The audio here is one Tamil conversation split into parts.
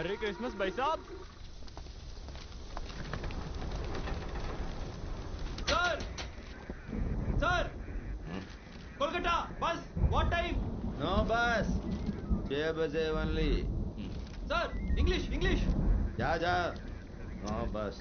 Merry Christmas, भाई साहब. Sir, sir, Kolkata bus. What time? No bus. 6 बजे only. Sir, English. जा. No bus.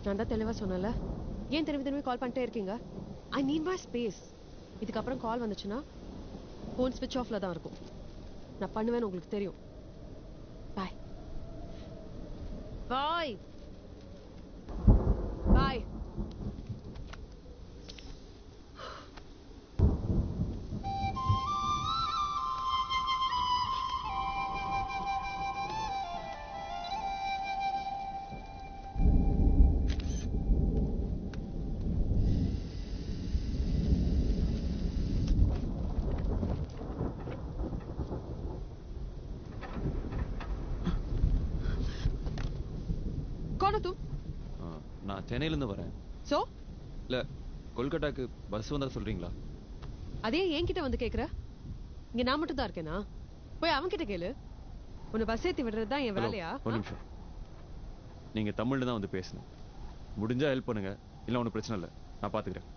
நான் தான் தெளிவா சொன்னல, ஏன் திரும்பி கால் பண்ணிட்டே இருக்கீங்க? I need my space. இதுக்கப்புறம் கால் வந்துச்சுன்னா ஃபோன் ஸ்விட்ச் ஆஃப்ல தான் இருக்கும். நான் பண்ணுவேன்னு உங்களுக்கு தெரியும். பாய் பாய் பாய். நான் சென்னையிலேருந்து வரேன். சோ இல்லை, கொல்கட்டாக்கு பஸ் வந்தா சொல்றீங்களா? அதே என்கிட்ட வந்து கேக்குற? இங்க நான் மட்டும் தான் இருக்கேனா? போய் அவன்கிட்ட கேளு. உன்னை பஸ் ஏத்தி விடுறது தான் என் வேலையா? ஒரு நிமிஷம். நீங்க தமிழ்ல தான் வந்து பேசணும். முடிஞ்சா ஹெல்ப் பண்ணுங்க, இல்லை ஒன்றும் பிரச்சனை இல்லை, நான் பார்த்துக்கிறேன்.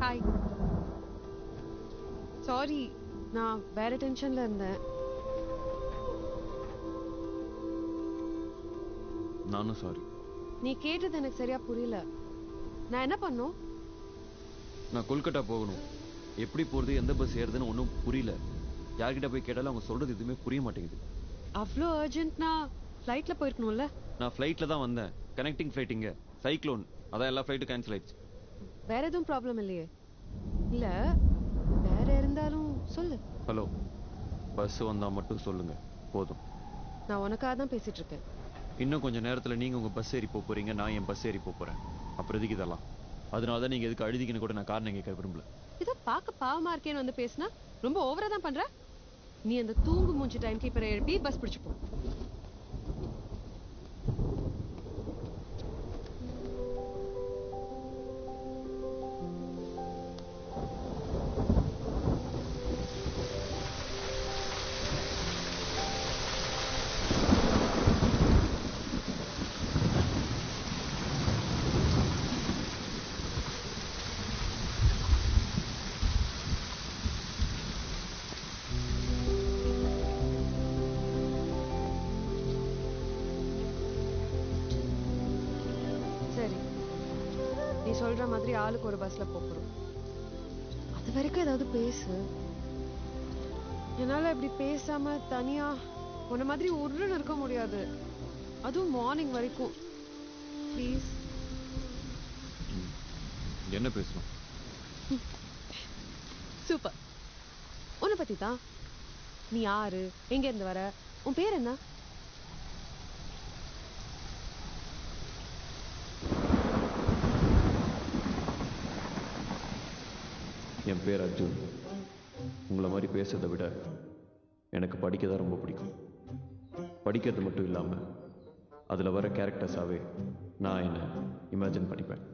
ஹாய். சாரி, நான் வேற டென்ஷன்ல இருந்தேன். நானும் சாரி. நீ கேட்டது எனக்கு சரியா புரியல. நான் என்ன பண்ணும்? நான் கொல்கட்டா போகணும். எப்படி போறது, எந்த பஸ் ஏறுதுன்னு ஒன்றும் புரியல. யார்கிட்ட போய் கேட்டாலும் அவங்க சொல்றது எதுவுமே புரிய மாட்டேங்குது. அவ்வளோ அர்ஜென்ட்னா ஃப்ளைட்ல போயிருக்கணும்ல? நான் ஃப்ளைட்ல தான் வந்தேன். கனெக்டிங் ஃப்ளைட் இங்க சைக்ளோன், அதான் எல்லா ஃப்ளைட்டும் கேன்சல் ஆயிடுச்சு. வேற எதுவும் ப்ராப்ளம் இல்லையே? இல்ல வேற இருந்தாலும் சொல்லு. ஹலோ, பஸ் வந்தா மட்டும் சொல்லுங்க போதும். நான் உனக்காக தான் பேசிட்டு இருக்கேன். இன்னும் கொஞ்சம் நேரத்துல நீங்க உங்க பஸ் ஏறி போறீங்க, நான் என் பஸ் ஏறி போறேன். அப்புறம் எதுக்கு இதெல்லாம்? அதனால தான் நீங்க எதுக்கு அழுதிக்கன்னு கூட நான் காரணம் கேட்க விரும்பல. இதோ பார்க்க பாவமா இருக்கேன்னு வந்து பேசினா ரொம்ப ஓவரா தான் பண்ற. நீ அந்த தூங்கு மூஞ்சி டைம் கீப்பரை எழுப்பி பஸ் பிடிச்சு போ. நீ சொல்ற மாதிரி ஆளுக்கு ஒரு பஸ்ல போறோம். அது வரைக்கும் ஏதாவது பேசு. என்னால இப்படி பேசாம தனியா உன்ன மாதிரி உருன்னு இருக்க முடியாது. அதுவும் மார்னிங் வரைக்கும். ப்ளீஸ். என்ன பேசணும்? சூப்பர். உன்னை பத்தி தான். நீ யாரு, எங்க இருந்து வர, உன் பேர் என்ன? என் பேர் அர்ஜுன். உங்களை மாதிரி பேசுறதை விட எனக்கு படிக்க தான் ரொம்ப பிடிக்கும். படிக்கிறது மட்டும் இல்லாமல் அதில் வர கேரக்டர்ஸாகவே நான் என்னை இமேஜின் பண்ணிப்பேன்.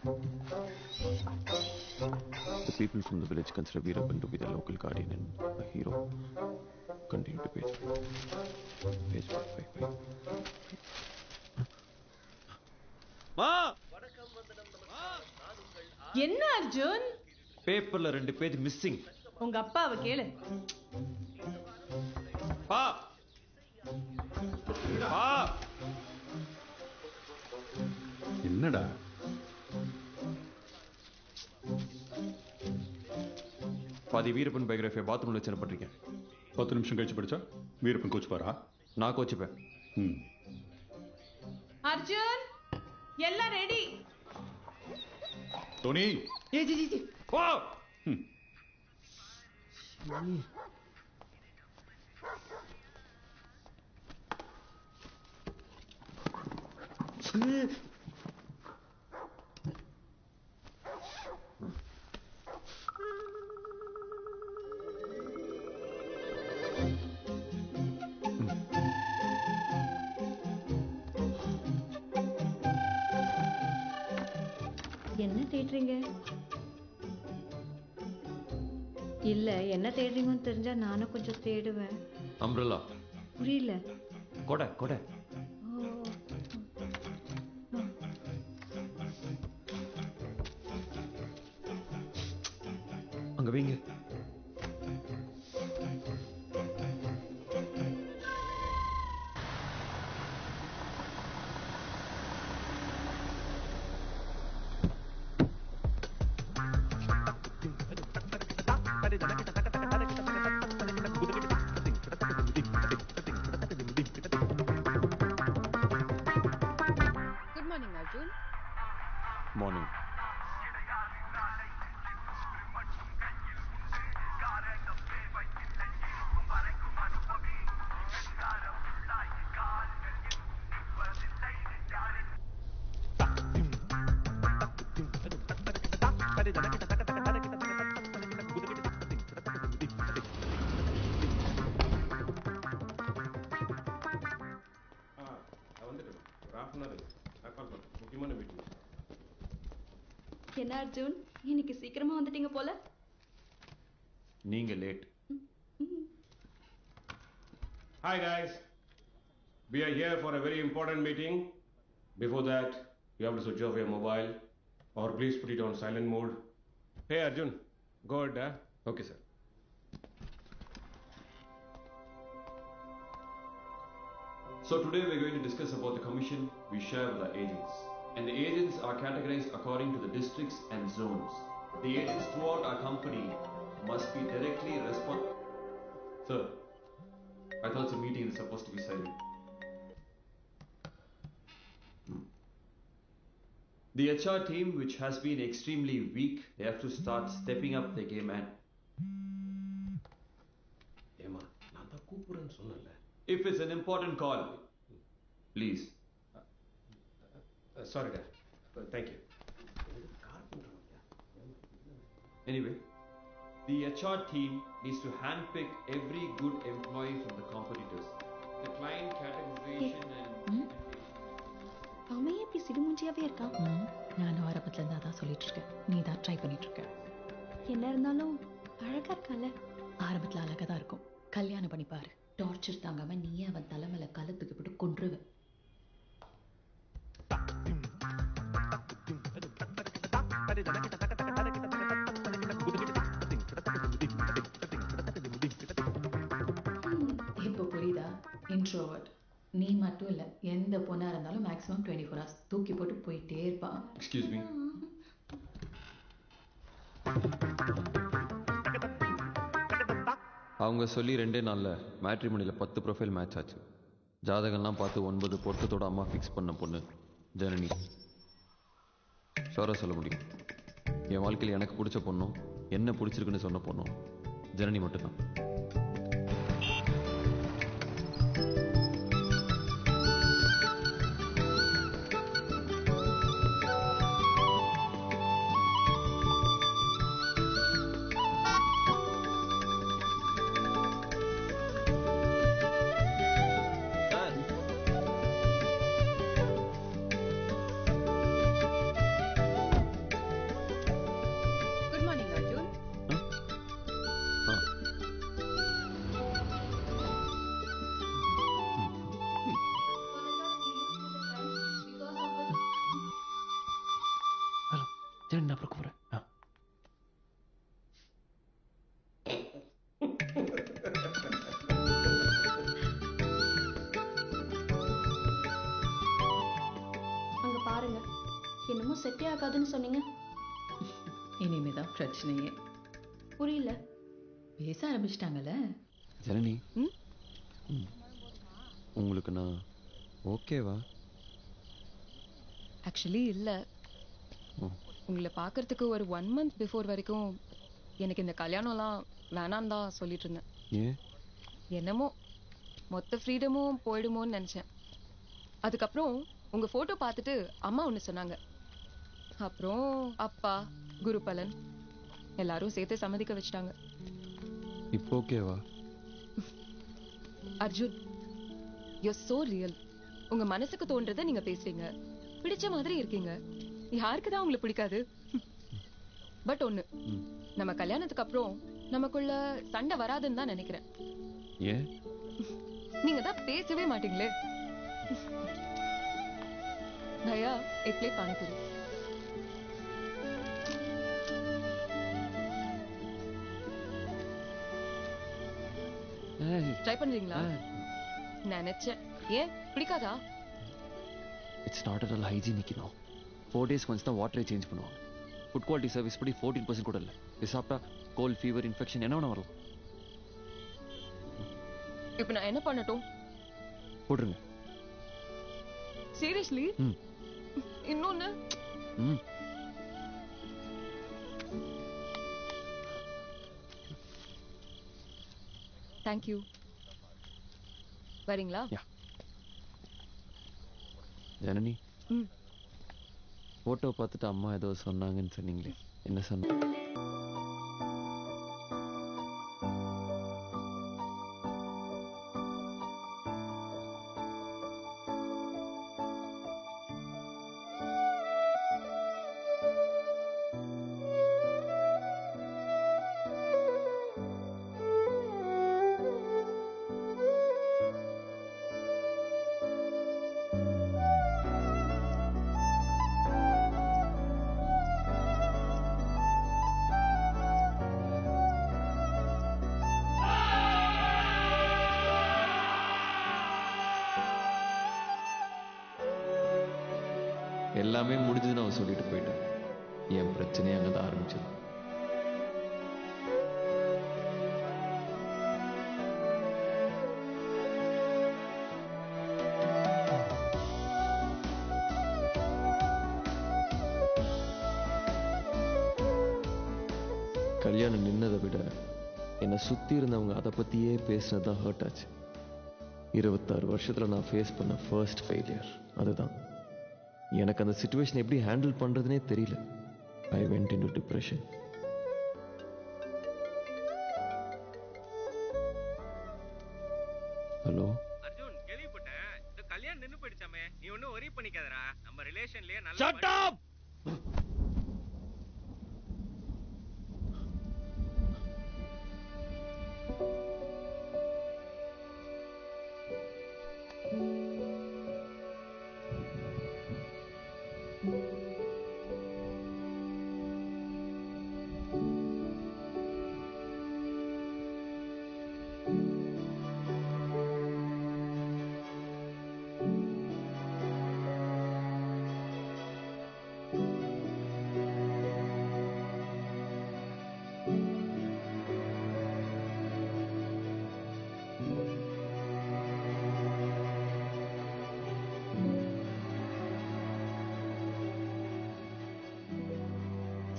The people from the village consider Veerapan to be the local guardian and a hero. Continue to page 5. Page 5. மா என்ன அர்ஜுன்? பேப்பர்ல 2 பேஜ் மிஸ்ஸிங். உங்க அப்பாவை கேளு. பா பா என்னடா பாதி வீரப்பன் பயோகிராஃபியை பாத்ரூமில் வச்சு பண்ணிருக்கேன். 10 நிமிஷம் கழிச்சு படிச்சா வீரப்பன் கோச்சுப்பாரா? நான் கோச்சிப்பேன். ம். அர்ஜுன் எல்லாம் ரெடி. டோனி ஏ ஜி ஜி ஜி பா என்ன தேடுறீங்க? இல்ல என்ன தேடுறீங்கன்னு தெரிஞ்சா நானும் கொஞ்சம் தேடுவேன். அம்ப்ரெல்லா. புரியல. கொடை கொடை. ஓ. அங்க வைங்க. Good morning, Arjun. Morning. என்ன அர்ஜுன் இன்னைக்கு சீக்கிரமா வந்துட்டீங்க போல. நீங்க late. Hi guys, we are here for a very important meeting. Before that, you have to switch off your mobile or please put it on silent mode. Hey Arjun, go ahead. Okay, sir. So today we're going to discuss about the commission we share with our agents. And the agents are categorized according to the districts and zones. The agents throughout our company must be directly responsible. Sir, I thought the meeting is supposed to be silent. The HR team, which has been extremely weak, they have to start stepping up their game and ஏமா நான் தான் கூப்பிடுறேன்னு சொன்னேன்ல. if it's an important call, please. Sorry dad. Thank you. Anyway, the HR team needs to handpick every good employee from the competitors. The client categorization and அவன் எப்படி சிடுமூஞ்சியாவே இருக்கான்? நானும் ஆரம்பத்துல இருந்து அதான் சொல்லிட்டு இருக்கேன். நீ தான் ட்ரை பண்ணிட்டு இருக்க. என்ன இருந்தாலும் அழகா இருக்கான்ல. ஆரம்பத்துல அழகா தான் இருக்கும். கல்யாணம் பண்ணி பாரு. டார்ச்சர் தாங்காம நீயே அவன் தலைமையில கலத்துக்கு போட்டு கொன்றுவ. இப்போ புரியுதா? இன்ட்ரோவர்ட். நீ மட்டும் இல்ல, எந்த பொண்ணா இருந்தாலும் மேக்ஸிமம் 24 hours தூக்கி போட்டு போயிட்டே இருப்பான். excuse me. அவங்க சொல்லி 2 நாள்ல மேட்ரிமோனியில் 10 ப்ரொஃபைல் மேட்ச் ஆச்சு. ஜாதகம்லாம் பார்த்து 9 பொருத்தத்தோட அம்மா ஃபிக்ஸ் பண்ண பொண்ணு ஜனனி. ஷோரா சொல்ல முடியும், என் வாழ்க்கையில் எனக்கு பிடிச்ச பொண்ணும் என்ன பிடிச்சிருக்குன்னு சொன்ன பொண்ணும் ஜனனி மட்டும்தான். சரி நான் அப்புறம் கூப்பிட்றேன். அங்க பாருங்க, என்னமோ செட்டே ஆகாதுன்னு சொன்னீங்க. இனிமேதான் பிரச்சனையே. புரியல. பேச ஆரம்பிச்சிட்டாங்கல்ல. ஜனனி, உங்களுக்கு நான் ஓகேவா? ஆக்சுவலி இல்லை. உங்களை பார்க்கறதுக்கு ஒரு 1 month பிஃபோர் வரைக்கும் எனக்கு இந்த கல்யாணம்லாம் வேணான்னு தான் சொல்லிட்டு இருந்தேன். ஏன்? என்னமோ மொத்த ஃப்ரீடமும் போயிடுமோன்னு நினச்சேன். அதுக்கப்புறம் உங்கள் ஃபோட்டோ பார்த்துட்டு அம்மா ஒன்று சொன்னாங்க. அப்புறம் அப்பா, குருபலன் எல்லாரும் சேர்த்து சம்மதிக்க வச்சிட்டாங்க. இப்போ ஓகேவா? Arjun, you so real. உங்க மனசுக்கு தோன்றதை நீங்க பேசுறீங்க, பிடிச்ச மாதிரி இருக்கீங்க. யாருக்கு தான் உங்களை பிடிக்காது? பட் ஒண்ணு, நம்ம கல்யாணத்துக்கு அப்புறம் நமக்குள்ள சண்டை வராதுன்னு தான் நினைக்கிறேன். ஏன்? நீங்க தான் பேசவே மாட்டீங்களே. தயா, एक प्लेट पानीपुरी. ட்ரை பண்றீங்களா? நினைச்சேன். ஏன் பிடிக்காதா? It's not at all hygienic. 4 days once தான் வாட்டரை சேஞ்ச் பண்ணுவாங்க. ஃபுட் குவாலிட்டி சர்வீஸ் படி 14% கூட இல்லை. இது சாப்பிட்டா கோல்ட், ஃபீவர், இன்ஃபெக்ஷன் என்ன வேணா வரும். இப்போ நான் என்ன பண்ணட்டும்? போட்டுருங்க. சீரியஸ்லி? இன்னொன்னு தேங்க்யூ. வரீங்களா? ஜனனி, ஃபோட்டோ பார்த்துட்டு அம்மா ஏதோ சொன்னாங்கன்னு சொன்னீங்களே, என்ன சொன்னாங்க? எல்லாமே முடிஞ்சதுன்னு அவன் சொல்லிட்டு போயிட்டான். என் பிரச்சனையே அங்கதான் ஆரம்பிச்சது. கல்யாணம் நின்னதை விட என்னை சுத்தி இருந்தவங்க அதை பத்தியே பேசினதான் ஹர்ட் ஆச்சு. 26 வருஷத்துல நான் ஃபேஸ் பண்ண ஃபர்ஸ்ட் ஃபெயிலியர் அதுதான். எனக்கு அந்த சிச்சுவேஷன் எப்படி ஹேண்டில் பண்றதுனே தெரியல. I went into depression. Hello Arjun, கேள்விப்பட்டேன் இந்த கல்யாணம் நின்னு போயிடுச்சாமே. நீ ஒன்னும் worry பண்ணிக்காதடா. நம்ம ரிலேஷன்லயே நல்ல Shut up!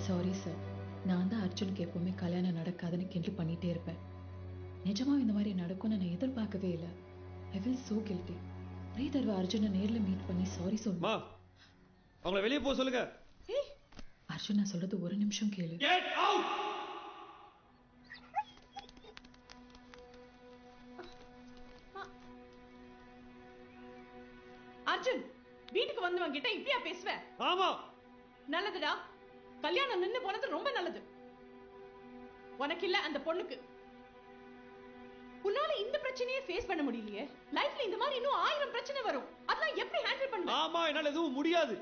சாரி சார், நான் தான் அர்ஜுனுக்கு எப்பவுமே கல்யாணம் நடக்காதுன்னு கிண்டல் பண்ணிட்டே இருப்பேன். நிஜமா இந்த மாதிரி நடக்கும்னு நான் எதிர்பார்க்கவே இல்லை. I will so guilty. ஒரே தடவை அர்ஜுனை நேர்ல மீட் பண்ணி சாரி சொல்லுமா. அவங்கள வெளியே போக சொல்லுங்க. அர்ஜுன், நான் சொல்றது ஒரு நிமிஷம் கேளு. Get out! அர்ஜுன், வீட்டுக்கு வந்தவங்க கிட்ட இப்படியா பேசுவ? ஆமா. நல்லதுடா. கல்யாணம் நின்னு போனது ரொம்ப நல்லது. உனக்கு இல்ல அந்த பொண்ணுக்கு. உன்னால இந்த பிரச்சனையை ஃபேஸ் பண்ண முடியலையே. லைஃப்ல இந்த மாதிரி இன்னும் 1000 பிரச்சனை வரும். அதெல்லாம் எப்படி ஹேண்டில் பண்ணுவ? ஆமா, என்னால எதுவும் முடியாது.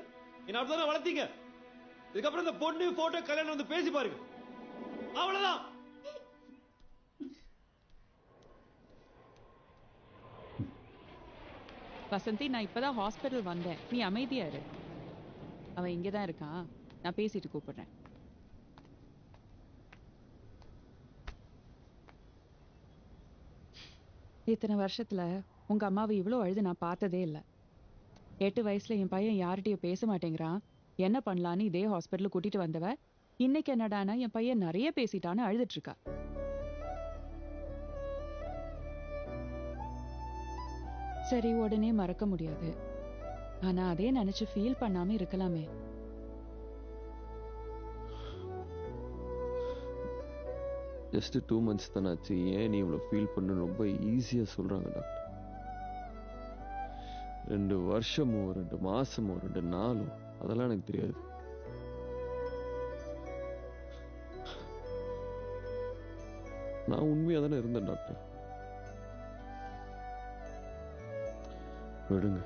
என்ன அப்படிதான் வளர்த்தீங்க. இதுக்கப்புறம் இந்த பொண்ணு போட்டோ கல்யாணம் வந்து பேசி பாருங்க. அவ்வளவுதான். வசந்தி, நான் இப்பதான் ஹாஸ்பிட்டல் வந்தேன். நீ அமைதியா இரு. அவன் இங்கதான் இருக்கான். நான் பேசிட்டு கூப்பிடுறேன். இத்தனை வருஷத்துல உங்க அம்மாவை இவ்வளோ அழுது நான் பார்த்ததே இல்லை. 8 வயசுல என் பையன் யார்கிட்டயும் பேச மாட்டேங்கிறான், என்ன பண்ணலான்னு இதே ஹாஸ்பிட்டல் கூட்டிட்டு வந்தவ இன்னைக்கு என்னடானா என் பையன் நிறைய பேசிட்டான்னு அழுதுட்டு இருக்கா. சரி, உடனே மறக்க முடியாது. ஆனா அதே நினைச்சு ஃபீல் பண்ணாம இருக்கலாமே. ஜஸ்ட் 2 months தானே ஆச்சு, ஏன் நீ இவ்வளோ ஃபீல் பண்ணு ரொம்ப ஈஸியாக சொல்கிறாங்க டாக்டர். 2 வருஷமோ 2 மாசமோ 2 நாளோ அதெல்லாம் எனக்கு தெரியாது. நான் உண்மையாக தானே இருந்தேன் டாக்டர். விடுங்க,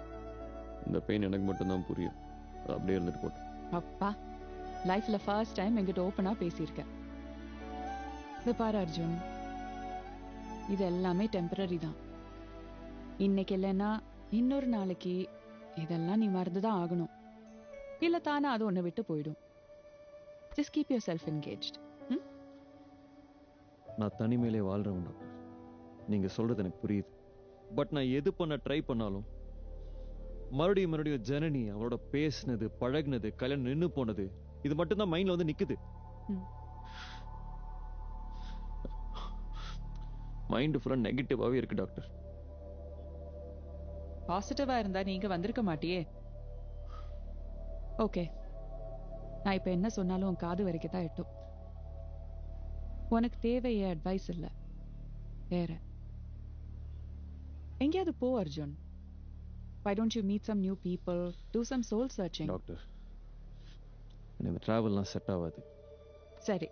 இந்த பெயின் எனக்கு மட்டும்தான் புரியும். அது அப்படியே இருந்துட்டு போட்டோம். அப்பா, லைஃப்ல ஃபர்ஸ்ட் டைம் என்கிட்ட ஓப்பனா பேசியிருக்கேன். இந்த பாரு அர்ஜுன், இது எல்லாமே டெம்பரரி தான். இன்னைக்கு இல்லைன்னா இன்னொரு நாளைக்கு இதெல்லாம் நீ மறந்துதான் ஆகணும். இல்ல தானே அது ஒண்ணு விட்டு போயிடும். Just keep your self engaged. நான் தனிமையிலே வாழ்றேன் டாக்டர். நீங்க சொல்றது எனக்கு புரியுது. பட் நான் எது பண்ண ட்ரை பண்ணாலும் மறுபடியும் ஜனனி அவளோட பேசினது, பழகினது, கல்யாணம் நின்று போனது, இது மட்டும்தான் மைண்ட்ல வந்து நிக்குது. மைண்ட் ஃபுல்லா நெகட்டிவாவே இருக்கு டாக்டர். பாசிட்டிவா இருந்தா நீங்க வந்திருக்க மாட்டியே. ஓகே, நான் இப்ப என்ன சொன்னாலும் உன் காது வரைக்கும் தான் எட்டும். உனக்கு தேவையே அட்வைஸ் இல்ல, வேற எங்கேயாவது போ Arjun. Why don't you meet some new people, do some soul searching? Doctor, எனக்கு டிராவல்லாம் செட் ஆகாது. சரி,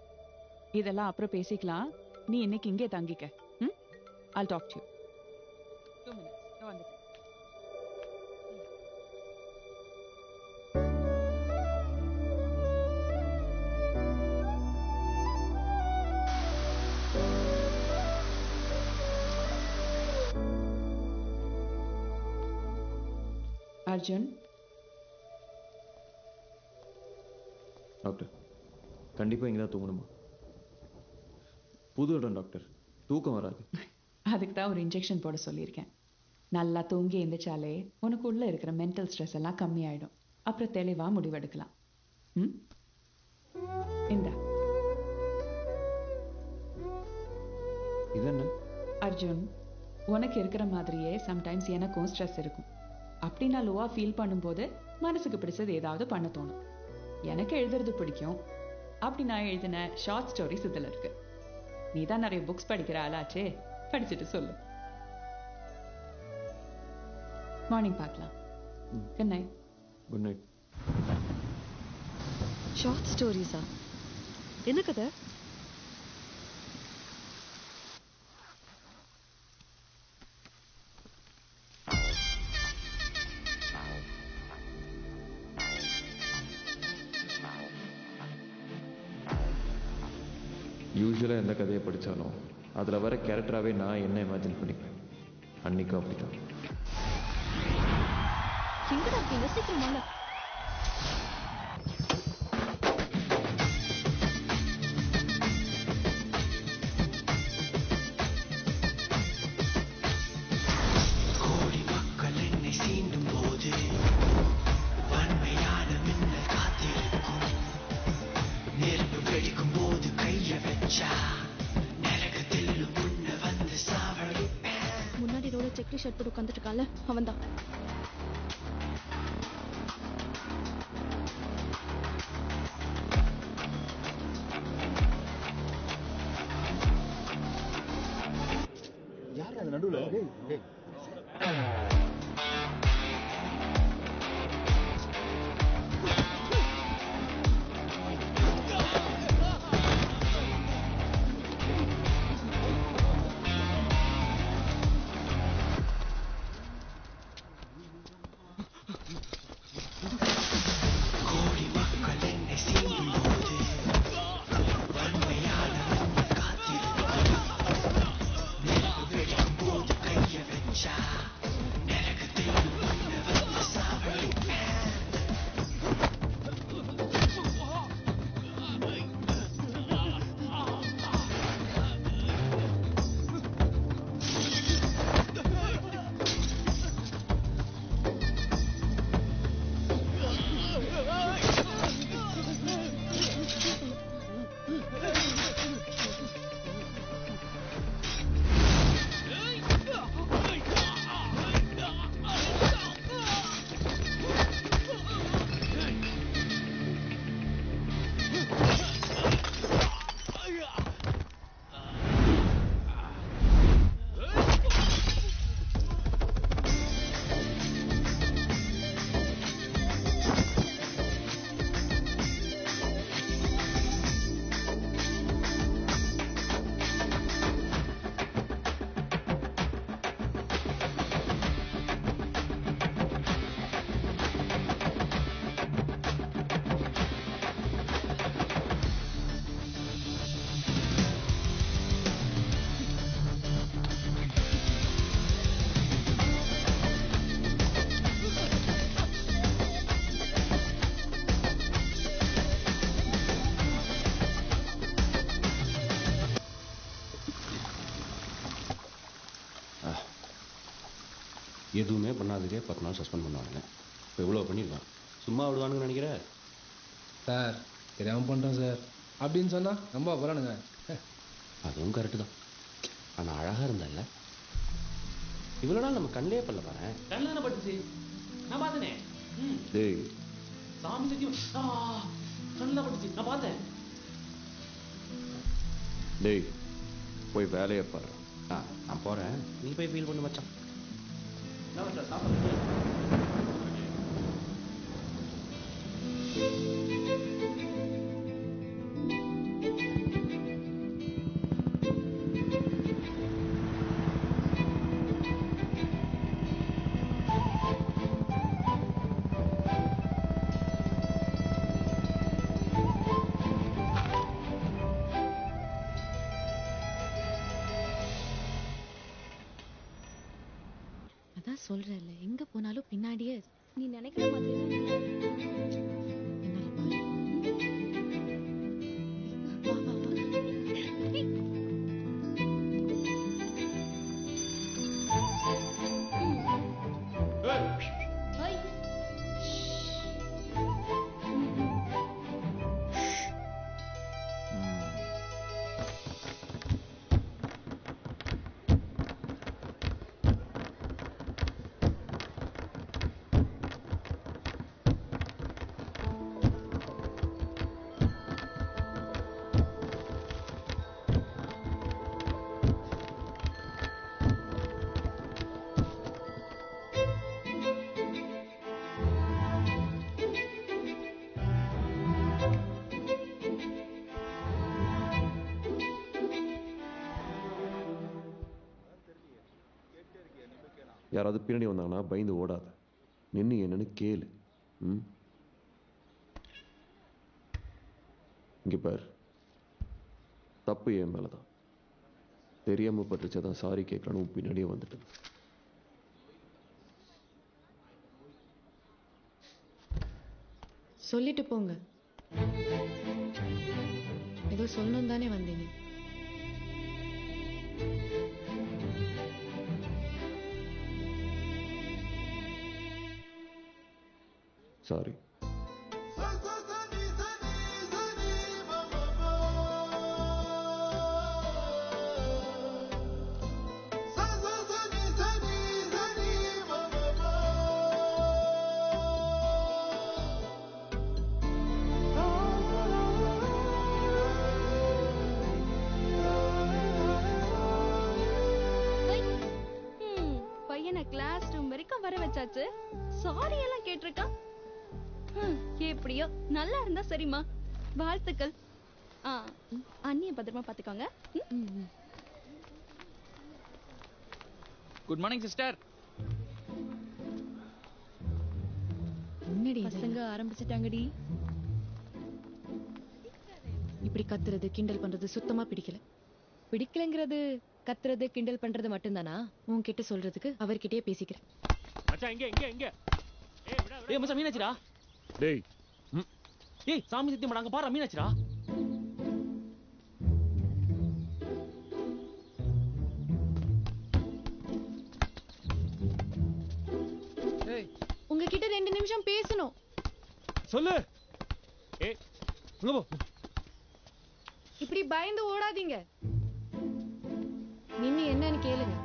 இதெல்லாம் அப்புறம் பேசிக்கலாம். நீ இன்னைக்கு இங்கே தங்கிக்க. I'll talk to you. 2 minutes. No wonder. Arjun. Doctor, கண்டிப்பா இங்க தான் தூங்கணுமா? புது இடம் டாக்டர், தூக்கம் வராது. அதுக்கு தான் ஒரு இன்ஜெக்ஷன் போட சொல்லியிருக்கேன். நல்லா தூங்கி எழுந்திரிச்சாலே உனக்கு உள்ள இருக்கிற மென்டல் ஸ்ட்ரெஸ் எல்லாம் கம்மியாயிடும். அப்புறம் தெளிவா முடிவெடுக்கலாம். இந்த இது என்ன? அர்ஜுன், உனக்கு இருக்கிற மாதிரியே சம்டைம்ஸ் எனக்கும் ஸ்ட்ரெஸ் இருக்கும். அப்படி நான் லோவா ஃபீல் பண்ணும்போது மனசுக்கு பிடிச்சது ஏதாவது பண்ண தோணும். எனக்கு எழுதுறது பிடிக்கும். அப்படி நான் எழுதின ஷார்ட் ஸ்டோரிஸ் இதில் இருக்கு. நீ தான் நிறைய புக்ஸ் படிக்கிற ஆளாச்சே, படிச்சுட்டு சொல்லு. மார்னிங் பார்க்கலாம். Good night. Good night. Short ஸ்டோரிஸா? என்ன கதை? யூஸ்வலாக எந்த கதையை படித்தாலும் அதில் வர கேரக்டராகவே நான் என்ன இமேஜின் பண்ணிப்பேன். அன்னைக்கும் அப்படிதான். எங்கடா இருக்கீங்க? சீக்கிரம் வாங்க. கோடி மக்கள் என்னை சீண்டும் போது வன்மையான மின்னல் காத்திருக்கும். நெருப்பு வெடிக்கும் போது கைய வச்சா நரகத்தில் முன்ன வந்து சாவடிப்பேன். முன்னாடி ரோட செக்ரி ஷர்ட் போட்டு உட்காந்துட்டு இருக்கான்ல, அவன் தான். யாரு அந்த நடுவுல? கோடி மக்கள் என்னை சீண்டும் எதுவுமே பண்ணாததுக்கே 10 நாள் சஸ்பெண்ட் பண்ணுவாங்க. இப்போ இவ்வளோ பண்ணியிருக்கான், சும்மா விடுவானுங்கன்னு நினைக்கிற? சார் தெரியாமல் பண்ணிட்டோம் சார் அப்படின்னு சொன்னால் ரொம்ப போகிறானுங்க. அதுவும் கரெக்டு தான். ஆனால் அழகாக இருந்தால இவ்வளோ நாள் நம்ம கண்ணிலே பண்ணல பாரு. கண்ணில் பட்டுச்சு, நான் பார்த்தனே. டேய் சாமி சத்தியம் கண்ணில் பட்டுச்சு, நான் பார்த்தேன். டேய் போய் வேலையை பாரு. நான் போகிறேன், நீ போய் ஃபீல் பண்ணு மச்சான். அதான் சொல்றேன்ல, எங்க போனாலும் பின்னாடியே நீ நினைக்கிற மாதிரி யாராவது பின்னாடி வந்தாங்கன்னா பயந்து ஓடாத, நின்று என்னன்னு கேளு. இங்க பாரு, தப்பு என் மேலதான். தெரியாம பட்டுச்சதான் சாரி கேட்கணும், பின்னாடியே வந்துட்டு. சொல்லிட்டு போங்க. ஏதோ சொல்லணும் தானே வந்தீங்க. சாரி. பையனை கிளாஸ் ரூம் வரைக்கும் வர வச்சாச்சு, சாரி எல்லாம் கேட்டிருக்கான். எப்படியோ நல்லா இருந்தா சரிம்மா, வாழ்த்துக்கள். அண்ணிய பத்திரமா பாத்துக்கோங்க. Good morning sister. பசங்க ஆரம்பிச்சிட்டாங்கடி. இப்படி கத்துறது கிண்டல் பண்றது சுத்தமா பிடிக்கல. பிடிக்கலங்கிறது கத்துறது கிண்டல் பண்றது மட்டும்தானா? உன்கிட்ட சொல்றதுக்கு அவர்கிட்டயே பேசிக்கிறேன். மச்சான் இங்க இங்க இங்க. ஏய் மச்சான் மீனாச்சிரா. டேய் ஏய் சாமி சத்தியம் அங்க பாரு மீனாச்சிரா. உங்ககிட்ட 2 நிமிஷம் பேசணும். சொல்லு. ஏய் இங்க போ. இப்படி பயந்து ஓடாதீங்க. நின்னு என்னன்னு கேளுங்க.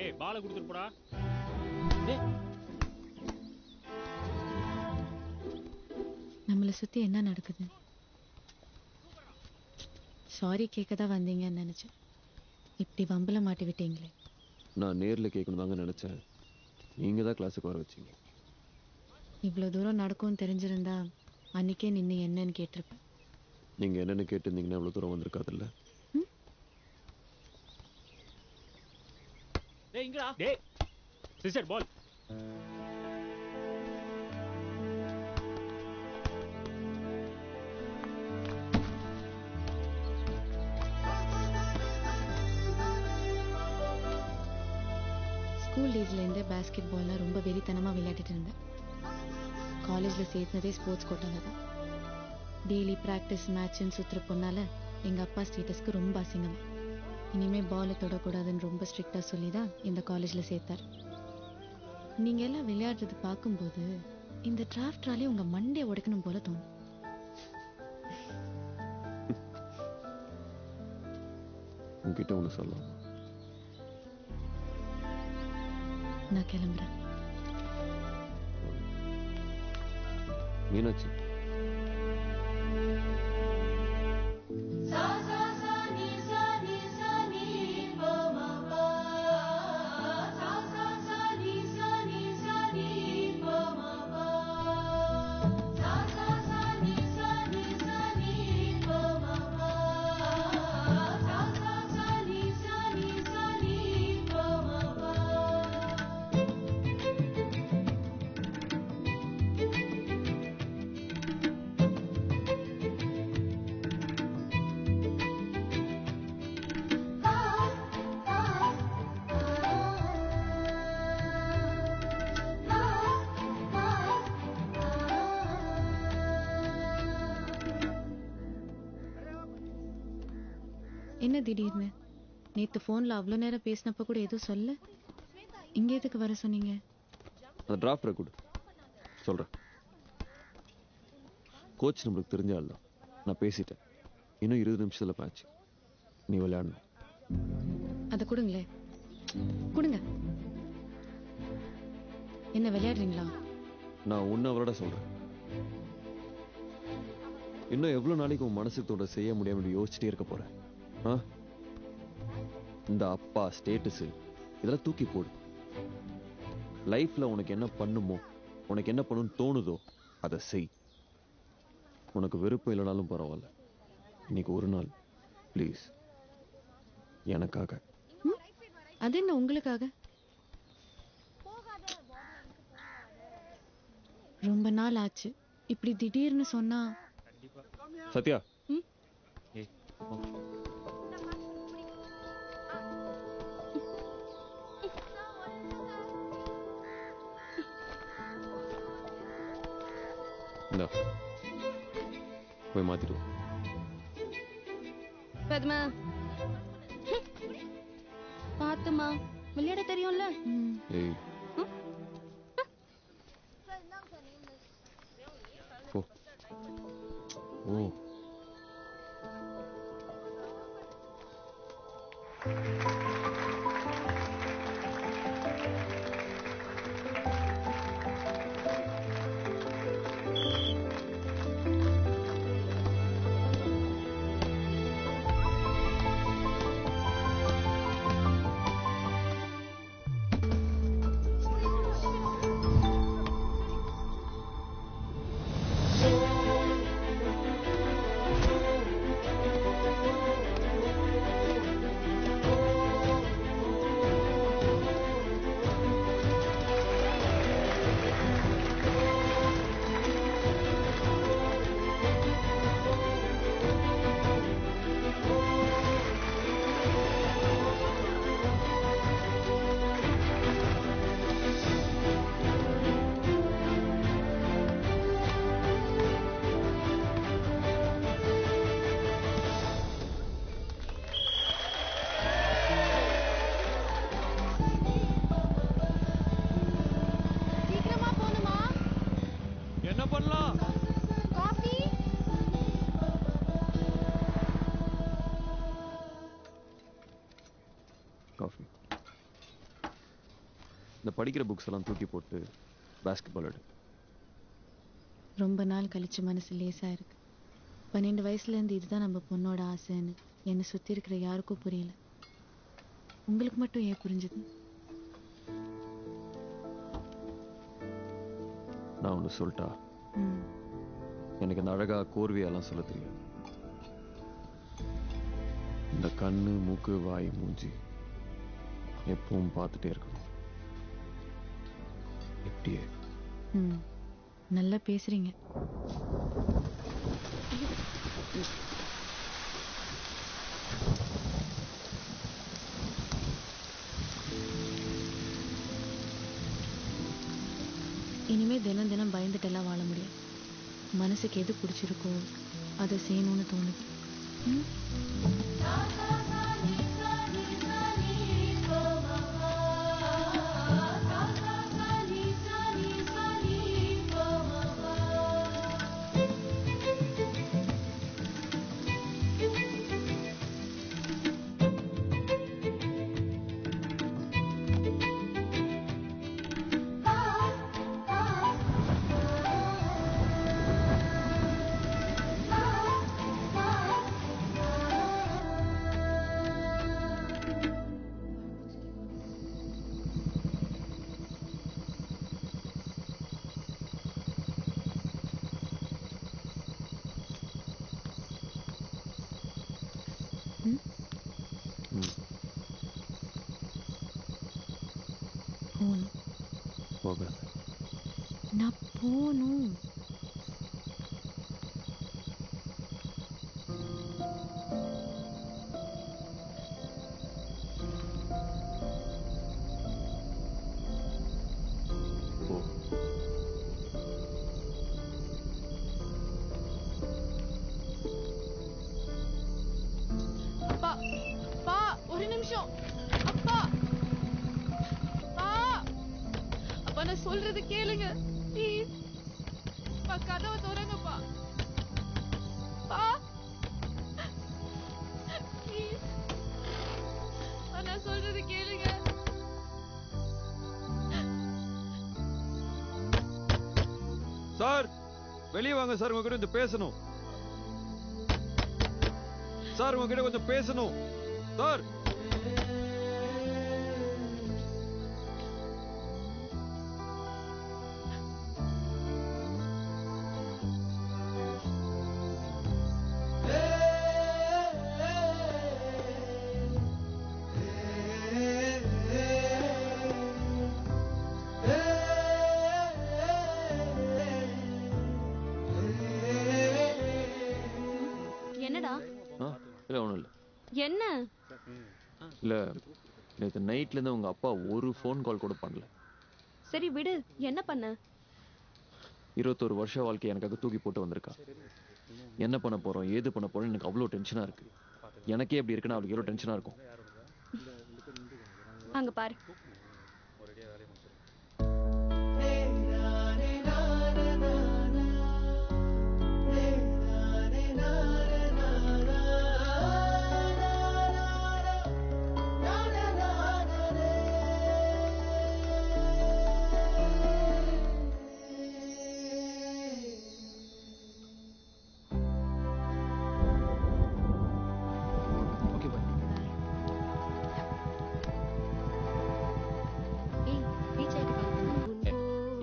ஏய் பால குடுத்துட்டு போடா. நம்மளை சுத்தி என்ன நடக்குது? சாரி கேட்க தான் வந்தீங்கன்னு நினைச்சேன். இப்படி வம்பல மாட்டி விட்டீங்களே. நான் நேரில் கேட்கணும் தாங்க நினைச்சேன். நீங்க தான் கிளாஸுக்கு வர வச்சீங்க. இவ்வளவு தூரம் நடக்கும்னு தெரிஞ்சிருந்தா அன்னைக்கே நின்று என்னன்னு கேட்டிருப்பேன். நீங்க என்னன்னு கேட்டிருந்தீங்கன்னா இவ்வளவு தூரம் வந்திருக்காதுல்ல. டேய் இங்கடா. டேய் சிஸ்டர் பால். ஸ்கூல் டேஸ்லேருந்து பேஸ்கெட் பால்லாம் ரொம்ப வெறித்தனமாக விளையாடிட்டு இருந்தேன். காலேஜில் சேர்த்ததே ஸ்போர்ட்ஸ் கோட்டாவில் தான். டெய்லி ப்ராக்டிஸ் மேட்ச்னு சுற்றுற பொண்ணால் எங்கள் அப்பா ஸ்டேட்டஸ்க்கு ரொம்ப அசிங்கம். இனிமேல் பாலை தொடக்கூடாதுன்னு ரொம்ப ஸ்ட்ரிக்டாக சொல்லி தான் இந்த காலேஜில் சேர்த்தார். நீங்க எல்லாம் விளையாடுறது பார்க்கும்போது இந்த டிராஃப்ட்ராலே உங்க மண்டையை உடைக்கணும் போல தோணும். உங்ககிட்ட ஒன்று சொல்லலாம். நான் கிளம்புறேன். மீனாட்சி, என்ன திடீர்னு? நேத்து போன்ல அவ்வளோ நேரம் பேசினப்ப கூட எதுவும் சொல்ல. இங்க எதுக்கு வர சொன்னீங்க? அந்த டிராஃப்ட் ரெக்கார்டு சொல்கிறேன். கோச் நம்மளுக்கு தெரிஞ்ச ஆள் தான். நான் பேசிட்டேன். இன்னும் 20 நிமிஷத்தில் மேட்ச். நீ விளையாடணும். அதை கொடுங்களே. கொடுங்க. என்ன விளையாடுறீங்களா? நான் உன்னை விளையாட சொல்கிறேன். இன்னும் எவ்வளோ நாளைக்கு உன் மனசுக்கு தோட செய்ய முடியாமல் யோசிச்சுட்டே இருக்க போகிறேன். இந்த அப்பா ஸ்டேட்டஸு இதெல்லாம் தூக்கி போடு. லைஃப்ல உனக்கு என்ன பண்ணுமோ, உனக்கு என்ன பண்ணணும்னு தோணுதோ அதை செய். உனக்கு விருப்பம் இல்லைனாலும் பரவாயில்ல. இன்னைக்கு ஒரு நாள் ப்ளீஸ் எனக்காக. அது என்ன உங்களுக்காக? ரொம்ப நாள் ஆச்சு. இப்படி திடீர்னு சொன்னா. சத்யா, இந்தா போய் மாத்திட்டு வா. பத்மா பாத்துமா, விளையாட தெரியும்ல? ஏய் போ. ஓ காஃபி. இந்த படிக்கிற புக்ஸ் எல்லாம் தூக்கி போட்டு பாஸ்கெட் பால் எடு. ரொம்ப நாள் கழிச்சு மனசு லேசா இருக்கு. 12 வயசுல இருந்து இதுதான் நம்ம பொண்ணோட ஆசைன்னு என்னை சுத்தி இருக்கிற யாருக்கும் புரியல. உங்களுக்கு மட்டும் ஏன் புரிஞ்சுது? நான் ஒன்று சொல்லிட்டா? எனக்கு இந்த அழகா கோர்வையெல்லாம் சொல்ல தெரியும். இந்த கண்ணு, மூக்கு, வாய், மூஞ்சி எப்பவும் பார்த்துட்டே இருக்கணும். எப்படியே நல்லா பேசுறீங்க. இனிமே தினம் தினம் பயந்துட்டெல்லாம் வாழ முடியாது. மனசுக்கு எது பிடிச்சிருக்கோ அதை செய்யணும்னு தோணுது. போகணும். அப்பா அப்பா ஒரு நிமிஷம் அப்பா அப்பா அப்பா நான் சொல்றது கேளுங்க ப்ளீஸ் அப்பா கதவை திறங்கப்பா அப்பா ப்ளீஸ் நான் சொல்றது கேளுங்க சார் வெளியே வாங்க சார், உங்ககிட்ட கொஞ்சம் பேசணும். சார் உங்ககிட்ட கொஞ்சம் பேசணும் சார். என்னடா இல்லை ஒன்றும் இல்லை. என்ன இல்லை நேற்று நைட்லேருந்து உங்கள் அப்பா ஒரு ஃபோன் கால் கூட பண்ணல. சரி விடு, என்ன பண்ண? 21 வருஷ வாழ்க்கை எனக்காக தூக்கி போட்டு வந்திருக்கா. என்ன பண்ண போகிறோம் ஏது பண்ண போகிறோம் எனக்கு அவ்வளோ டென்ஷனாக இருக்குது. எனக்கே எப்படி இருக்குன்னா அவளுக்கு எவ்வளோ டென்ஷனாக இருக்கும். அங்க பாரு.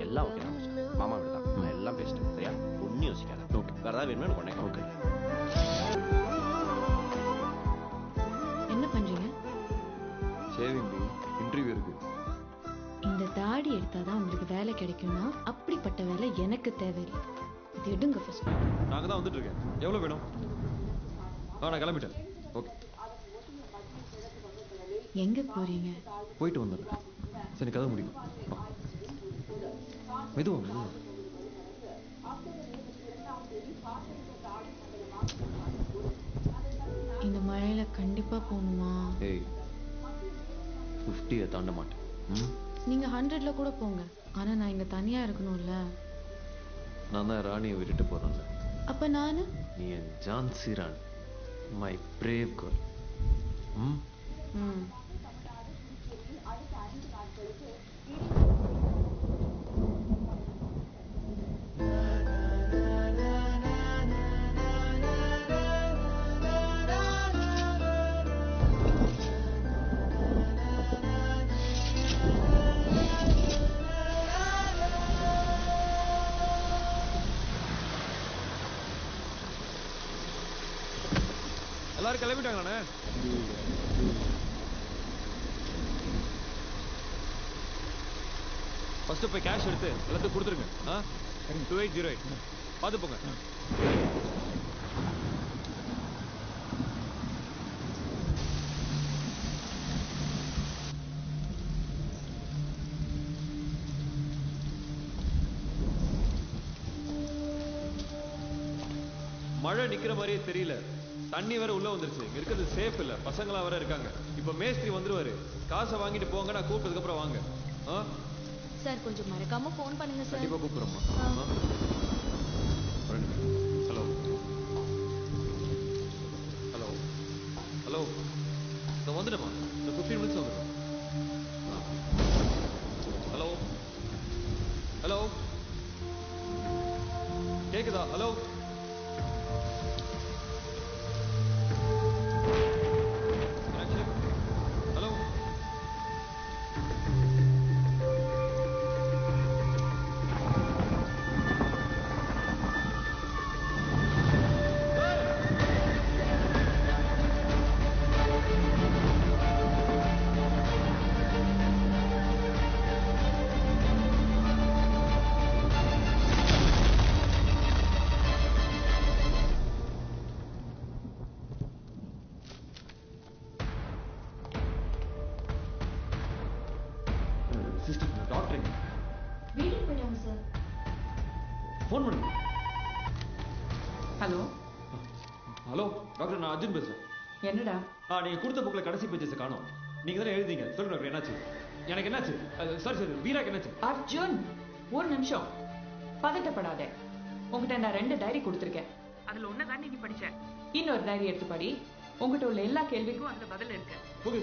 எல்லாம் ஓகே மாமா வீடு தான், நான் எல்லாம் பேசிட்டேன். சரியா, ஒன்றும் யோசிக்காத. ஓகே, வேற ஏதாவது வேணும்னு எனக்கு உடனே ஓகே. என்ன பண்றீங்க? சேவிங் இன்டர்வியூ இருக்கு. இந்த தாடி எடுத்தாதான் உங்களுக்கு வேலை கிடைக்கும்னா அப்படிப்பட்ட வேலை எனக்கு தேவையில்லை. இது எடுங்க ஃபர்ஸ்ட். நாங்கள் தான் வந்துட்டு இருக்கேன். எவ்வளோ வேணும்? நான் கிளம்பிட்டேன். ஓகே. எங்க போறீங்க? போயிட்டு வந்துடுறேன். சரி கதை முடியும். மெதுவா மெதுவா. இந்த மழையில கண்டிப்பா போகணுமா? ஏய் 50 தாண்ட மாட்டேன். நீங்க 100ல கூட போங்க. ஆனா நான் இங்க தனியா இருக்கணும்ல. நான் தான் ராணியை விட்டுட்டு போறேன்ல. அப்ப நானு? நீ என் Jhansi Rani, my brave girl. எல்லாரும் கிளம்பிட்டாங்கண்ணே. ஃபர்ஸ்ட் போய் கேஷ் எடுத்து எல்லாத்துக்கும் கொடுத்துருங்க. 2808 பார்த்து போங்க. மழை நிக்கிற மாதிரியே தெரியல. தண்ணி வேற உள்ள வந்துருச்சு. இங்க இருக்கிறது சேஃப் இல்ல. பசங்களா வேற இருக்காங்க. இப்ப மேஸ்திரி வந்துருவாரு. காசை வாங்கிட்டு போங்க, நான் கூப்பிட்டதுக்கு அப்புறம் வாங்க. சார் கொஞ்சம் மறக்காம ஃபோன் பண்ணுங்க சார். கண்டிப்பா கூப்பிடுறோம்மா. ஹலோ ஹலோ ஹலோ, இதை வந்துடுமா? இந்த 15 மினிட்ஸ் வந்துடும். ஹலோ ஹலோ, கேக்குதா? Hello hello. Hello hello doctor, நான் அர்ஜுன் பேசுறேன். என்னடா? நீங்க கொடுத்த புக்ல கடைசி பேஜஸ் காணோம். நீங்க தானே எழுதிங்க. சொல்லுங்க டாக்டர், என்னாச்சு? எனக்கு என்னாச்சு? சாரி வீராக்கு என்னாச்சு? அர்ஜுன், ஒரு நிமிஷம், பதட்டப்படாத. உங்ககிட்ட நான் 2 டைரி கொடுத்துருக்கேன். அதுல ஒண்ணு தான் நீங்க படிச்ச. இன்னொரு டைரி எடுத்து படி. உங்ககிட்ட உள்ள எல்லா கேள்விக்கும் அதுல பதில் இருக்கு. ஓகே.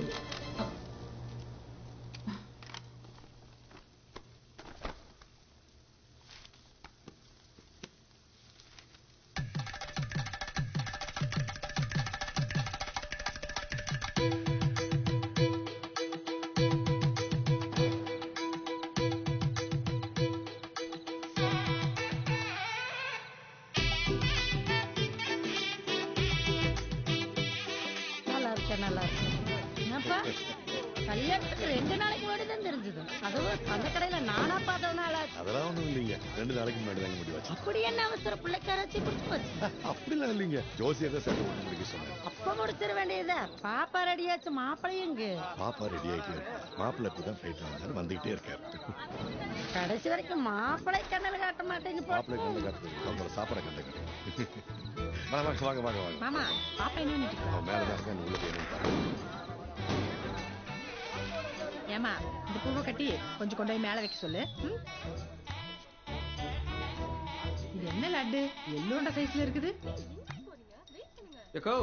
நல்லா இருக்கு. என்னப்பா கல்யாணத்துக்கு 2 நாளைக்கு முன்னாடி தான் தெரிஞ்சது. அதுவும் அந்த கடையில நானா பார்த்ததுனால. அதெல்லாம் ஒண்ணும் இல்லைங்க. 2 நாளைக்கு முன்னாடி தாங்க முடிவாச்சு. அப்படி என்ன அவசர பிள்ளைக்காரச்சி பிடிச்சு போச்சு? அப்படிலாம் இல்லைங்க. ஜோசியர் தான் சேர்த்து ஒண்ணு முடிக்க சொன்னாங்க. அப்ப முடிச்சிட வேண்டியதா. பாப்பா ரெடியாச்சு, மாப்பிள்ளையும் எங்க? பாப்பா ரெடி ஆயிட்டே இருக்கு. மாப்பிள்ளை இப்பதான் ஃபிளைட்ல வந்தாரு, வந்துகிட்டே இருக்காரு. கடைசி வரைக்கும் மாப்பிள்ளை கண்ணில் காட்ட மாட்டேங்க. மாப்பிள்ளை கண்ணில் காட்டுறது அவங்கள சாப்பிட கண்ணுக்கு. வாங்க வாங்க வாங்க வாங்க. மாமா பாப்பா என்ன மேலதான் இருக்கா, உள்ள போய் பாருங்க. ஏமா இந்த பூவை கட்டி கொஞ்சம் கொண்டு போய் மேல வைக்க சொல்லு. இது என்ன லட்டு எல்லோண்ட சைஸ்ல இருக்குது? ஏக்கோ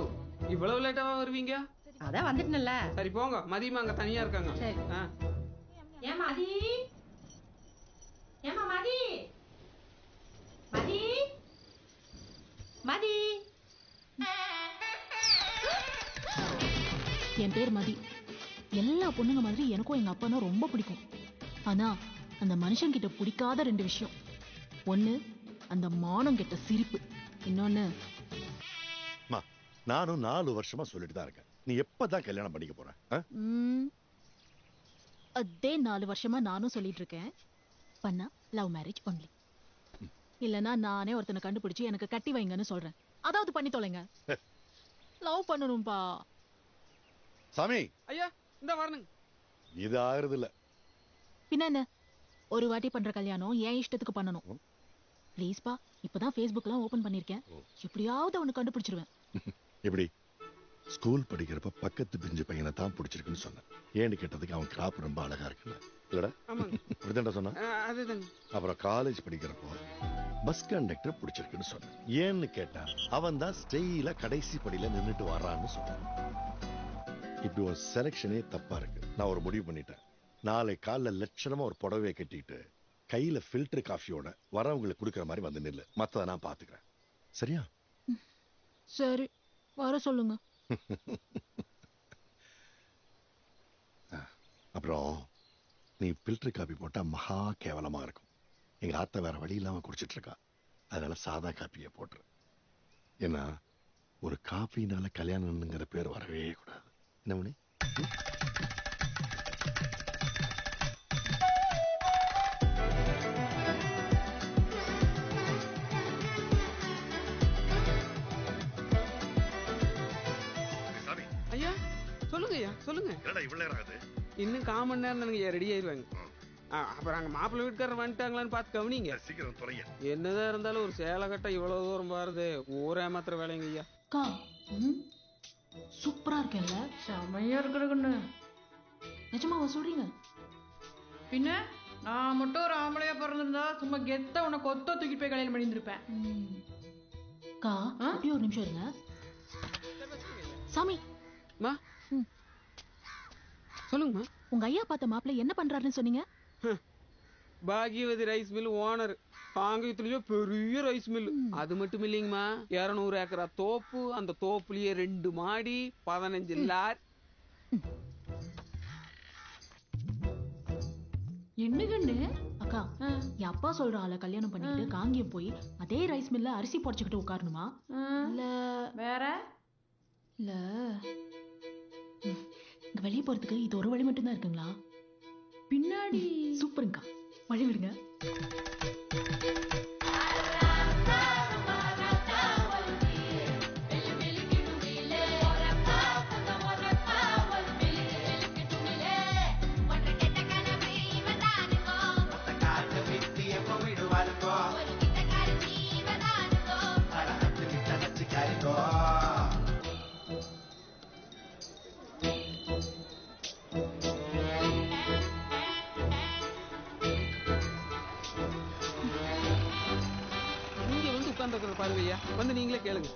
இவ்வளவு லேட்டாவா வருவீங்க? அதான் வந்துட்டேன்ல. சரி போங்க, மதியமா அங்க தனியா இருக்காங்க. சரி. ஏமா மதி, ஏமா மதி, மதி, மதி. என் பேர் மதி. எல்லா பொண்ணுங்க மாதிரி எனக்கும் எங்க அப்பனா ரொம்ப பிடிக்கும். ஆனா அந்த மனுஷன் கிட்ட பிடிக்காத 2 விஷயம். ஒண்ணு அந்த மானம் கெட்ட சிரிப்பு, இன்னொன்னு நானும் 4 வருஷமா சொல்லிட்டு தான் இருக்கேன். நீ எப்பதான் கல்யாணம் பண்ணிக்க போற? அதே 4 வருஷமா நானும் சொல்லிட்டு இருக்கேன். பண்ணா லவ் மேரேஜ் ஒன்லி. இல்லனா நானே ஒருத்தனை கண்டுபிடிச்சு எனக்கு கட்டி வைங்கன்னு சொல்றேன். அதாவது பண்ணி தொலைங்க. லவ் பண்ணணும்பா. சாமி ஐயா இந்த வரணுங்க. இது ஆகுறது இல்ல. பின்ன என்ன, ஒரு வாட்டி பண்ற கல்யாணம் என் இஷ்டத்துக்கு பண்ணணும். ப்ளீஸ்பா, இப்பதான் ஃபேஸ்புக்லாம் ஓபன் பண்ணிருக்கேன். எப்படியாவது அவனை கண்டுபிடிச்சிருவேன். எப்படி? ஸ்கூல் படிக்கிறப்ப பக்கத்து பிஞ்சு பையனை தான் பிடிச்சிருக்குன்னு சொன்னேன். ஏன்னு கேட்டதுக்கு அவன் கிராப் ரொம்ப அழகா இருக்குல்ல. இல்லடா? அப்படிதான் சொன்னான். அப்புறம் காலேஜ் படிக்கிறப்போ பஸ் கண்டக்டர் பிடிச்சிருக்குன்னு சொன்னேன். ஏன்னு கேட்டா அவன் தான் ஸ்டெயில கடைசி படியில நின்றுட்டு வர்றான்னு சொன்னான். இப்படி ஒரு செலக்ஷனே தப்பா இருக்கு. நான் ஒரு முடிவு பண்ணிட்டேன். நாளை காலைல லட்சணமா ஒரு புடவையை கட்டிட்டு கையில ஃபில்டர் காஃபியோட வரவங்களுக்கு கொடுக்கற மாதிரி வந்து நில்லு. மத்தத நான் பாத்துக்கிறேன். சரியா? சரி, வர சொல்லுங்க. அப்புறம் நீ ஃபில்டர் காபி போட்டா மகா கேவலமா இருக்கும். எங்க ஆத்த வேற வழி இல்லாம குடிச்சிட்டு இருக்கா. அதனால சாதா காப்பியை போட்டுரு. ஏன்னா ஒரு காப்பினால கல்யாணம்ங்கிற பேர் வரவே கூடாது. என்ன மணி? ஐயா சொல்லுங்க ஐயா சொல்லுங்க. என்னடா இவ்வளவு நேரம் ஆகுது? இன்னும் 1/4 மணி நேரம் தானுங்க ரெடி ஆயிடுவாங்க. அப்புறம் அங்க மாப்பிள்ளை வீட்டுக்காரர் வந்துட்டாங்களான்னு பார்த்து கவனிங்க. சீக்கிரம் தொலைங்க. என்னதான் இருந்தாலும் ஒரு சேலை கட்ட இவ்வளவு தூரம் பாருது. ஊரே மாத்திர வேலைங்க ஐயா. அக்கா சூப்பரா இருக்கேன்ல? செமையா இருக்கிற. நிஜமாவா சொல்றீங்க? பின்ன நான் மட்டும் ஒரு ஆம்பளையா பிறந்திருந்தா சும்மா கெத்த உன்னை கொத்த தூக்கி போய் கல்யாணம் பண்ணியிருந்திருப்பேன். அக்கா அப்படியே ஒரு நிமிஷம் இருங்க. சாமி சொல்லுங்கம்மா. உங்க ஐயா பார்த்த மாப்பிள்ளை என்ன பண்றாருன்னு சொன்னீங்க? பாகியவதி ரைஸ் மில் ஓனர். காங்கயத்திலேயே பெரிய ரைஸ் மில். அது மட்டும் இல்லைங்கம்மா, 200 ஏக்கரா தோப்பு. அந்த தோப்புலயே 2 மாடி, 15 லார். என்ன கண்ணு? அக்கா, என் அப்பா சொல்ற ஆளை கல்யாணம் பண்ணிட்டு காங்கியம் போய் அதே ரைஸ் மில்ல அரிசி பொடிச்சுக்கிட்டு உட்காரணுமா? இல்ல வேற? இல்ல இங்க வெளியே போறதுக்கு இது ஒரு வழி மட்டும் தான் இருக்குங்களா? பின்னாடி சூப்பருங்கக்கா, வழி விடுங்க. விட்டு எப்ப விடுவாருங்கோ? உட்கார்ந்துருக்கிற பாருவையா வந்து நீங்களே கேளுங்க.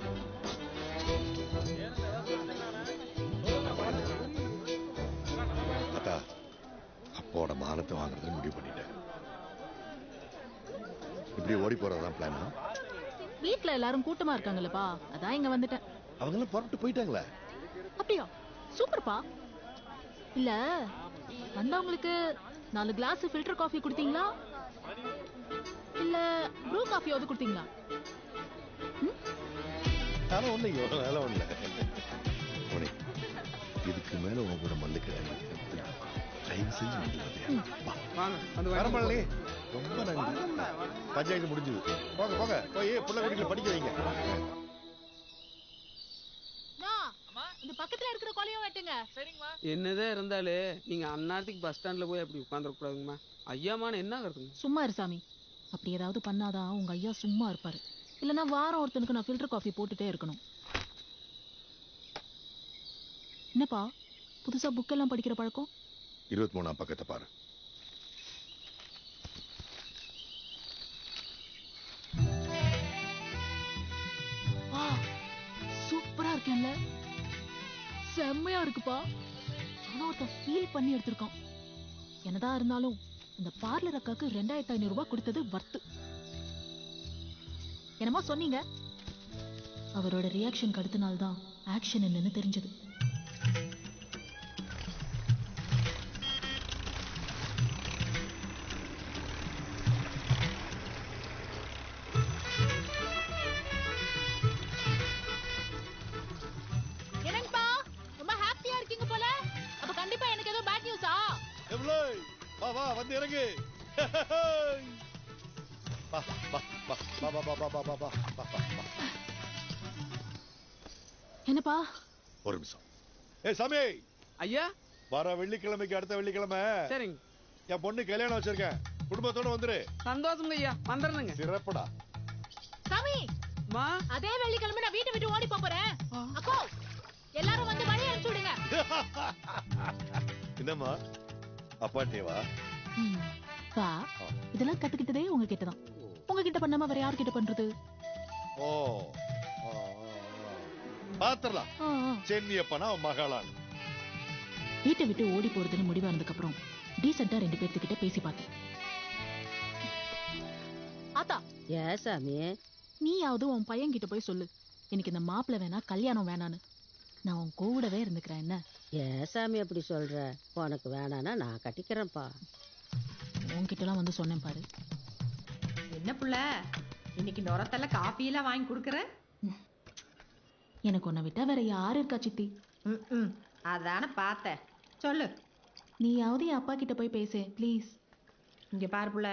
அத்தா அப்போட மானத்தை வாங்குறது முடிவு பண்ணிட்டேன். இப்படி ஓடி போறதுதான் பிளானா? வீட்ல எல்லாரும் கூட்டமா இருக்காங்கல்லப்பா, அதான் இங்க வந்துட்டேன். அவங்க எல்லாம் புறப்பட்டு போயிட்டாங்களா? அப்படியா? சூப்பர்ப்பா. இல்ல வந்தவங்களுக்கு 4 கிளாஸ் ஃபில்டர் காஃபி கொடுத்தீங்களா இல்ல ப்ரூ காஃபியாவது கொடுத்தீங்களா? அதெல்லாம் ஒண்ணும் அதெல்லாம் ஒண்ணு இல்லை. இதுக்கு மேல உங்களோட மல்லு கிடையாது. தயவு செஞ்சு வரமல்லி ரொம்ப நன்றி. பஞ்சாயத்து முடிஞ்சது. போங்க போங்க போய் புள்ள குடிகளை படிக்க வைங்க. இந்த பக்கத்துல இருக்கிற கொலையும் வெட்டுங்க. சரிங்கம்மா. என்னதான் இருந்தாலே நீங்க அந்நேரத்துக்கு பஸ் ஸ்டாண்ட்ல போய் அப்படி உட்காந்துடக்கூடாதுங்கம்மா. ஐயாமான என்ன கருத்துங்க? சும்மா இரு சாமி. அப்படி ஏதாவது பண்ணாதான் உங்க ஐயா சும்மா இருப்பாரு. இல்லைன்னா வாரம் ஒருத்தனுக்கு நான் ஃபில்டர் காஃபி போட்டுட்டே இருக்கணும். என்னப்பா புதுசா புக் எல்லாம் படிக்கிற பழக்கம்? 23ஆம் பக்கத்தை பாரு. சூப்பரா இருக்கேன்ல, செம்மையா இருக்குப்பா. ஆனா ஒருத்தன் ஃபீல் பண்ணி எடுத்திருக்கான். என்னதான் இருந்தாலும் இந்த பார்லர் அக்காக்கு 2500 ரூபாய் கொடுத்தது வர்த்து. என்னமா சொன்னீங்க? அவரோட ரியாக்ஷனுக்கு அடுத்த நாள் தான் ஆக்ஷன் என்னன்னு தெரிஞ்சது. என்னங்கப்பா ரொம்ப ஹாப்பியா இருக்கீங்க போல. அப்ப கண்டிப்பா எனக்கு ஏதோ பேட் நியூஸா? எவ்ளோய் வா வா வந்து இறங்கு. வா வா வா வா வா வா வா வா வா. என்னப்பா? ஒரு நிமிஷம். ஏய் சாமி. ஐயா வர வெள்ளிக்கிழமைக்கு அடுத்த வெள்ளிக்கிழமை சரிங்க என் பொண்ணு கல்யாணம் வச்சிருக்கேன். குடும்பத்தோட வந்துரு. சந்தோஷங்க ஐயா. வந்துடுறேங்க. சிறப்புடா. சாமி அதே வெள்ளிக்கிழமை நான் வீட்டை விட்டு ஓடி போறேன். அக்கோ எல்லாரும் வந்து வழி அனுப்பிச்சு விடுங்க. என்னம்மா அப்பாட்டேவா? பா இதெல்லாம் கத்துக்கிட்டதே உங்ககிட்ட தான். உங்ககிட்ட பண்ணாம வேற யார்கிட்ட பண்றது? ஓ பாத்திரலாம். சென்னியப்பனா மகளான். வீட்டை விட்டு ஓடி போறதுன்னு முடிவானதுக்கு அப்புறம் டீசெண்டா 2 பேர்த்துக்கிட்ட பேசி பார்த்தேன். ஆத்தா ஏசாமி நீயாவது உன் பையன் கிட்ட போய் சொல்லு, எனக்கு இந்த மாப்பிள்ள வேணா கல்யாணம் வேணான்னு. நான் உன் கூடவே இருந்துக்கிறேன். என்ன ஏசாமி அப்படி சொல்ற? உனக்கு வேணானா நான் கட்டிக்கிறேன்ப்பா. உன்கிட்ட எல்லாம் வந்து சொன்னேன் பாரு. என்ன புள்ள இன்னைக்கு நொரத்தல்ல காஃபி எல்லாம் வாங்கி கொடுக்கற? எனக்கு உன்னை விட்டா வேற யாரு இருக்கா சித்தி? அதான பார்த்தேன். சொல்லு. நீயாவது என் அப்பா கிட்ட போய் பேசு ப்ளீஸ். இங்க பாரு புள்ள,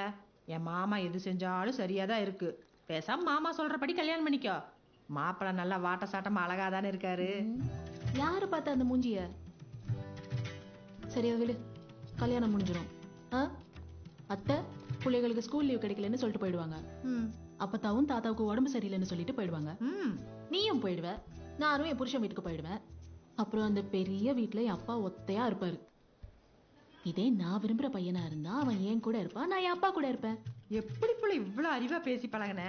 என் மாமா எது செஞ்சாலும் சரியாதான் இருக்கு. பேசாம மாமா சொல்றபடி கல்யாணம் பண்ணிக்கோ. மாப்பிள்ள நல்லா வாட்ட சாட்டமா அழகாதானே இருக்காரு. யாரு பார்த்த அந்த மூஞ்சிய? சரியா விடு, கல்யாணம் முடிஞ்சிடும். அத்தை பிள்ளைகளுக்கு ஸ்கூல் லீவ் கிடைக்கலன்னு சொல்லிட்டு போயிடுவாங்க. அப்பத்தாவும் தாத்தாவுக்கு உடம்பு சரியில்லைன்னு சொல்லிட்டு போயிடுவாங்க. நீயும் போயிடுவ, நானும் என் புருஷன் வீட்டுக்கு போயிடுவேன். அப்புறம் அந்த பெரிய வீட்டுல என் அப்பா ஒத்தையா இருப்பாரு. இதே நான் விரும்புற பையனா இருந்தா அவன் என் கூட இருப்பான், நான் என் அப்பா கூட இருப்பேன். எப்படி புள்ள இவ்வளவு அறிவா பேசி பழகுன?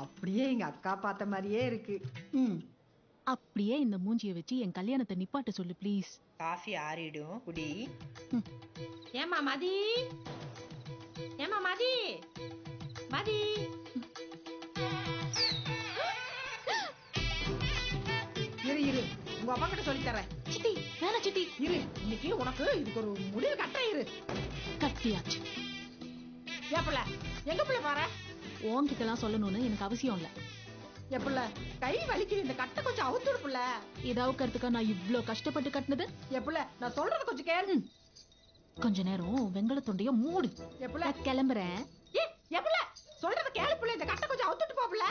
அப்படியே எங்க அக்கா பார்த்த மாதிரியே இருக்கு. அப்படியே இந்த மூஞ்சியை வச்சு என் கல்யாணத்தை நிப்பாட்ட சொல்லு ப்ளீஸ். காஃபி ஆறிடும் குடி. ஏமா மதி, ஏமா மதி, மதி. இரு இரு உங்க அப்பா கிட்ட சொல்லி தரேன். சித்தி வேணா சித்தி. இரு இன்னைக்கு உனக்கு இதுக்கு ஒரு முடிவு கட்ட. இரு கட்டியாச்சு. ஏன் புள்ள எங்க புள்ள பாரு? உன்கிட்ட எல்லாம் சொல்லணும்னு எனக்கு அவசியம் இல்ல. எப்பல கை வலிக்குது, இந்த கட்டை கொஞ்சம் அவுத்துடு புள்ள. ஏதாவது கருத்துக்கா நான் இவ்ளோ கஷ்டப்பட்டு கட்டினது? எப்பல நான் சொல்றது கொஞ்சம் கேளு. கொஞ்ச நேரம் வெங்கல தொண்டைய மூடு. எப்பல கிளம்புறேன். எப்பல சொல்றது கேளு புள்ள, இந்த கட்டை கொஞ்சம் அவுத்துட்டு போ புள்ள.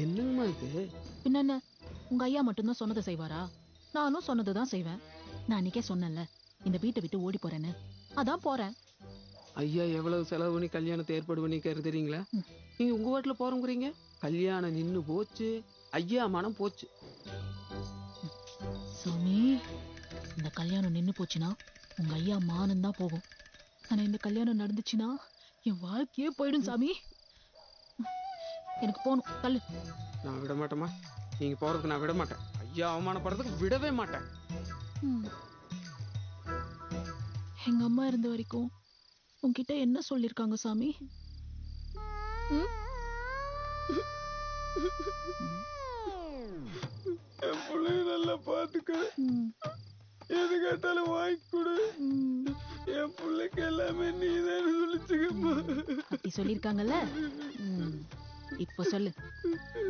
என்னங்கம்மா இது? பின்ன என்ன, உங்க ஐயா மட்டும்தான் சொன்னதை செய்வாரா? நானும் சொன்னதுதான் செய்வேன். நான் அன்னைக்கே சொன்னேன்ல இந்த வீட்டை விட்டு ஓடி போறேன்னு, அதான் போறேன். ஐயா எவ்வளவு செலவு பண்ணி கல்யாணத்தை ஏற்பாடு பண்ணிக்காரு தெரியுங்களா? நீங்க உங்க வீட்டுல போறோங்கிறீங்க, கல்யாணம் நின்னு போச்சு, ஐயா மனம் போச்சு. சுமி இந்த கல்யாணம் நின்னு போச்சுன்னா உங்க ஐயா மானம் தான் போகும். ஆனா இந்த கல்யாணம் நடந்துச்சுன்னா என் வாழ்க்கையே போயிடும் சாமி. எனக்கு போகணும், தள்ளு. நான் விட மாட்டேம்மா, நீங்க போறதுக்கு நான் விட மாட்டேன். ஐயா அவமானப்படுறதுக்கு விடவே மாட்டேன். எங்க அம்மா இருந்த வரைக்கும் உன்கிட்ட என்ன சொல்லிருக்காங்க சாமி? என் பிள்ளைய நல்லா பாத்துக்க, எது கேட்டாலும் வாங்கி கொடு, என் பிள்ளைக்கு எல்லாமே நீதான் சொல்லிச்சுக்கம்மா. அப்படி சொல்லிருக்காங்கல்ல. இப்ப சொல்லு,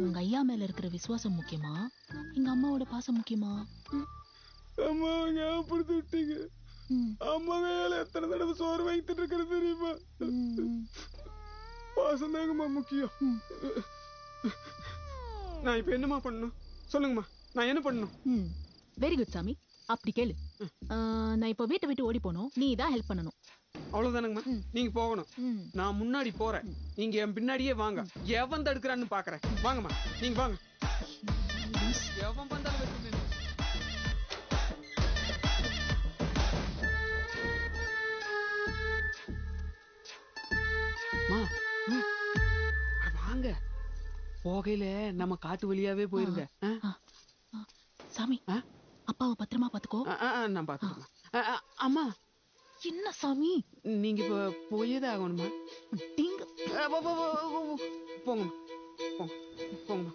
உங்க ஐயா மேல இருக்கிற விசுவாசம் முக்கியமா, எங்க அம்மாவோட பாசம் முக்கியமா? அம்மாவை ஞாபகப்படுத்தி விட்டீங்க. அம்மா வேலை எத்தனை தடவை சோறு வாங்கிட்டு இருக்கிறது தெரியுமா? பாசம் தாங்கம்மா முக்கியம். நான் இப்ப என்னமா பண்ணணும் சொல்லுங்கம்மா, நான் என்ன பண்ணணும்? வெரி குட் சாமி, அப்படி கேளு. நான் இப்ப வீட்டை விட்டு ஓடி போனோம், நீ தான் ஹெல்ப் பண்ணணும். அவ்வளவுதானுங்கம்மா, நீங்க போகணும். நான் முன்னாடி போறேன், நீங்க என் பின்னாடியே வாங்க. எவன் தடுக்கிறான்னு பாக்குறேன். வாங்கம்மா, நீங்க வாங்க. எவன் வந்தாலும் வச்சு வாங்க. போகையில நம்ம காட்டு வழியாவே போயிருங்க. சாமி, அப்பாவை பத்திரமா பாத்துக்கோ. நான் பாத்துக்கிறேன். அம்மா என்ன சாமி, நீங்க இப்ப போயேதான் ஆகணுமா? போங்கம்மா, போங்கம்மா.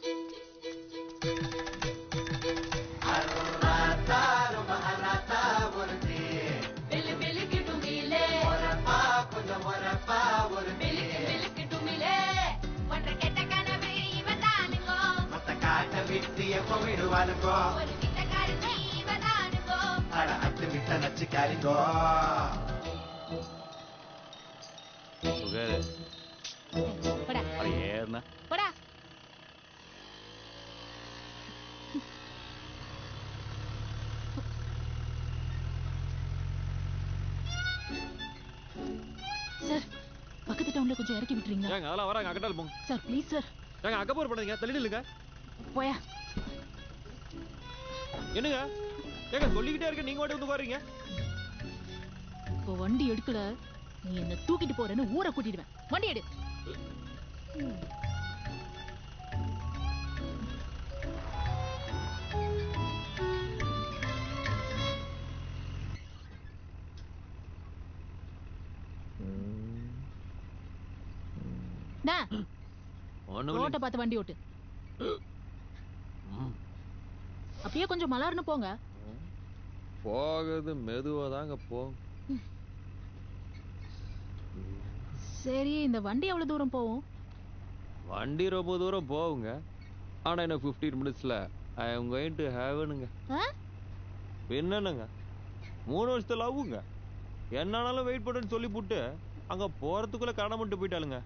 சார், பக்கத்து டவுன்ல கொஞ்சம் இறக்கி விட்டுறீங்களா? அதெல்லாம் வராங்க, அக்கட்டால் போங்க சார். Please sir. அக்க போர் பண்ணுங்க, தள்ளி நில்லுங்க. போயா. என்னங்க சொல்லிக்கிட்டே இருக்க, நீங்க மட்டும் வந்து பாருங்க. இப்போ வண்டி எடுக்கல, நீ என்ன தூக்கிட்டு போறேன்னு ஊரை கூட்டிடுவேன். வண்டி எடு. ரோட்டை பார்த்து வண்டி ஓட்டு. அப்படியே கொஞ்சம் மலர்னு போங்க. போகுது மெதுவா தாங்க போ. சரி, இந்த வண்டி எவ்வளவு தூரம் போகும்? வண்டி ரொம்ப தூரம் போகுங்க, ஆனா என்ன 15 மினிட்ஸ்ல ஐ அம் கோயிங் டு ஹேவனுங்க. என்னங்க 3 வருஷத்துல ஆகுங்க. என்னாலும் வெயிட் பண்ணுன்னு சொல்லி போட்டு அங்க போறதுக்குள்ள கரணம் மட்டும் போயிட்டாளுங்க.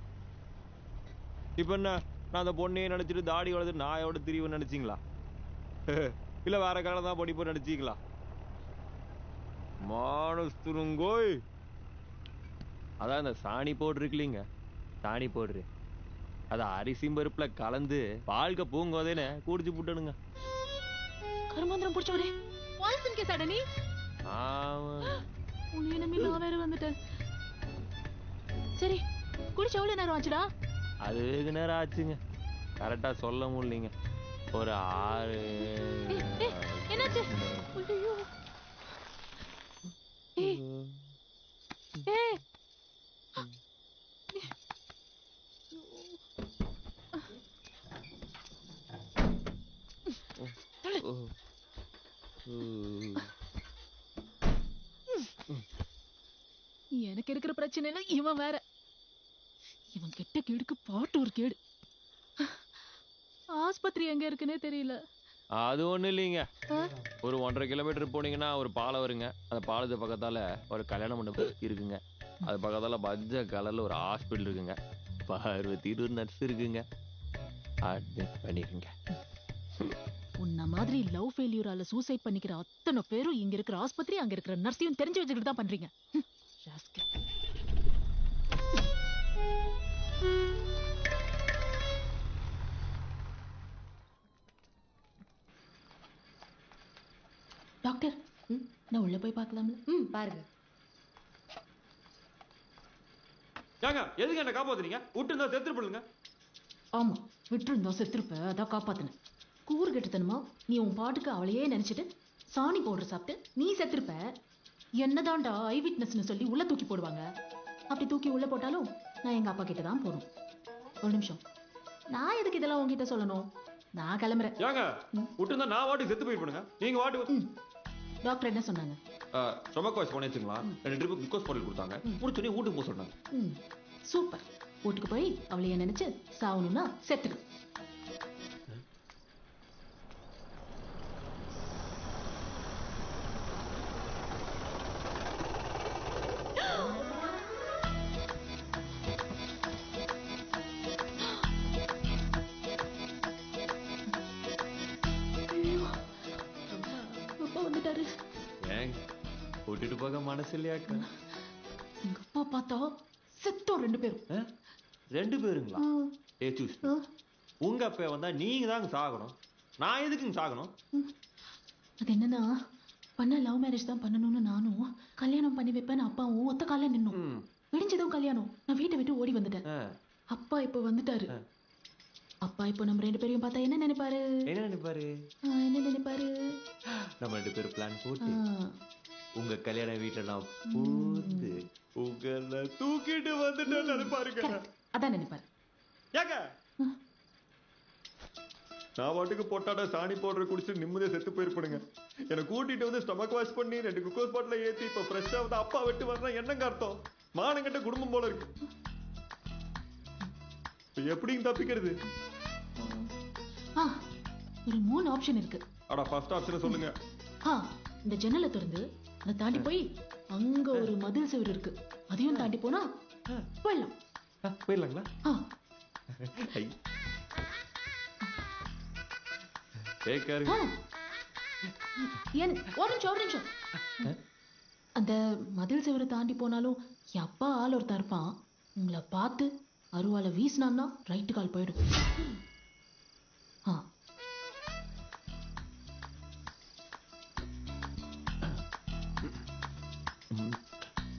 இப்ப என்ன, நான் அந்த பொண்ணையே நினைச்சிட்டு தாடி வளர்த்து நாயோட திரிவு நினைச்சீங்களா? இல்ல வேற காலம் தான் படிப்பு நினைச்சீங்களா? மானஸ்துருங்கோய், அதான் இந்த சாணி பவுடர் இருக்கு இல்லைங்க, சாணி பவுடரு, அத அரிசி பருப்புல கலந்து பால்க பூங்கோதேன்னு குடிச்சு புட்டணுங்க. கருமாந்திரம் புடிச்சவரே, வாய்ஸ் கேசாட நீ? உன்னை நம்பி நான் வேற வந்துட்டேன். சரி, குடிச்ச எவ்வளவு நேரம் ஆச்சுடா? அது வெகு நேரம் ஆச்சுங்க, கரெக்டா சொல்ல முடியலைங்க. ஒரு 6. என்னாச்சு? எனக்கு இருக்கிற பிரச்சனைல இவன் வேற. இவன் கெட்ட கேடுக்கு பாட்டு ஒரு கேடு. ஆஸ்பத்திரி எங்க இருக்குன்னே தெரியல. அது ஒண்ணு இல்லைங்க, ஒரு 1.5 கிலோமீட்டர் போனீங்கன்னா ஒரு பாலம் வருங்க. அந்த பாலத்து பக்கத்தால ஒரு கல்யாண மண்டபம் இருக்குங்க. அது பக்கத்தால பஜ்ஜ கலர்ல ஒரு ஹாஸ்பிட்டல் இருக்குங்க. பார்வதின்னு ஒரு நர்ஸ் இருக்குங்க. அட்மிட் பண்ணிருங்க. உன்ன மாதிரி லவ் ஃபெயிலியூரால சூசைட் பண்ணிக்கிற அத்தனை பேரும் இங்க இருக்கிற ஆஸ்பத்திரி, அங்க இருக்கிற நர்ஸையும் தெரிஞ்சு வச்சுக்கிட்டு தான் பண்றீங்க. டாக்டர், நான் உள்ள போய் பார்க்கலாம்ல? பாருங்க. ஏங்க எதுக்கு என்ன காப்பாத்துறீங்க? விட்டு இருந்தா செத்து போடுங்க. ஆமா, விட்டுருந்தா செத்துருப்ப, அதான் காப்பாத்தினேன். கூறு கெட்டுத்தனமா நீ உன் பாட்டுக்கு அவளையே நினைச்சிட்டு சாணி பவுடர் சாப்பிட்டு நீ செத்துருப்ப. என்னதான்டா ஐ விட்னஸ்னு சொல்லி உள்ள தூக்கி போடுவாங்க. அப்படி தூக்கி உள்ள போட்டாலும் நான் எங்க அப்பா கிட்ட தான் போகணும். ஒரு நிமிஷம், நான் எதுக்கு இதெல்லாம் உங்ககிட்ட சொல்லணும்? நான் கிளம்புறேன். ஏங்க விட்டு இருந்தா நான் வாட்டுக்கு செத்து போயிருப்பேனுங்க. நீங்க வாட்டுக்கு. டாக்டர் என்ன சொன்னாங்க? ஸ்டொமக் வாஷ் பண்ணி வச்சுக்கலாம். 2 ட்ரிப் குளுக்கோஸ் பாட்டில் கொடுத்தாங்க. முடிச்சோடனே வீட்டுக்கு போக சொன்னாங்க. சூப்பர். வீட்டுக்கு போய் அவளைய நினைச்சு சாவணும்னா செத்துடு. அப்பா வந்துட்டாரு. ஏங்க கூட்டிட்டு போக மனசு இல்லையாக்கா? எங்க அப்பா பார்த்தா செத்தோம் 2 பேரும். 2 பேருங்களா? சூஸ். உங்க அப்பா வந்தா நீங்க தாங்க சாகணும். நான் எதுக்குங்க சாகணும்? அது என்னன்னா, பண்ண லவ் மேரேஜ் தான் பண்ணணும்னு நானும் கல்யாணம் பண்ணி வைப்பேன்னு அப்பாவும் ஒத்த கால நின்னோம். விடிஞ்சதும் கல்யாணம். நான் வீட்டை விட்டு ஓடி வந்துட்டேன். அப்பா இப்ப வந்துட்டாரு. அப்பா இப்போ நம்ம 2 பேரையும் பார்த்தா என்ன நினைப்பாரு? என்ன நினைப்பாரு? என்ன நினைப்பாரு? நம்ம 2 பேரும் பிளான் போட்டு உங்க கல்யாண வீட்டுல நான் பூந்து உங்களை தூக்கிட்டு வந்துட்டேன்னு நினைப்பாருங்க. அதான் நினைப்பாரு. ஏங்க நான் வாட்டுக்கு பொட்டாட சாணி பவுடரை குடிச்சு நிம்மதியா செத்து போயிருப்பேனுங்க. என்னை கூட்டிட்டு வந்து ஸ்டொமக் வாஷ் பண்ணி 2 குளுக்கோஸ் பாட்டில ஏத்தி இப்ப ஃப்ரெஷ்ஷா வந்து அப்பா விட்டு வர்றா என்னங்க அர்த்தம்? மானங்கிட்ட குடும்பம் போல இருக்கு. எப்படிங்க தப்பிக்கிறது? ஒரு 3 ஆப்ஷன் இருக்கு. அட ஃபர்ஸ்ட் ஆப்ஷன் சொல்லுங்க. இந்த ஜன்னலை திறந்து அதை தாண்டி போய் அங்க ஒரு மதில் சுவர் இருக்கு. அதையும் தாண்டி போனா போயிடலாம். போயிடலாங்களா? ஒரு நிமிஷம். அந்த மதில் சுவரை தாண்டி போனாலும் என் அப்பா ஆள் ஒருத்தன் இருப்பான். உங்களை பார்த்து அருவால வீசினான்னா ரைட்டு கால் போயிடும்.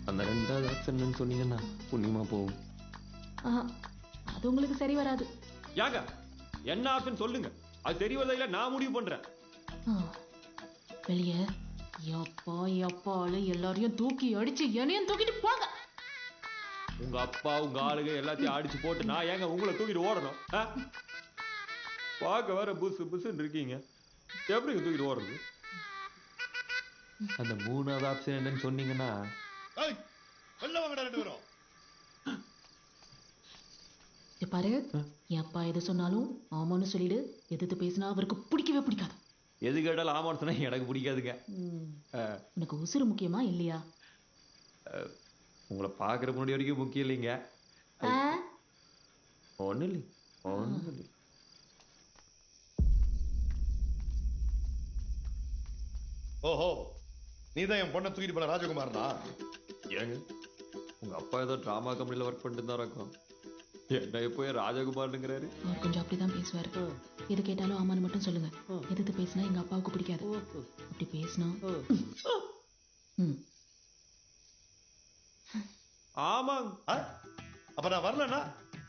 அந்த 2வது ஆப்ஷன் சொன்னீங்கன்னா புண்ணியமா போகும். அது உங்களுக்கு சரி வராது. யாங்க என்ன ஆப்ஷன் சொல்லுங்க. அது சரி வரல இல்ல நான் முடிவு பண்றேன். வெளியே அப்பால எல்லாரையும் தூக்கி அடிச்சு என்னையும் தூக்கிட்டு போங்க. உங்க அப்பா உங்க ஆளுங்க எல்லாத்தையும் அடிச்சு போட்டு நான் ஏங்க உங்களை தூக்கிட்டு ஓடணும்? பார்க்க வேற புசு புசுன்னு இருக்கீங்க. எப்படிங்க தூக்கிட்டு ஓடுறது? அந்த 3வது ஆப்ஷன் என்னன்னு சொன்னீங்கன்னா பாரு, என் அப்பா எது சொன்னாலும் ஆமான்னு சொல்லிடு. எதிர்த்து பேசினா அவருக்கு பிடிக்கவே பிடிக்காது. எது கேட்டாலும் ஆமான்னு சொன்னா எனக்கு பிடிக்காதுங்க. உனக்கு உசுறு முக்கியமா இல்லையா? உங்களை பாக்குற முன்னாடி வரைக்கும் முக்கியம் இல்லைங்க. ஒண்ணு இல்லை. ஓஹோ, நீதான் என் பொண்ணை தூக்கிட்டு போன ராஜகுமாரனா? ஏங்க உங்க அப்பா ஏதோ டிராமா கம்பெனில ஒர்க் பண்ணிட்டு தான் இருக்கும். என்ன போய் ராஜகுமார்ங்கிறாரு? அவர் கொஞ்சம் அப்படிதான் பேசுவாரு. எது கேட்டாலும் ஆமான்னு மட்டும் சொல்லுங்க. எதிர்த்து பேசினா எங்க அப்பாவுக்கு பிடிக்காது. அப்படி பேசினா ஆமாங்க. அப்ப நான் வரலன்னா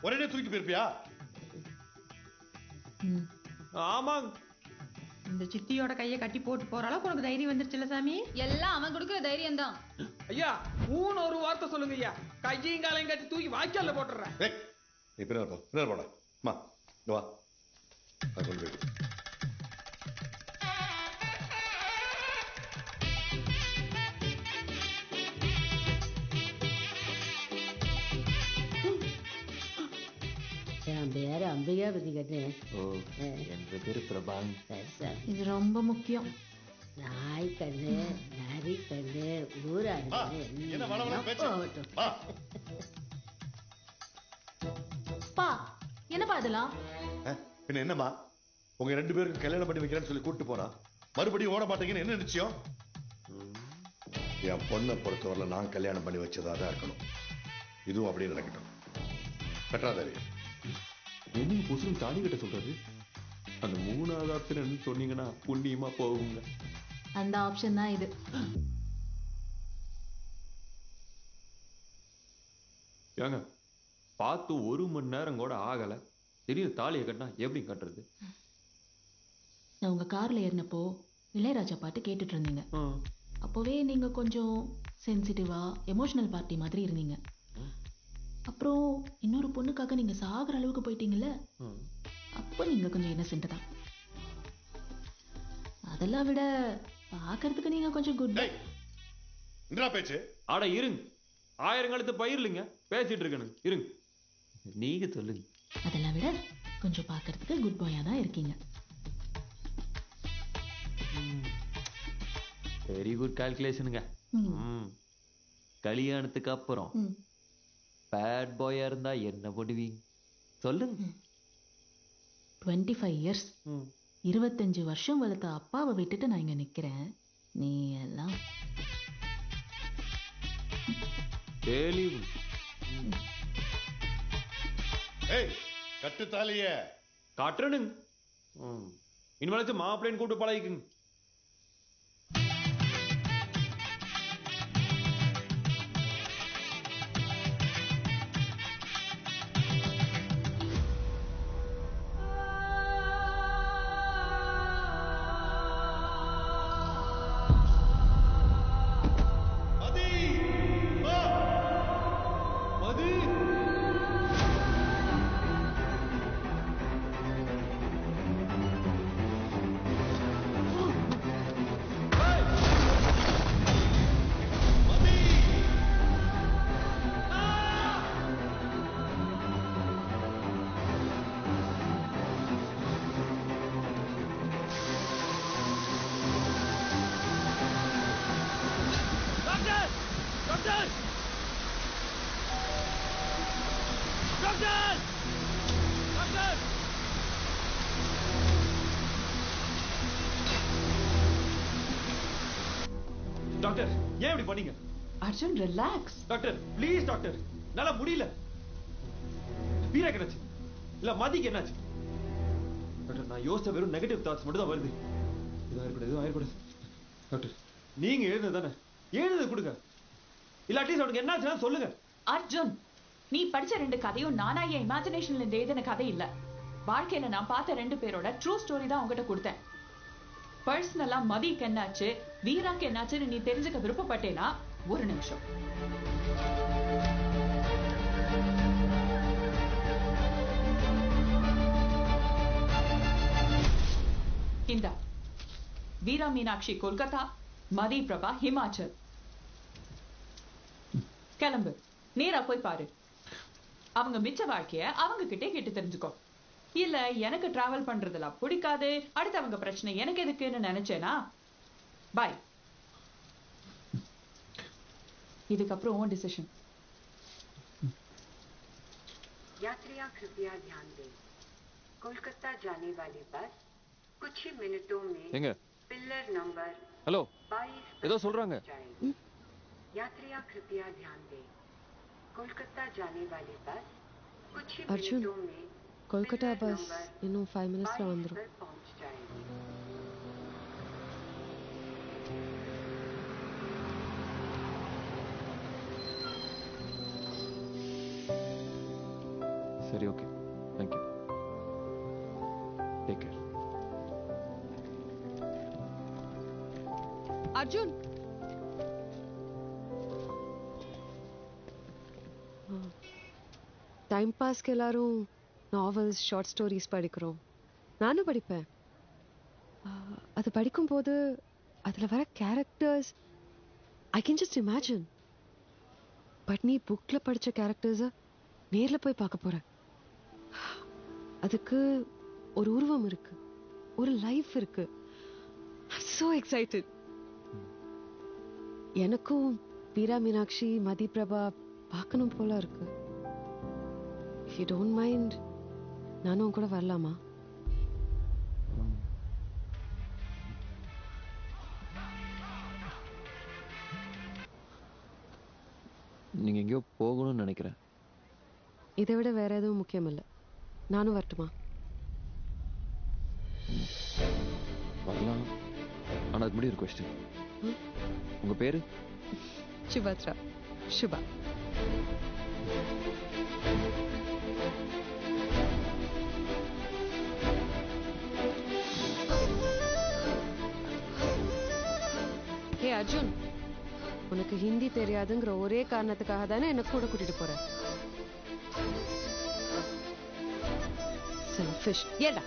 ஒரே தூக்கி போயிருப்பியா? ஆமாங்க. இந்த சித்தியோட கையை கட்டி போட்டு போற அளவுக்கு உனக்கு தைரியம் வந்துருச்சுல சாமி? எல்லாம் அவன் கொடுக்குற தைரியம் தான். ஐயா ஊன்னு ஒரு வார்த்தை சொல்லுங்க ஐயா. கையையும் காலையும் கட்டி தூக்கி வாய்க்கால போட்டுறேன். போட மா வா கொண்டு போய். என் பேரு அம்பிகாபதி கட்டேன். என் பேரு பிரபாங். இது ரொம்ப முக்கியம். நாய் கண்ணு, நரி கண்ணு, ஊராடு என்னப்பா இதெல்லாம்? பின்ன என்னம்மா, உங்க 2 பேருக்கு கல்யாணம் பண்ணி வைக்கிறேன்னு சொல்லி கூட்டு போனா மறுபடியும் ஓட மாட்டீங்கன்னு என்ன நிச்சயம்? என் பொண்ணை பொறுத்தவரை நான் கல்யாணம் பண்ணி வச்சதா தான் இருக்கணும். இதுவும் அப்படியே நடக்கட்டும். கட்டாதாரி என்ன புதுசு தாலி கட்ட சொல்றது? அந்த 3வது ஆப்ஷன் சொன்னீங்கன்னா புண்ணியமா போகுங்க. அந்த ஆப்ஷன் தான் இது. ஏங்க பார்த்து 1 மணி நேரம் கூட ஆகல, திடீர்னு தாலியை கட்டினா எப்படி கட்டுறது? நான் உங்க கார்ல ஏறினப்போ இளையராஜா பாட்டு கேட்டுட்டு இருந்தீங்க. அப்போவே நீங்க கொஞ்சம் சென்சிட்டிவா எமோஷனல் பார்ட்டி மாதிரி இருந்தீங்க. அப்புறம் இன்னொரு பொண்ணுக்காக நீங்க சாகுற அளவுக்கு போயிட்டீங்கல்ல, அப்போ நீங்க கொஞ்சம் இன்னசென்ட் தான். அதெல்லாம் விட பார்க்கறதுக்கு நீங்க கொஞ்சம் குட். பேச்சு ஆட இருங்க, 1000 கழுத்து பயிர்லிங்க பேசிட்டு இருக்கணும், இருங்க நீங்க சொல்லுங்க. அதெல்லாம் விட கொஞ்சம் பார்க்கறதுக்கு குட் பாயா தான் இருக்கீங்க. வெரி குட் கால்குலேஷனுங்க. கல்யாணத்துக்கு அப்புறம் பேட் பாயா இருந்தா என்ன பண்ணுவீங்க சொல்லுங்க. 25 இயர்ஸ் 25 வருஷம் வளர்த்த அப்பாவை விட்டுட்டு நான் இங்க நிக்கிறேன். நீ எல்லாம் கட்டு தாலிய காட்டுறனுங்க. இனிமேலாச்சும் மாப்பிள்ளைன்னு கூப்பிட்டு பழகிக்குங்க. டாக்டர் ஏன் இப்படி பண்ணீங்க? Arjun relax. Doctor please doctor, என்னால முடியல. வீராக்கு என்னாச்சு? இல்ல மதிக்கு என்னாச்சு? டாக்டர் நான் யோசிச்ச வெறும் நெகட்டிவ் தாட்ஸ் மட்டும் தான் வருது. இதுவும் ஆயிரக்கூடாது. டாக்டர் நீங்க எழுதுனது தானே, எழுதுனது கொடுங்க. இல்ல அட்லீஸ்ட் அவனுக்கு என்னாச்சுன்னா சொல்லுங்க. அர்ஜுன், நீ படிச்ச 2 கதையும் நானா என் இமேஜினேஷன்ல இருந்து எழுதின கதை இல்ல. வாழ்க்கையில நான் பார்த்த 2 பேரோட ட்ரூ ஸ்டோரி தான் உங்ககிட்ட கொடுத்தேன். பர்சனலா மதிக்கு என்னாச்சு, வீராக்கு என்னாச்சுன்னு நீ தெரிஞ்சுக்க விருப்பப்பட்டேனா ஒரு நிமிஷம். இந்தா வீரா மீனாட்சி கொல்கத்தா, மதி பிரபா ஹிமாச்சல். கிளம்பு, நேரா போய் பாரு. அவங்க மிச்ச வாழ்க்கைய அவங்க கிட்டே கேட்டு தெரிஞ்சுக்கோ. இல்ல எனக்கு டிராவல் பண்றதுலாம் பிடிக்காது, அடுத்தவங்க பிரச்சனை எனக்கு எதுக்குன்னு நினைச்சேனா பாய். இதுக்கப்புறம் உன் டிசிஷன். यात्रियां कृपया ध्यान दें, कोलकाता जाने वाली बस कुछ ही मिनटों में पिलर नंबर हेलो 22 ஏதோ சொல்றாங்க. यात्रियां कृपया ध्यान दें, कोलकाता जाने वाली बस कुछ ही अर्जुन, मिनटों में कोलकाता बस இன்னும் 5 மினிட்ஸ்ல வந்துரும். पहुंच जाएगी. சரி okay, thank you, take care. Arjun time பாஸ்க்கு எல்லாரும் நாவல்ஸ் ஷார்ட் ஸ்டோரிஸ் படிக்கிறோம். நானும் படிப்பேன். அது படிக்கும்போது அதில் வர characters I can just imagine. But நீ புக்கில் படித்த கேரக்டர்ஸை நேரில் போய் பார்க்க போகிறேன். அதுக்கு ஒரு உருவம் இருக்கு, ஒரு லைஃப் இருக்கு. so excited. எனக்கும் வீரா மீனாட்சி மதி பிரபா பார்க்கணும் போல இருக்கு. if you don't mind நானும் கூட வரலாமா? நீங்க எங்கேயோ போகணும்னு நினைக்கிறேன். இதை விட வேற எதுவும் முக்கியம் இல்லை. நானும் வரட்டுமா? வரலாம், ஆனா அதுக்கு மறுபடியும் ஒரு கொஸ்டின். உங்க பேரு? சுபத்ரா. சுபா. ஹே அர்ஜுன், உனக்கு ஹிந்தி தெரியாதுங்கிற ஒரே காரணத்துக்காக தானே என்ன கூட கூட்டிட்டு போற? செல்ஃபிஷ். ஏடா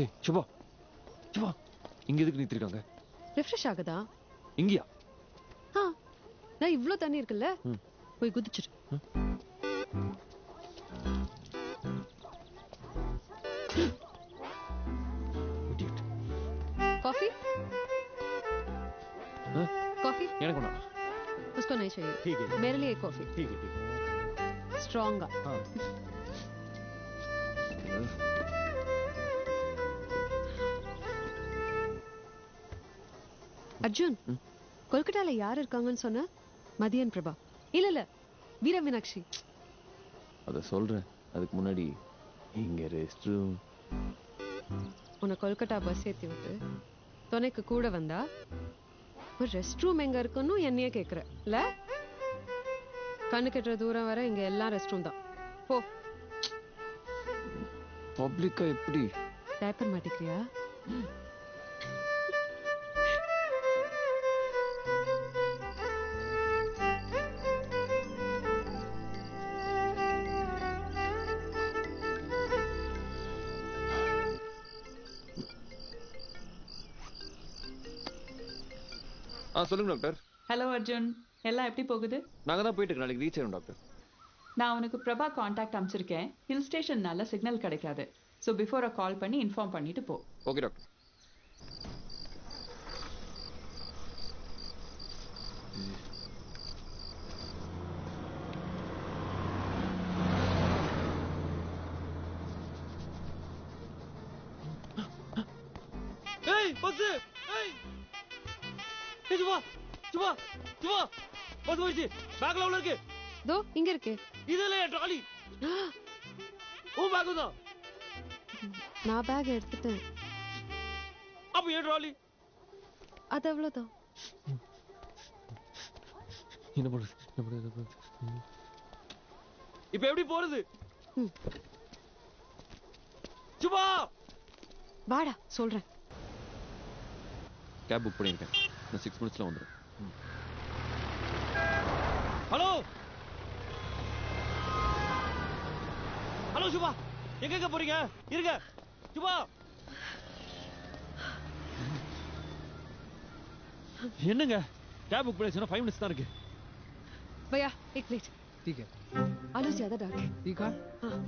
ஏய் சுபா, சுபா, இங்க எதுக்கு நிறுத்திருக்காங்க? ரிஃப்ரெஷ் ஆகுதா? இங்கயா? நான் இவ்ளோ தண்ணி இருக்குல்ல, போய் குதிச்சிரு. कॉफी? कॉफी? எனக்கு வேணாம். उसको नहीं चाहिए. ठीक है. मेरे लिए एक कॉफी. ठीक है, ठीक है. स्ट्रॉन्ग. हाँ. அர்ஜுன், கொல்கட்டால யார் இருக்காங்கன்னு சொன்ன? மதியன் பிரபா. இல்ல இல்ல, வீர மீனாட்சி. அத சொல்றேன். அதுக்கு முன்னாடி இங்க ரெஸ்ட் ரூம். உன்னை கொல்கட்டா பஸ் ஏத்தி விட்டு துணைக்கு கூட வந்தா ஒரு ரெஸ்ட் ரூம் எங்க இருக்குன்னு என்னையே கேக்குற இல்ல? கண்ணு கெட்டுற தூரம் வர இங்க எல்லாம் ரெஸ்ட் ரூம் தான். போ. பப்ளிக்கா எப்படி? டைப்பர் மாட்டிக்கிறியா? சொல்லுங்க டாக்டர். ஹலோ அர்ஜுன், எல்லாம் எப்படி போகுது? நாங்க தான் போயிட்டு நாளைக்கு ரீச் ஆயிடும் டாக்டர். நான் உனக்கு பிரபா காண்டாக்ட் அனுப்பிச்சிருக்கேன். ஹில் ஸ்டேஷன் நல்ல சிக்னல் கிடைக்காது. ஸோ பிஃபோரை கால் பண்ணி இன்ஃபார்ம் பண்ணிட்டு போ. Okay doctor. ஏய் பஸ்! ஏய்! ஏய் சுபா! சுபா! சுபா! பஸ் போயிடுச்சு. பேக்ல உள்ள இருக்கு. தோ இங்க இருக்கு. இதுல ட்ராலி. ஓ பேக் தான். நான் பேக் எடுத்துட்டேன். அப்ப ஏன் ட்ராலி? அது அவ்வளவுதான். என்ன பண்ணுது? இப்ப எப்படி போறது? சுபா! வாடா சொல்றேன். கேப் புக் பண்ணிருக்கேன். நான் 6 மினிட்ஸ்ல வந்துடும். ஹலோ ஹலோ சுபா, எங்க போறீங்க? இருங்க சுபா. என்னங்க கேப் புக் பண்ணி 5 மினிட்ஸ் தான் இருக்கு. भैया एक प्लेट. ठीक है. आलू ज्यादा डाल के. ठीक है. हाँ.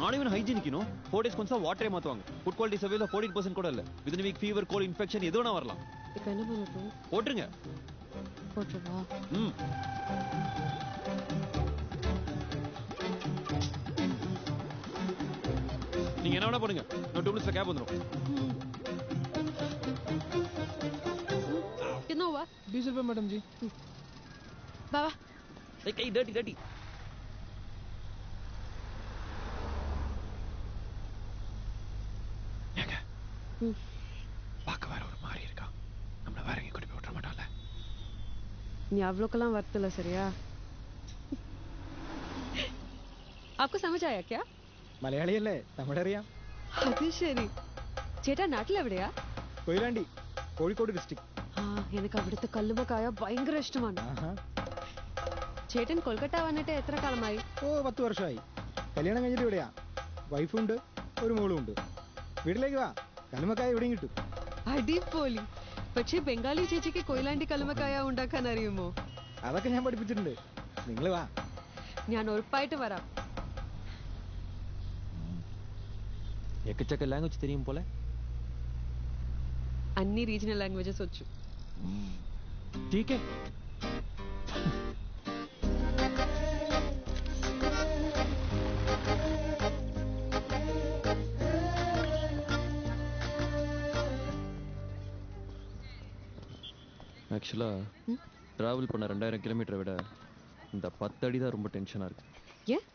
Not even hygienic, you know. 4 days konsa water மாத்துவாங்க. Food quality survey 14% கூட இல்ல. Within a week fever, cold, infection எது வேணா வரலாம். இப்போ என்ன பண்ணட்டும்? போட்ருங்க. போட்றவா? நீங்க என்ன வேணா பண்ணுங்க. நான் 2 மினிட்ஸ்ல கேப் வந்துரும். कितना हुआ? 20 रुपए मैडम जी. बाबा. कहीं डर्टी. நீ அவ்வளோக்கெல்லாம் வருத்தல சரியா? आपको समझ आया क्या? മലയാളിയല്ലേ, തമിഴറിയാം. അത് ശരി. ചേട്ടാ നാട്ടിലെവിടെയാ? കൊയിലാണ്ടി, കോഴിക്കോട് ഡിസ്ട്രിക്ട്. ആ, എനിക്ക് അവിടുത്തെ കല്ലുമക്കായ ഭയങ്കര ഇഷ്ടമാണ്. ചേട്ടൻ കൊൽക്കട്ട വന്നിട്ട് എത്ര കാലമായി? ഓ 10 വർഷമായി. കല്യാണം കഴിഞ്ഞിട്ട് ഇവിടെയാ. വൈഫുണ്ട്, ഒരു മോളും ഉണ്ട്. വീട്ടിലേക്ക് വാ, കല്ലുമക്കായ ഇവിടെയും കിട്ടും. അടിപൊളി. പക്ഷേ ബംഗാളി ചേച്ചിക്ക് കൊയിലാണ്ടി കല്ലുമക്കായ ഉണ്ടാക്കാൻ അറിയുമോ? അതൊക്കെ ഞാൻ പഠിപ്പിച്ചിട്ടുണ്ട്. നിങ്ങൾ വാ. ഞാൻ ഉറപ്പായിട്ട് വരാം. எக்கச்சக்க லாங்குவேஜ் தெரியும் போல. అన్ని రీజనల్ లాంగ్వేజెస్ వచ్చు. ठीक है. ஆக்சுவலா டிராவல் பண்ண 2000 கிலோமீட்டரை விட இந்த 10 அடி தான் ரொம்ப டென்ஷனா இருக்கு. ஏன்?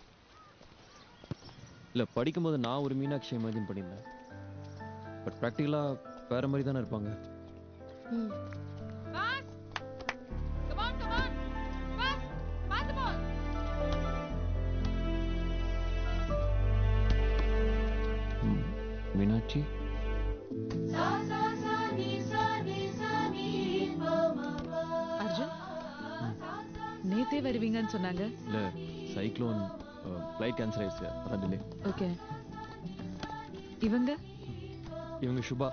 இல்லை படிக்கும்போது நான் ஒரு மீனாட்சி இமேஜின் பண்ணியிருந்தேன். பட் ப்ராக்டிக்கலாக வேற மாதிரி தானே இருப்பாங்க. மீனாட்சி அர்ஜுன் நேத்தே வருவீங்கன்னு சொன்னாங்க. இல்லை சைக்ளோன் ஃப்ளைட் கேன்சல் ஆயிடுச்சு, அதான் டிலே. ஓகே. இவங்க சுபா,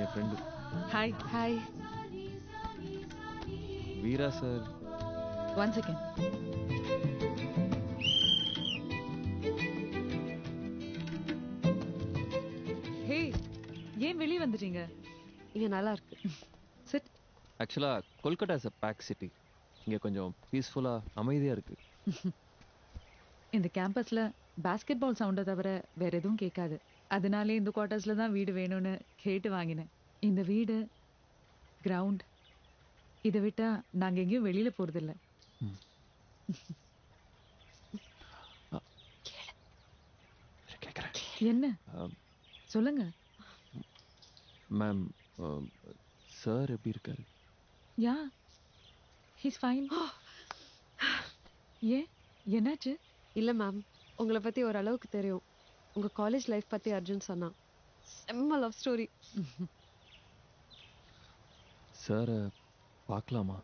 என் friend. Hi. Hi. Veera sir. 1 second. Hey, ஏன் வெளியே வந்துட்டீங்க? இங்க நல்லா இருக்கு. சிட். ஆக்சுவலாக Kolkata is a back city. இங்கே கொஞ்சம் பீஸ்ஃபுல்லாக அமைதியாக இருக்கு. இந்த கேம்பஸ்ல பாஸ்கெட் பால் சவுண்டை தவிர வேற எதுவும் கேட்காது. அதனாலே இந்த குவார்ட்டர்ஸ்ல தான் வீடு வேணும்னு கேட்டு வாங்கினேன். இந்த வீடு, கிரவுண்ட், இதை விட்டா நாங்க எங்கேயும் வெளியில போறதில்ல. என்ன சொல்லுங்க. மேம், சார் எப்படி இருக்காரு? யா, ஹீஸ் ஃபைன். ஏன், என்னாச்சு? இல்ல மேம், உங்களை பத்தி ஓரளவுக்கு தெரியும். உங்க காலேஜ் லைஃப் பத்தி அர்ஜுன் சொன்னான். செம்ம லவ் ஸ்டோரி. சாரை பார்க்கலாமா?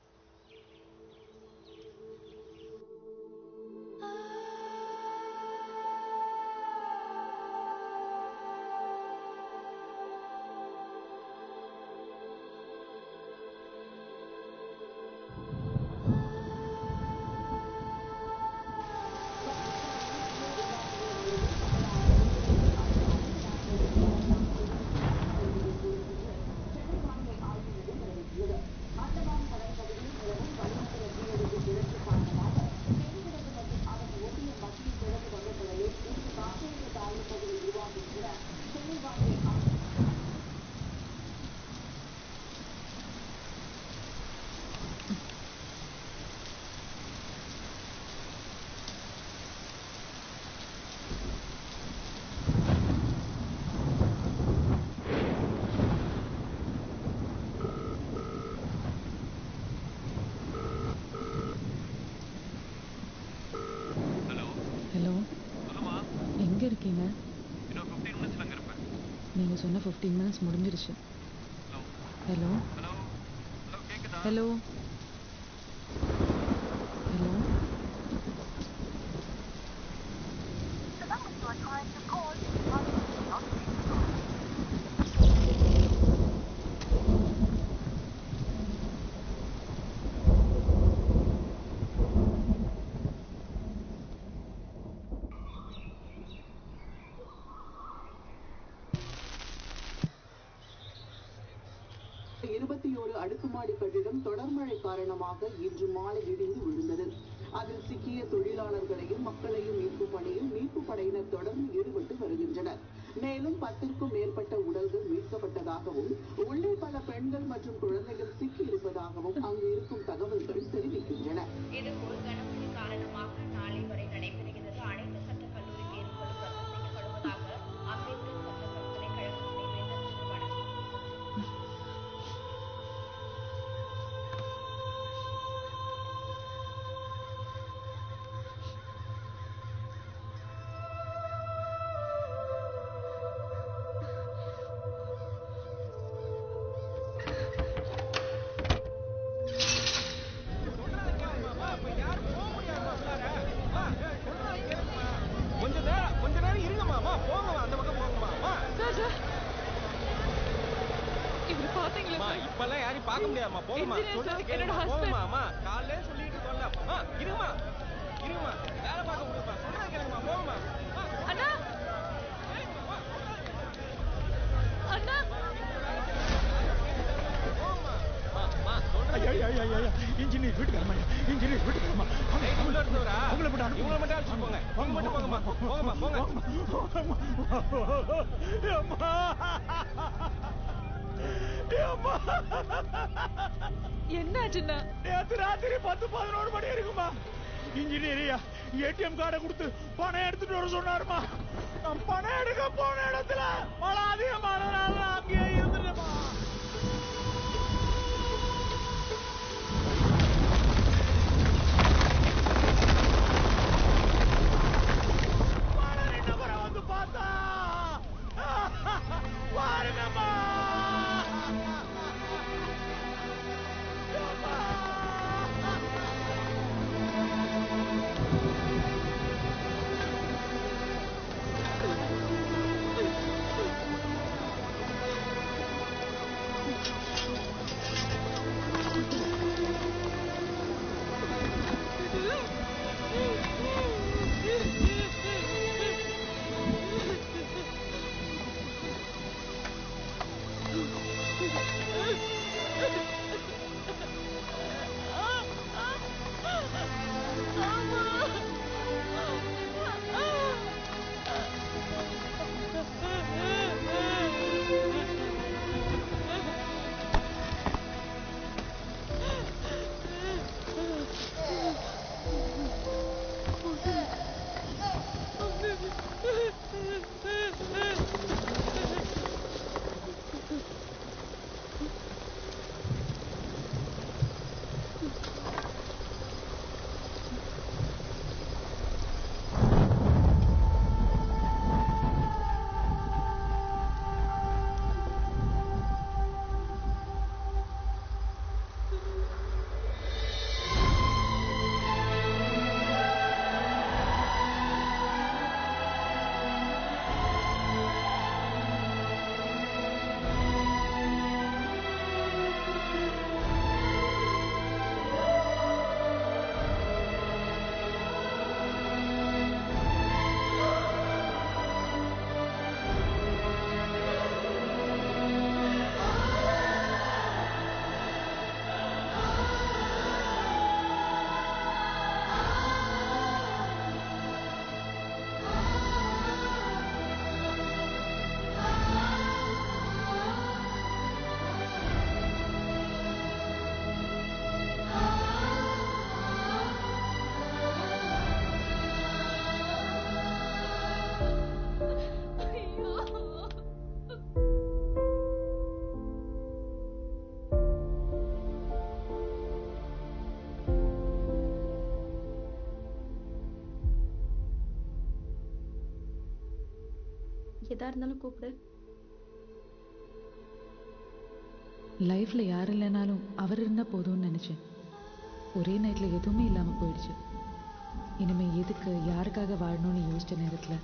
ஹலோ, எங்க இருக்கீங்க? நீங்க சொன்ன 15 மினிட்ஸ் முடிஞ்சிருச்சு. Hello hello hello. அடுக்குமாடி கட்டிடம் தொடர் மழை காரணமாக இன்று மாலை இடிந்து விழுந்தது. அதில் சிக்கிய தொழிலாளர்களையும் மக்களையும் மீட்பும் பணியில் மீட்பு படையினர் தொடர்ந்து ஈடுபட்டு வருகின்றனர். மேலும் 10க்கும் மேற்பட்ட உடல்கள் மீட்கப்பட்டதாகவும் உள்ளே பல பெண்கள் மற்றும் குழந்தைகள் சிக்கி இருப்பதாகவும் அங்கு இருக்கும் தகவல்கள் தெரிவிக்கின்றன. இது ஒரு கனமழை காரணமாக நாளை வரை நடைபெறுகிறது. அனைத்து சட்ட கல்லூரி தேர்வுகளும் ரத்து செய்யப்படுவதாக அம்பேத்கர் சட்ட பல்கலைக்கழக துணைவேந்தர் நிறுவனம். இப்பெல்லாம் யாரையும் பார்க்க முடியாதுமா. போங்கம்மா. சொல்றது கேளுமா. போங்கம்மா. அம்மா காலையிலே சொல்லிட்டு இருக்கோம்ல. இருங்கம்மா. இருங்கம்மா. வேலை பார்க்க முடியுமா? சொல்றது கேளுங்கம்மா. போங்கம்மா. அண்ணா அண்ணா இன்ஜினியர் வீட்டுக்காரமா இன்ஜினியர் வீட்டுக்காரமா உள்ள இருந்தவரா? இவங்கள மட்டும் அழைச்சிட்டு போங்க. இவங்க மட்டும் போங்கம்மா. போங்கம்மா. போங்க. என்னாச்சுன்னா நேத்து ராத்திரி 10-11 மணி இருக்குமா இன்ஜினியரியா ஏடிஎம் கார்டை கொடுத்து பணம் எடுத்துட்டு வர சொன்னாருமா. நான் பணம் எடுக்க போன இடத்துல மழை அதிகமானதுனால அங்கேயே இருந்துட்டேமா. மழை நின்ன பிறகு வந்து பார்த்தா பாருங்கம்மா. எதா இருந்தாலும் கூப்பிடு. லைஃப்ல யார் இல்லைனாலும் அவர் இருந்தா போதும்னு நினைச்சேன். ஒரே நைட்ல எதுவுமே இல்லாம போயிடுச்சு. இனிமே எதுக்கு யாருக்காக வாழணும்னு யோசிச்ச நேரத்துல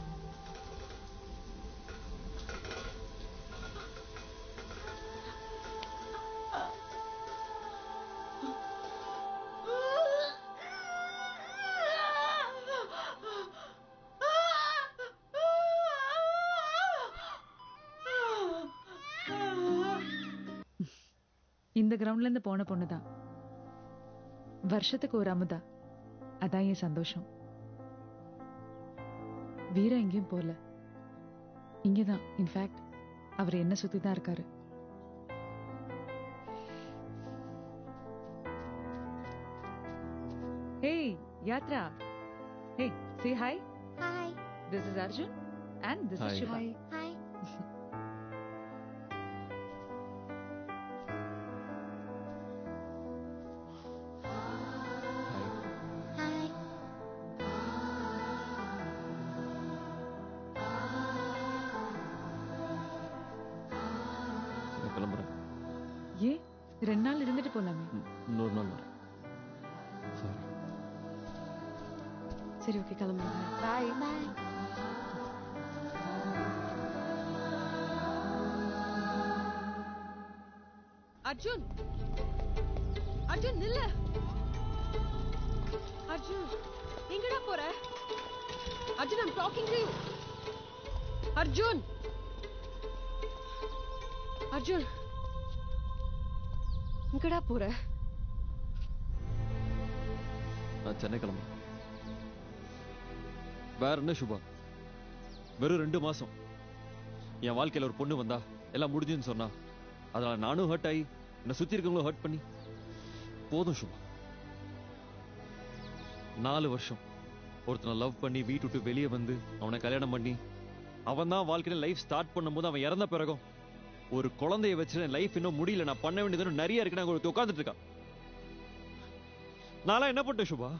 இந்த கிரவுண்ட்ல இருந்து போன பொண்ணுதான். வருஷத்துக்கு ஒரு அமுதா. அதான் என் சந்தோஷம். வீர எங்கேயும் போல, இங்கதான். இன்ஃபேக்ட் அவர் என்ன சுத்தி தான் இருக்காரு. Hey, Yatra. Hey, say hi. Hi. This is Arjun and this is Shiva. Hi. கிளம்புறேன். ஏன் 2 நாள் இருந்துட்டு போலாமே? இன்னொரு நாள் வரேன். சாரி. சரி, ஓகே, கிளம்புறேன். பாய். பாய். அர்ஜுன் அர்ஜுன் நில்ல. அர்ஜுன் எங்கடா போற? Arjun I'm talking to you. Arjun Arjun எங்கடா போற? நான் சென்னை கிளம்புறேன். வேற என்ன சுபா, வெறும் 2 மாசம் என் வாழ்க்கையில ஒரு பொண்ணு வந்தா எல்லாம் முடிஞ்சுன்னு சொன்னா அதனால நானும் ஹர்ட் ஆகி என்னை சுத்தி இருக்கவங்களும் ஹர்ட் பண்ணி போதும் சுபா. 4 வருஷம் ஒருத்தனை லவ் பண்ணி வீட்டு விட்டு வெளியே வந்து அவனை கல்யாணம் பண்ணி அவன் தான் வாழ்க்கையில லைஃப் ஸ்டார்ட் பண்ணும்போது அவன் இறந்த பிறகும் ஒரு குழந்தைய வச்சு லைஃப் இன்னும் முடியல, நான் பண்ண வேண்டியது நிறைய இருக்கு, நான் ஒருத்தர் உட்கார்ந்துட்டு இருக்கான். நான்லாம் என்ன பண்ணேன் சுபா?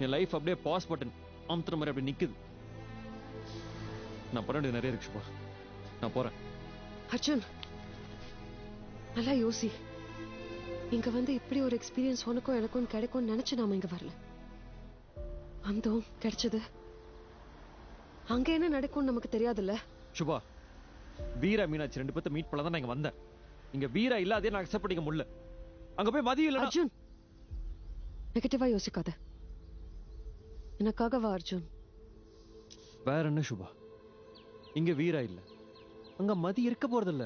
என் லைஃப் அப்படியே பாஸ் பட்டன் அமுத்துற மாதிரி அப்படியே நிக்குது. நான் பண்ண வேண்டியது நிறைய இருக்கு சுபா, நான் போறேன். அர்ஜுன் நல்லா யோசி. இங்க வந்து இப்படி ஒரு எக்ஸ்பீரியன்ஸ் உனக்கும் எனக்கும் கிடைக்கும்னு நினைச்சு நாம இங்க வரல. வந்தோம், கிடைச்சது. அங்க என்ன நடக்கும்னு நமக்கு தெரியாதுல்ல சுபா. வீரா மீனாட்சி 2 பேர்த்த மீட் பண்ண தான் நான் இங்க வந்தேன். இங்க வீரா இல்லாதே நான் அக்செப்ட் பண்ணிக்க முடியல. அங்க போய் மதியம் இல்ல. அர்ஜுன் நெகட்டிவா யோசிக்காத, எனக்காக வா அர்ஜுன். வேற என்ன சுபா, இங்க வீரா இல்ல, அங்க மதி இருக்க போறதில்ல.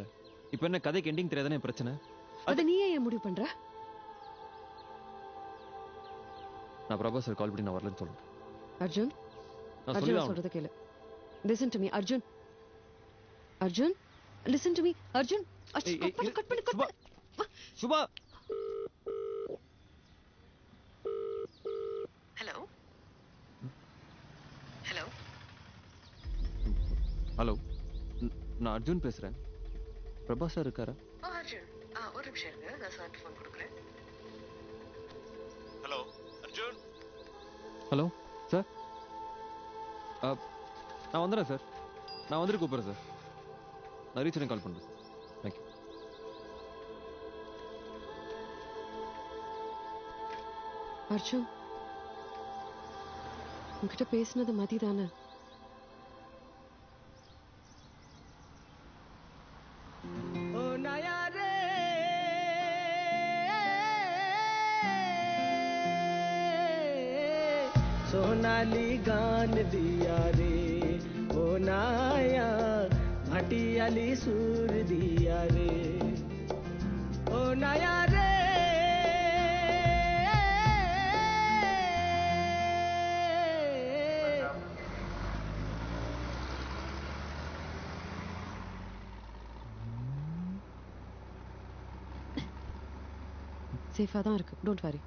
இப்ப என்ன கதைக்கு எண்டிங் தெரியாதானே பிரச்சனை? அத நீயே ஏன் முடிவு பண்ற? நான் பிரபா சார் கால் பண்ணி நான் வரலன்னு சொல்றேன். அர்ஜுன் நான் அர்ஜுன் சொல்லிதான் சொல்றத கேளு. Listen to me Arjun. Arjun listen to me Arjun. Cut பண்ணு. சுபா ஹலோ ஹலோ ஹலோ, நான் அர்ஜுன் பேசுறேன். பிரபா சார் இருக்காரா? அர்ஜுன் ஒரு நிமிஷம் இருங்க, நான் சார் ஃபோன் கொடுக்குறேன். ஹலோ அர்ஜுன். ஹலோ சார், நான் வந்துடுறேன் சார். நான் வந்துட்டு கூப்பிட்றேன் சார். நான் ரீச் கால் பண்ணுறேன். தேங்க்யூ. அர்ஜுன் உன்கிட்ட பேசினது மதி தானே? सोनाली गान दिया रे ओ नाया भटियाली सूर दिया रे ओ नाया रे சேஃபா தான் இருக்கு, டோன்ட் வரி.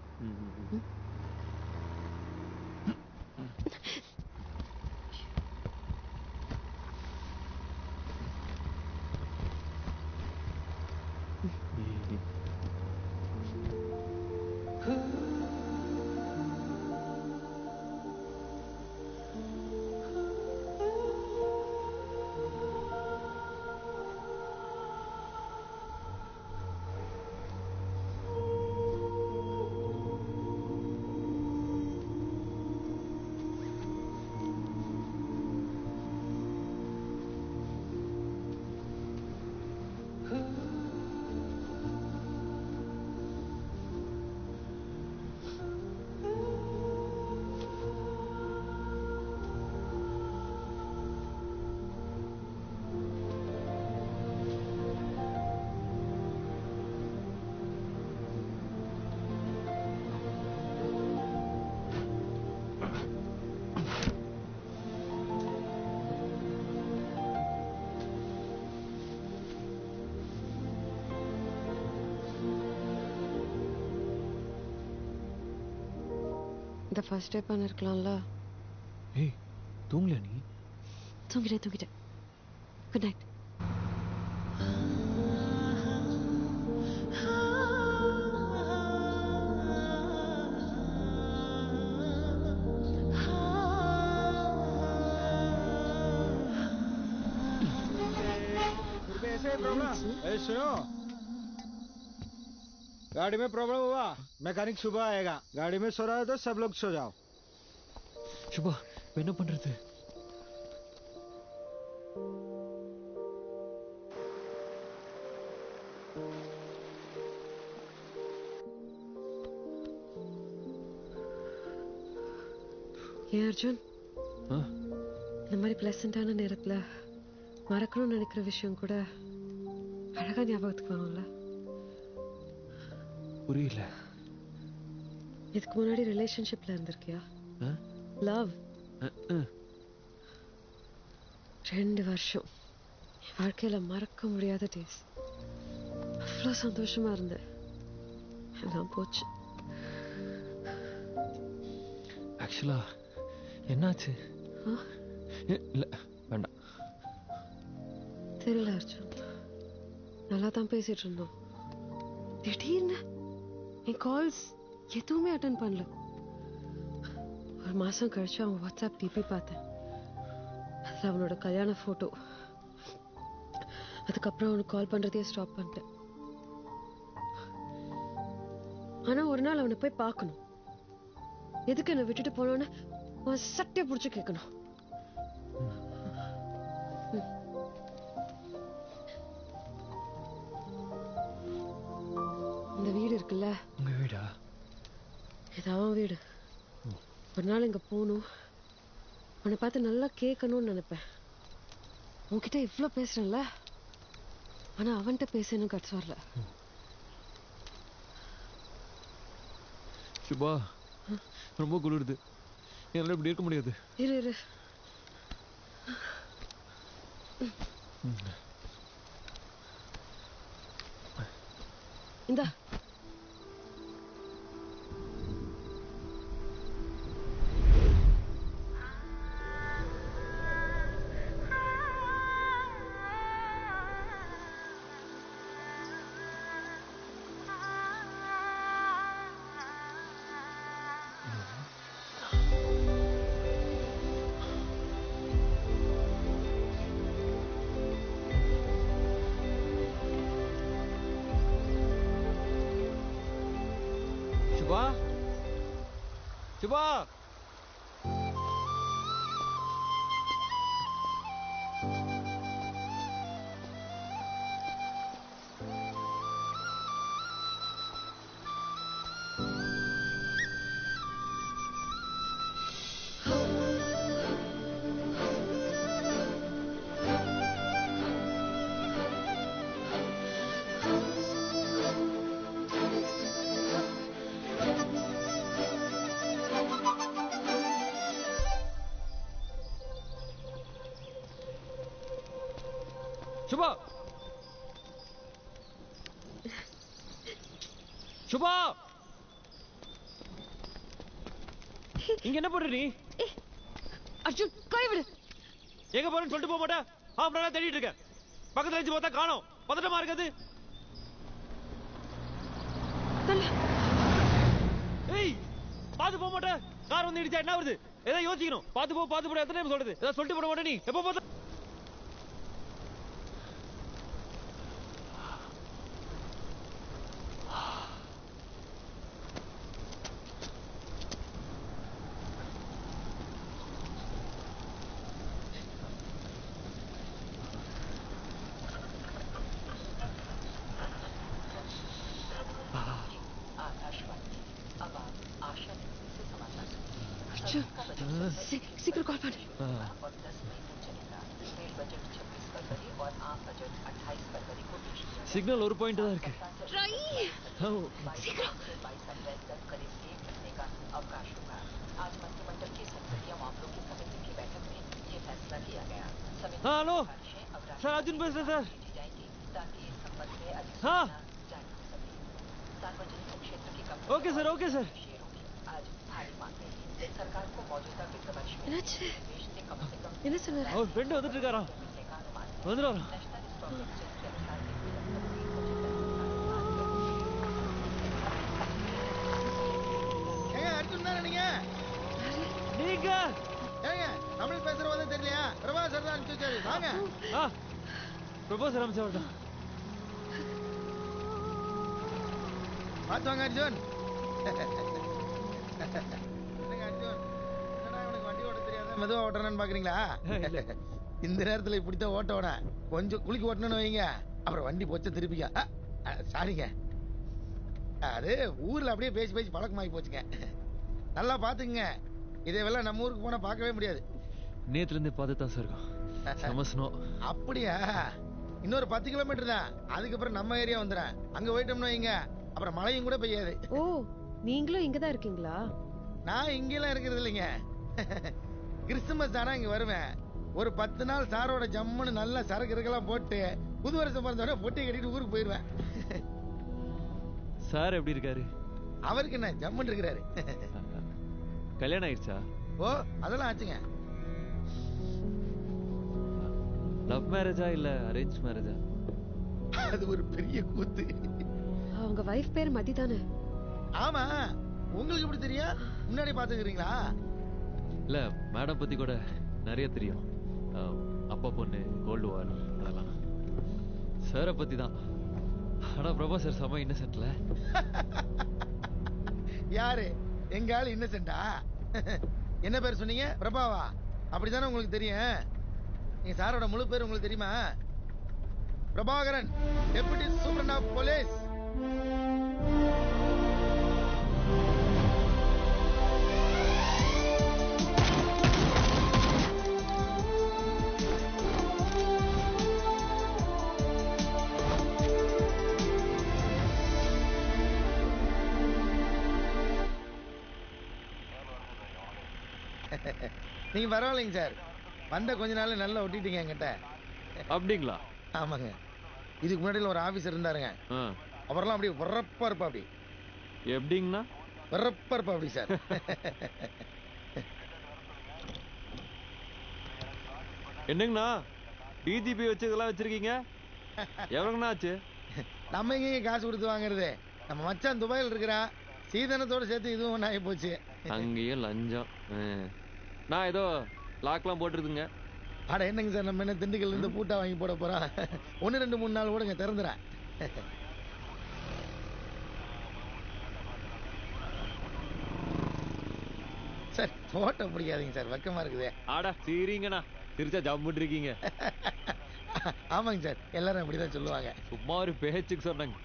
இந்த ஃபர்ஸ்ட் டே பண்ணிருக்கலாம்ல. ஏய் தூங்கலையா நீ? தூங்கிட்டேன். Good night. सुनो, गाड़ी में प्रॉब्लम हुआ, मैकेनिक सुबह आएगा. गाड़ी में सो रहा है तो सब लोग सो जाओ. சுபா என்ன பண்றது? ஏன் அர்ஜுன் இந்த மாதிரி பிளசண்டான நேரத்துல மறக்கணும்னு நினைக்கிற விஷயம் கூட அழகா ஞாபகத்துக்கு வரும்ல? புரியல. இதுக்கு முன்னாடி ரிலேஷன்ஷிப்ல இருந்திருக்கியா? லவ் 2 வருஷம் என் வாழ்க்கையில மறக்க முடியாத டேஸ். அவ்வளோ சந்தோஷமா இருந்தேன். எல்லாம் போச்சு. ஆக்சுவலா என்னாச்சு? இல்ல வேண்டாம். தெரியல அர்ஜுன், நல்லா தான் பேசிட்டு இருந்தோம். திடீர்னு என் கால்ஸ் எதுவுமே அட்டன் பண்ணல. 1 மாசம் கழிச்சு அவன் வாட்ஸ்அப் டிபி பார்த்தேன். அதுல அவனோட கல்யாண போட்டோ. அதுக்கப்புறம் அவனுக்கு கால் பண்றதையே ஸ்டாப் பண்ணிட்டேன். ஆனா ஒரு நாள் அவனை போய் பார்க்கணும். எதுக்கு என்னை விட்டுட்டு போனோன்னு அவன் சட்டையை பிடிச்சு கேட்கணும். இந்த வீடு இருக்குல்ல, உங்க வீடா? இது அவன் வீடு. ஒரு நாள் இங்க போகணும், அவனை பார்த்து நல்லா கேட்கணும்னு நினைப்பேன். உன்கிட்ட இவ்வளோ பேசுறேன்ல, ஆனா அவன்கிட்ட பேசணும் கட்ஸ் வரல. சுபா, ரொம்ப குளிருது, என்னால இப்படி இருக்க முடியாது. இரு இந்தா. சுபா, சுபா, சுபா, சுபா, இங்க என்ன பண்ற நீ? அர்ஜுன், கை விடு. எங்க போறேன்னு சொல்லிட்டு போக மாட்டேன். அப்புறம் தேடிட்டு இருக்கேன். பக்கத்துல வச்சு பார்த்தா காணோம். பதட்டமா இருக்குது. ஏய், பாத்து போக மாட்டேன். கார் வந்து இடிச்சா என்ன வருது? ஏதாவது யோசிக்கணும். பாத்து போ, பாத்து போட எத்தனை டைம் சொல்றது? ஏதாவது சொல்லிட்டு போட மாட்டே நீ. எப்ப பார்த்தா சீக்கிரம் கால் பண்ணு. சிக்னல் ஒரு பாயிண்ட் தான் இருக்கு. சீக்கிரம். ஹலோ சார், அர்ஜுன் பேசுறேன் sir. Okay sir, okay sir. என்னாச்சு? என்ன சொன்னாரு? அவர் ஃப்ரெண்ட் வந்துட்டு இருக்காரா? வந்துடுவாரா? அர்ஜுன் தானே நீங்க? நீங்க ஏங்க தமிழ் பேசுறவங்க தெரியலையா? பிரபாசர் தான் அனுப்பிச்சாரு. வாங்க. ப்ரொபோசர் அனுப்பிச்சா பார்த்து வாங்க அர்ஜுன். என்னங்க அர்ஜுன், என்னடா உனக்கு வண்டி ஓட்ட தெரியாத மெதுவா ஓட்டுறேன்னு பாக்குறீங்களா? இந்த நேரத்துல இப்படித்தான் ஓட்ட ஓட. கொஞ்சம் குளிக்க ஓட்டணும்னு வைங்க, அப்புறம் வண்டி போச்ச திருப்பிக்க. சாரிங்க. அது ஊர்ல அப்படியே பேசி பேசி பழக்கமாகி போச்சுங்க. நல்லா பாத்துக்குங்க. இதேவெல்லாம் நம்ம ஊருக்கு போனா பார்க்கவே முடியாது. நேத்துல இருந்தே பார்த்து தான் சார் சமஸ்னோ. அப்படியா? இன்னொரு 10 கிலோமீட்டர் தான். அதுக்கப்புறம் நம்ம ஏரியா வந்துடுறேன். அங்க போயிட்டோம்னா இங்க அப்புறம் மழையும் கூட பெய்யாது. ஓ, நீங்களும் இங்கதான் இருக்கீங்களா? நான் இங்கெல்லாம் இருக்கிறது இல்லைங்க. கிறிஸ்துமஸ் தானே இங்க வருவேன். ஒரு 10 நாள் சாரோட ஜம்முன்னு நல்ல சரக்கு இருக்கலாம் போட்டு புது வருஷம் பிறந்தோட பொட்டி கட்டிட்டு ஊருக்கு போயிருவேன். சார் எப்படி இருக்காரு? அவருக்கு என்ன ஜம்முன்னு இருக்கிறாரு. கல்யாணம் ஆயிடுச்சா? ஓ, அதெல்லாம் ஆச்சுங்க. லவ் மேரேஜா இல்ல அரேஞ்ச் மேரேஜா? அது ஒரு பெரிய கூத்து. அவங்க வைஃப் பேர் மதி தானே? ஆமா, உங்களுக்கு எப்படி தெரியும்? முன்னாடி பாத்துக்கிறீங்களா? இல்ல, மேடம் பத்தி கூட நிறைய தெரியும். அப்பா பொண்ணு, கோல்டு வார், அதெல்லாம். சாரை பத்தி தான். ஆனா பிரபா சார் செம இன்னசென்ட்ல. யாரு? எங்க ஆளு இன்னசென்டா? என்ன பேர் சொன்னீங்க? பிரபாவா? அப்படித்தானே உங்களுக்கு தெரியும். நீங்க சாரோட முழு பேர் உங்களுக்கு தெரியுமா? Prabhakaran, deputy superintendent of police. நீங்க பரவாயில்லைங்க சார். வந்த கொஞ்ச நாள் நல்லா ஒட்டிட்டீங்க என்கிட்ட. அப்படிங்களா? ஆமாங்க. இதுக்கு முன்னாடி ஒரு ஆபீசர் இருந்தாருங்க. அவரெல்லாம் அப்படி வரப்பா இருப்பா. அப்படி எப்படிங்கண்ணா? வரப்பா இருப்பா அப்படி சார். என்னங்கண்ணா டிஜிபி வச்சதெல்லாம் வச்சிருக்கீங்க? எவ்வளோங்கண்ணா ஆச்சு? நம்ம எங்க காசு கொடுத்து வாங்குறது? நம்ம மச்சான் துபாயில் இருக்கிறான். சீதனத்தோட சேர்த்து இதுவும் ஒன்று ஆகி போச்சு. அங்கேயும் லஞ்சம். நான் ஏதோ லாக்லாம் போட்டுருதுங்க. அட என்னங்க சார், நம்ம என்ன திண்டுக்கல்ல இருந்து பூட்டா வாங்கி போட போறோம்? 1 2 3 நாள் ஓடுங்க, திறந்துறேன். சார் போட்டோ பிடிக்காதீங்க சார், வெக்கமா இருக்குது. ஆடா சரிங்கண்ணா, திருச்சா ஜம்முன்னு இருக்கீங்க. ஆமாங்க சார், எல்லாரும் அப்படிதான் சொல்லுவாங்க. சும்மா ஒரு பேச்சுக்கு சொன்னாங்க.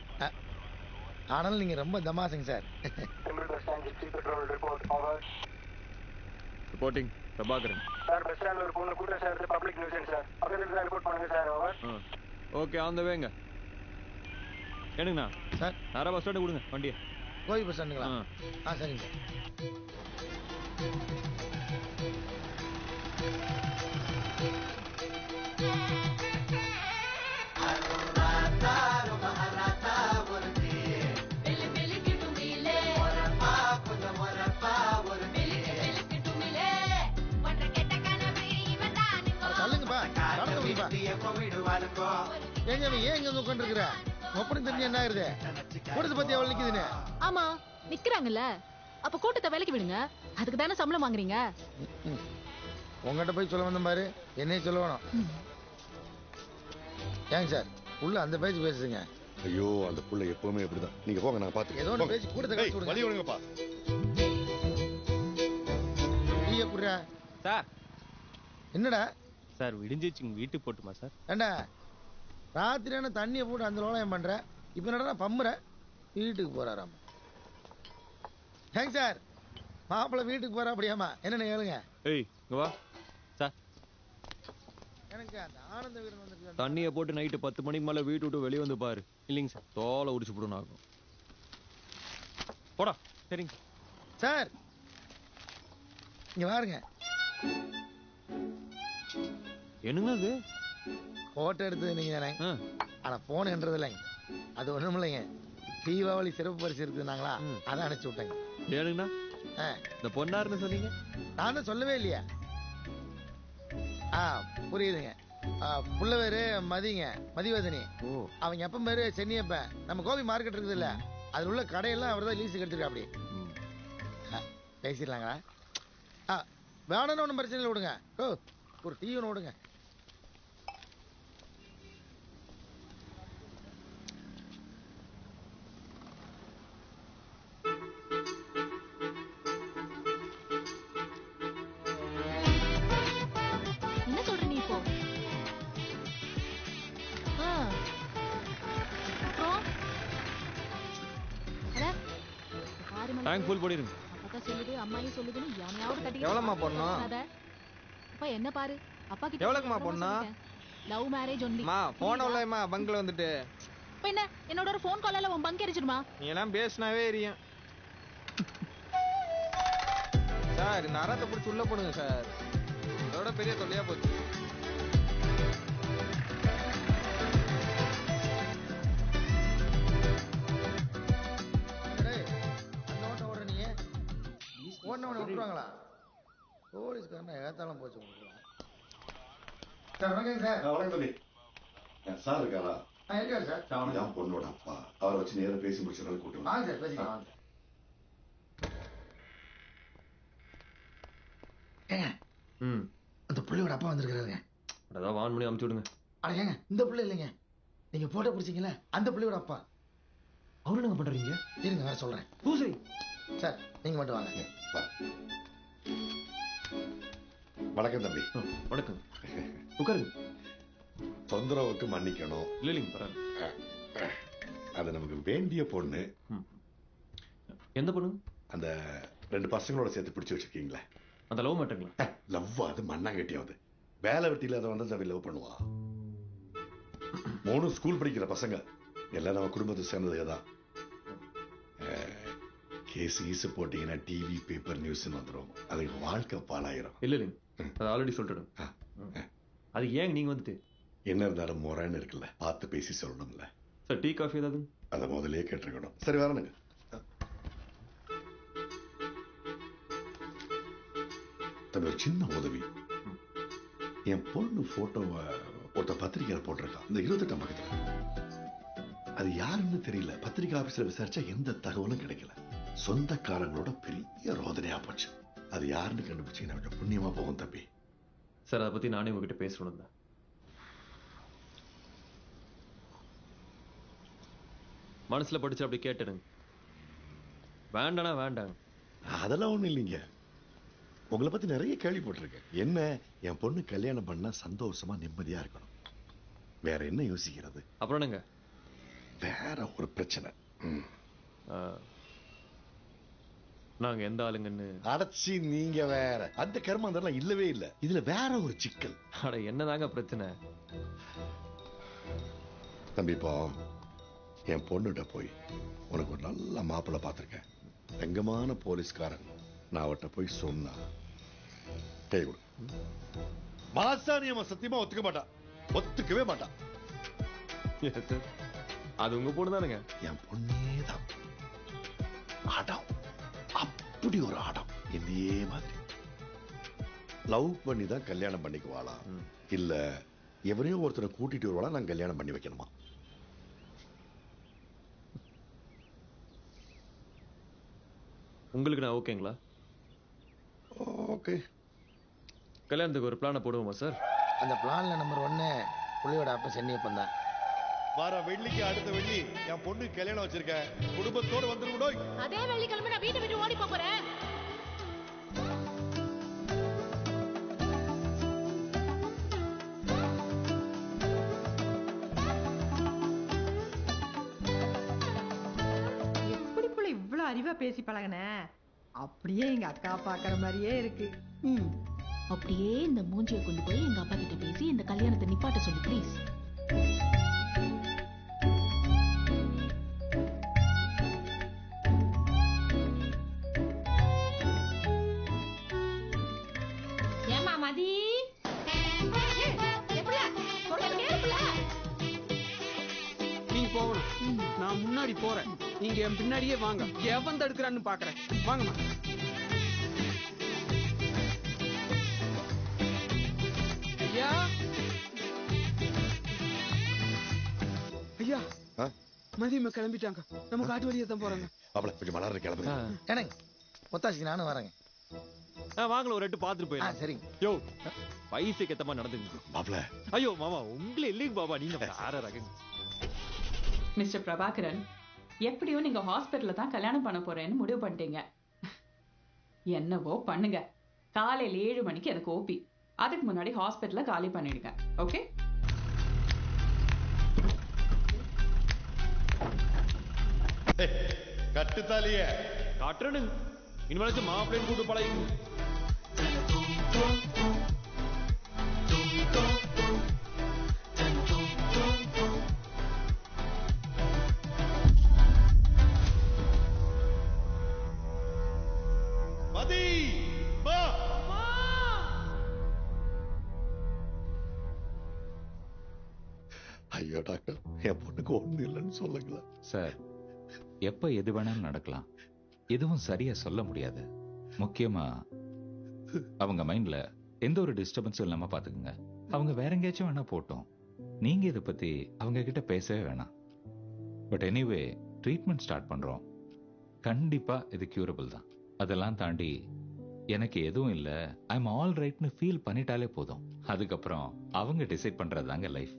ஆனாலும் நீங்க ரொம்ப தமாசுங்க sir. Reporting Prabhakaran. Sir, bus ஸ்டாண்ட்ல ஒரு பொண்ணு கூட்டம் சார், பப்ளிக் நியூசன்ஸ் சார். பக்கத்துல தான் ரிப்போர்ட் பண்ணுங்க sir. Over. Okay, on the வேங்க. என்னங்கண்ணா சார், நேரா பஸ் ஸ்டாண்டு கொடுங்க வண்டியை. கோயில் பஸ் ஸ்டாண்டுங்களா? சரிங்க சார். ஆமா, நிக்கிறாங்கல்ல, அப்ப கூட்டத்தை வேலைக்கு விடுங்க. அதுக்கு தானே சம்பளம் வாங்குறீங்க. உங்ககிட்ட போய் சொல்ல வந்த பாரு, என்னையும் சொல்ல வேணும். ஏங்க சார், உள்ள அந்த பேச்சு பேசுங்க. ஐயோ, அந்த புள்ள எப்பவுமே அப்படிதான். நீங்க போங்க, நான் பாத்துக்கிறேன். ஏதோ ஒரு பேச்சு கூட்டத்தை கழிச்சு விடுங்க. வழி விடுங்கப்பா. நீயே குடுறா சார். என்னடா சார், விடிஞ்சிச்சுங்க, வீட்டுக்கு போட்டுமா சார்? ஏண்டா ராத்திரியான தண்ணியை போட்டு அந்த லோலயம் பண்ற, இப்ப என்னடா பம்புற? வீட்டுக்கு போறாராமா. ஏங்க சார், மாப்பிள்ள வீட்டுக்கு போறா அப்படியாமா? என்னன்னு கேளுங்க. ஏய், இங்க வா சார். எனக்கு அந்த ஆனந்த வீரன் வந்து தண்ணியை போட்டு நைட்டு 10 மணிக்கு மேல வீட்டு விட்டு வெளியே வந்து பாரு. இல்லைங்க சார், தோலை உரிச்சு போடணும் ஆகும். போடா. சரிங்க சார். இங்க பாருங்க. என்னங்க அது? போட்டோ எடுத்தது நீங்க தானே? ஆனா போன் என்றது இல்லைங்க. அது ஒண்ணும் இல்லைங்க, தீபாவளி சிறப்பு பரிசு இருக்குனாங்களா, அதான் அனுப்பிச்சு விட்டேங்க. ஏனுங்கண்ணா இந்த பொன்னாருன்னு சொன்னீங்க? நான் தான் சொல்லவே இல்லையா? புரியுதுங்க. புள்ள பேரு மதிங்க, மதிவதனி. அவங்க எப்ப பேரு சென்னியப்ப. நம்ம கோபி மார்க்கெட் இருக்குது இல்ல, அதுல உள்ள கடையெல்லாம் அவர் தான் லீஸுக்கு எடுத்துருக்கா. அப்படி பேசிடலாங்களா? வேணும்னு ஒன்றும் பிரச்சனை இல்லை, விடுங்க. ஒரு டீ ஒன்று விடுங்க. என்ன சொல்ற நீ இப்போ? அப்புறம் டேங்க் ஃபுல் பண்ணிருங்க. அப்பா சொல்லுது அம்மாயும் சொல்லுதுன்னு எவனையாவது கட்டி எவ்வளவுமா போடணும்? அப்பா என்ன பாரு அப்பா கிட்ட எவ்வளவுமா போடணும்? Love marriage only. மா போன் உள்ளமா பங்க்ல வந்துட்டு. இப்ப என்ன என்னோட ஒரு ஃபோன் கால்ல உன் பங்க் எரிச்சிடுமா? நீ எல்லாம் பேசினாவே எரியும். சார் இந்த அறத்தை பிடிச்சி உள்ள போடுங்க சார். அதோட பெரிய தொல்லையா போச்சு. விட்டுருவாங்களா? போலீஸ்காரன் ஏத்தாலும் போச்சு சார். வணக்கம் சார். வணக்கம் தம்பி. சார் இருக்காரா? இருக்காரு சார். இதான் பொண்ணோட அப்பா. அவரை வச்சு நேரம் பேசி முடிச்சதால கூட்டம். சார் பேசிக்கலாம். அந்த பிள்ளையோட அப்பா வந்திருக்காருங்க. அதான் வான் பண்ணி அமுச்சு விடுங்க. அட ஏங்க இந்த பிள்ளை இல்லைங்க, நீங்க போட்டோ பிடிச்சிங்களே அந்த பிள்ளையோட அப்பா. அவரு என்ன பண்றீங்க? இருங்க வேற சொல்றேன். பூசை சார் நீங்க மட்டும் வாங்க. வணக்கம் தம்பி. வணக்கம். உட்காருங்க. தொந்தரவுக்கு மன்னிக்கணும். இல்லைங்க பரவாயில்ல. அது நமக்கு வேண்டிய பொண்ணு. எந்த பொண்ணு? அந்த 2 பசங்களோட சேர்த்து பிடிச்சு வச்சிருக்கீங்களே அந்த லவ் மாட்டீங்களா? லவ் அது மண்ணாங்கட்டியாவது. வேலை வெட்டியில அதை வந்து தம்பி லவ் பண்ணுவா. 3 ஸ்கூல் படிக்கிற பசங்க எல்லாம் நம்ம குடும்பத்தை சேர்ந்ததுக்கு தான். கேஸ் ஈசு போட்டீங்கன்னா டிவி பேப்பர் நியூஸ் வந்துடும். அதுக்கு வாழ்க்கை பாலாயிரம். இல்ல இல்லைங்க அது ஆல்ரெடி சொல்லிட்டு. அது ஏன் நீங்க வந்துட்டு என்ன இருந்தாலும் முறைன்னு இருக்குல்ல, பார்த்து பேசி சொல்லணும்ல சார். டீ காஃபி ஏதாவது? அதை முதலே கேட்டிருக்கணும். சரி வரணுங்க. தம்பி ஒரு சின்ன உதவி. என் பொண்ணு போட்டோவை ஒருத்த பத்திரிகையில போட்டிருக்கான் இந்த 28ஆம் பக்கத்துல. அது யாருன்னு தெரியல. பத்திரிகை ஆபீஸ்ல விசாரிச்சா எந்த தகவலும் கிடைக்கல. சொந்தக்காரங்களோட பெரிய ரோதனையா போச்சு. அது யாருன்னு கண்டுபிடிச்சீங்கன்னா கொஞ்சம் புண்ணியமா போகும் தம்பி. சார் அதை பத்தி நானே உங்ககிட்ட பேசணும் தான். மனசுல படிச்சு அப்படி கேட்டுடுங்க. வேண்டானா வேண்டாங்க. அதெல்லாம் ஒண்ணும் இல்லைங்க. உங்களை பத்தி நிறைய கேள்விப்பட்டிருக்கேன். என்ன என் பொண்ணு கல்யாணம் பண்ணா சந்தோஷமா நிம்மதியா இருக்கணும். வேற என்ன யோசிக்கிறது? அப்புறம் என்னங்க? வேற ஒரு பிரச்சனை. நாங்க எந்த ஆளுங்கன்னு அடைச்சி நீங்க வேற அந்த கர்மம் இல்லவே இல்ல. இதுல வேற ஒரு சிக்கல். அட என்னதாங்க பிரச்சனை? தம்பி இப்போ என் பொண்ணுகிட்ட போய் உனக்கு ஒரு நல்ல மாப்பிள்ளை பார்த்திருக்கேன், தங்கமான போலீஸ்காரன், நான் அவட்ட போய் சொன்னா கை கொடு. மாசாணியம்மா சத்தியமா ஒத்துக்க மாட்டான். ஒத்துக்கவே மாட்டான். அது உங்க பொண்ணு தானுங்க? என் பொண்ணேதான். ஆடம் அப்படி ஒரு ஆடம். என்னையே மாதிரி லவ் பண்ணி தான் கல்யாணம் பண்ணிக்குவாளா இல்ல எவரையோ ஒருத்தரை கூட்டிட்டு வருவாளா நான் கல்யாணம் பண்ணி வைக்கணுமா? உங்களுக்கு நான் ஓகேங்களா? ஓகே. கல்யாணத்துக்கு ஒரு பிளானை போடுவோமா சார்? அந்த பிளான்ல நம்பர் 1 புள்ளியோட அப்பா சென்னியப்பன் தான். வர வெள்ளிக்கு அடுத்த வெள்ளி என் பொண்ணு கல்யாணம் வச்சிருக்கேன். குடும்பத்தோட வந்துருவோம். அதே வெள்ளிக்கிழமை நான் வீட்டை விட்டு ஓடி போறேன். எப்படி புள்ள இவ்வளவு அறிவா பேசி பழகின? அப்படியே எங்க அக்கா பாக்குற மாதிரியே இருக்கு. அப்படியே இந்த மூஞ்சியை கொண்டு போய் எங்க அப்பா கிட்ட பேசி இந்த கல்யாணத்தை நிப்பாட்ட சொல்லு ப்ளீஸ். ஏமா மதி நீங்க போகணும். நான் முன்னாடி போறேன். நீங்க என் பின்னாடியே வாங்க. எவன் தடுக்கிறான்னு பாக்குறேன். வாங்கம்மா. ஐயா ஐயா மதியமா கிளம்பிட்டாங்க. நம்ம காட்டு வழியா தான் போறாங்க. அவளை கொஞ்சம் மலர கிளம்புங்க. என்னங்க ஒத்தாசி நானும் வரேங்க. வாங்கல ஒரு 2 பாத்துட்டு போயிடலாம். சரிங்க. யோ வயசுக்கு ஏத்த மாதிரி நடந்துங்க மாப்ள. ஐயோ மாமா உங்களை இல்லைங்க பாபா, நீங்க வேற ரகங்க. மிஸ்டர் பிரபாகரன், எப்படியோ நீங்க ஹாஸ்பிட்டல்ல தான் கல்யாணம் பண்ண போறேன்னு முடிவு பண்ணிட்டீங்க. என்னவோ பண்ணுங்க. காலையில 7 மணிக்கு எனக்கு ஓபி. அதுக்கு முன்னாடி ஹாஸ்பிட்டல்ல காலி பண்ணிடுங்க. ஓகே? கட்டுத்தாலிய காட்டுறேன்னு இனிமேலாச்சும் மாப்பிள்ளைன்னு கூட்டு பழகிங்க. மதி மா ஐயோ டாக்டர், என் பொண்ணுக்கு ஒண்ணு இல்லைன்னு சொல்லுங்களேன். சார், எப்ப எது வேணாலும் நடக்கலாம். எதுவும் சரியா சொல்ல முடியாது. முக்கியமா அவங்க மைண்ட்ல எந்த ஒரு டிஸ்டர்பன்ஸும் இல்லாம பாத்துக்குங்க. அவங்க வேற எங்கேயாச்சும் வேணா போட்டோம், நீங்க இதை பத்தி அவங்க கிட்ட பேசவே வேணாம். பட் எனிவே ட்ரீட்மெண்ட் ஸ்டார்ட் பண்றோம். கண்டிப்பா இது கியூரபிள் தான். அதெல்லாம் தாண்டி எனக்கு எதுவும் இல்லை, ஐ எம் ஆல் ரைட்னு ஃபீல் பண்ணிட்டாலே போதும். அதுக்கப்புறம் அவங்க டிசைட் பண்றதுதாங்க லைஃப்.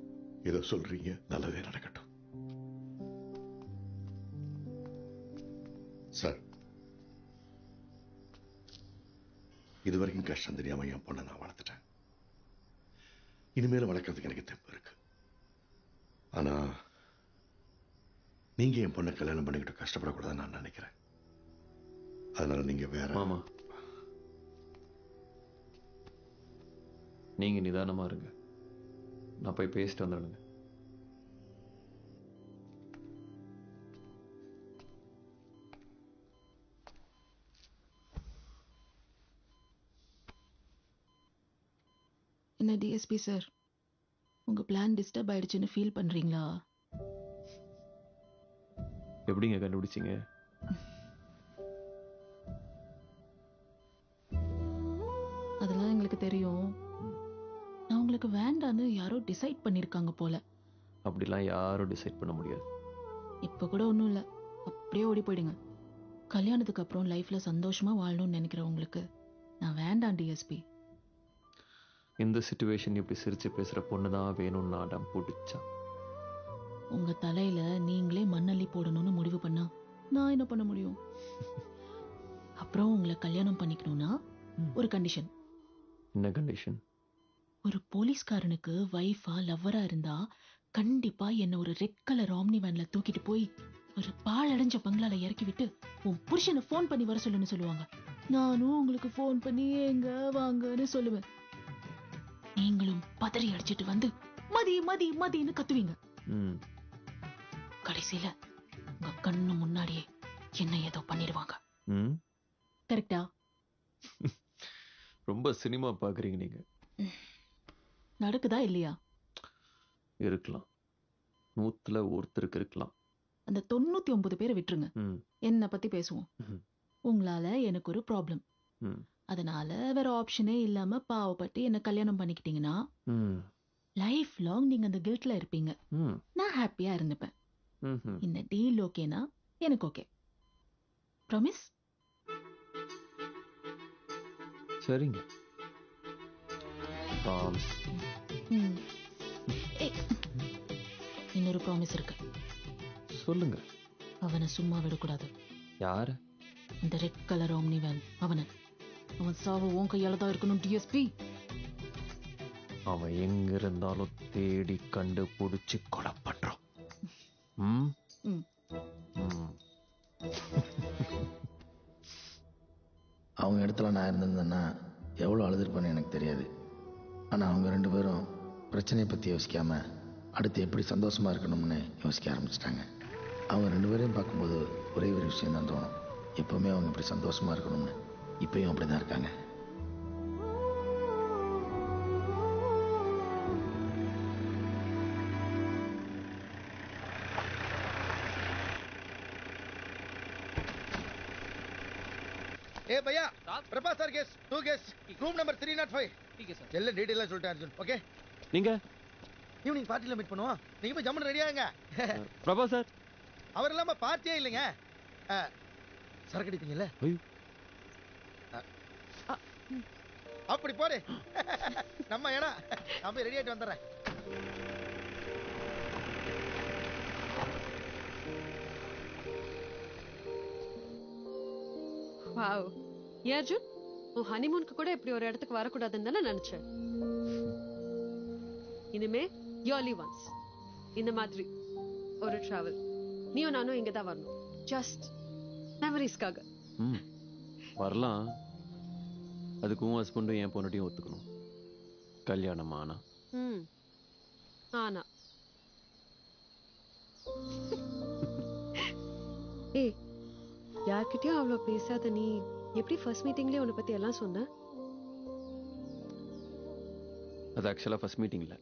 இதை சொல்றீங்க, நல்லதே நடக்கட்டும் சார். இது வரைக்கும் கஷ்டம் தெரியாம என் பொண்ணை நான் வளர்த்துட்டேன். இனிமேல வளர்க்கறதுக்கு எனக்கு தெம்பு இருக்கு. ஆனா நீங்க என் பொண்ணை கல்யாணம் பண்ணிக்கிட்டு கஷ்டப்படக்கூடாதுன்னு நான் நினைக்கிறேன். அதனால நீங்க வேற. மாமா, நீங்க நிதானமா இருங்க. நான் போய் பேசிட்டு வந்துடுங்க. என்ன டிஎஸ்பி சார், உங்க பிளான் டிஸ்டர்ப் ஆயிடுச்சுன்னு ஃபீல் பண்றீங்களா? எப்படிங்க கண்டுபிடிச்சீங்க? அதெல்லாம் எங்களுக்கு தெரியும். நான் உங்களுக்கு வேண்டான்னு யாரோ டிசைட் பண்ணிருக்காங்க போல. அப்படிலாம் யாரும் டிசைட் பண்ண முடியாது. இப்ப கூட ஒண்ணும் இல்ல, அப்படியே ஓடி போயிடுங்க. கல்யாணத்துக்கு அப்புறம் லைஃப்ல சந்தோஷமா வாழணும்னு நினைக்கிற உங்களுக்கு நான் வேண்டாம் டிஎஸ்பி. இந்த சிச்சுவேஷன் இப்படி சிரிச்சு பேசுற பொண்ணுதான் வேணும்னு அடம் பிடிச்சா. உங்க தலையில நீங்களே மண்ணள்ளி போடணும்னு முடிவு பண்ணா நான் என்ன பண்ண முடியும்? அப்புறம் உங்களை கல்யாணம் பண்ணிக்கணும்னா ஒரு கண்டிஷன். என்ன கண்டிஷன்? ஒரு போலீஸ்காரனுக்கு வைஃபா லவ்வரா இருந்தா கண்டிப்பா என்ன ஒரு ரெட் கலர் ஆம்னி வேன்ல தூக்கிட்டு போய் ஒரு பாழடைஞ்ச பங்களால இறக்கி விட்டு உன் புருஷனை போன் பண்ணி வர சொல்லுன்னு சொல்லுவாங்க. நானும் உங்களுக்கு போன் பண்ணி எங்க வாங்கன்னு சொல்லுவேன். நீங்களும் பதறி அடிச்சிட்டு வந்து மதி மதி மதின்னு கத்துவீங்க. கடைசியில உங்க கண்ணு முன்னாடியே என்ன ஏதோ பண்ணிடுவாங்க. கரெக்டா? ரொம்ப சினிமா பாக்குறீங்க நீங்க. நடக்குதா இல்லையா? இருக்கலாம், 100ல ஒருத்தருக்கு இருக்கலாம். அந்த 99 பேரை விட்டுருங்க, என்ன பத்தி பேசுவோம். உங்களால எனக்கு ஒரு ப்ராப்ளம், அதனால வேற ஆப்ஷனே இல்லாம பாவப்பட்டு என்ன கல்யாணம் பண்ணிக்கிட்டீங்கன்னா லைஃப் லாங் நீங்க அந்த கில்ட்ல இருப்பீங்க. நான் ஹாப்பியா இருந்துப்பேன். இந்த டீல் ஓகேனா எனக்கு ஓகே. ப்ராமிஸ்? சரிங்க. ப்ராமிஸ். இன்னொரு ப்ராமிஸ் இருக்கு. சொல்லுங்க. அவனை சும்மா விடக்கூடாது. யாரு? இந்த ரெட் கலர் ஆம்னி வேன் அவன் சாவு உன் கையால தான் இருக்கணும் டிஎஸ்பி. அவன் எங்க இருந்தாலும் தேடி கண்டுபிடிச்சு கொலை பண்றோம். அவங்க இடத்துல நான் இருந்திருந்தேன்னா எவ்வளோ அழுதுருப்பேன்னு எனக்கு தெரியாது. ஆனால் அவங்க 2 பேரும் பிரச்சனையை பற்றி யோசிக்காம அடுத்து எப்படி சந்தோஷமா இருக்கணும்னு யோசிக்க ஆரம்பிச்சிட்டாங்க. அவங்க 2 பேரையும் பார்க்கும்போது ஒரே ஒரு விஷயம் தான் தோணும், எப்பவுமே அவங்க இப்படி சந்தோஷமா இருக்கணும்னு. இப்பயும் அப்படிதான் இருக்காங்க. ए भैया, Prabha sir guest 2 guest room number 305. ठीक है सर. எல்லாம் டீடைலா சொல்லிட்டேன் அர்ஜுன். ஓகே? நீங்க ஈவினிங் பார்ட்டில மீட் பண்ணுவோம். நீங்க போய் ஜம்மன் ரெடியாங்க. பிரபா சார் அவர் இல்லாம பார்ட்டியே இல்லைங்க. சரக்கு அடிப்பீங்கல்ல? அப்படி போடு. நம்ம இடம். நான் போய் ரெடி ஆயிட்டு வந்துடுறேன். வாவ். ஏன் அர்ஜுன், உன் ஹனிமூனுக்கு கூட இப்படி ஒரு இடத்துக்கு வரக்கூடாதுன்னு தானே நினைச்சேன். இனிமே இயர்லி ஒன்ஸ் இந்த மாதிரி ஒரு டிராவல் நீயும் நானும் இங்க தான் வரணும். ஜஸ்ட் மெமரிஸ்க்காக. ம் வரலாம். அதுக்கு உன் ஹஸ்பண்டும் என் பொண்ணுட்டையும் ஒத்துக்கணும். கல்யாணம் ஆனா ம் ஆனா ஏய், யார்கிட்டயும் அவ்வளோ பேசாத நீ எப்படி ஃபர்ஸ்ட் மீட்டிங்லேயே உன்னை பத்தி எல்லாம் சொன்ன? அது ஆக்சுவலாக ஃபர்ஸ்ட் மீட்டிங் இல்லை,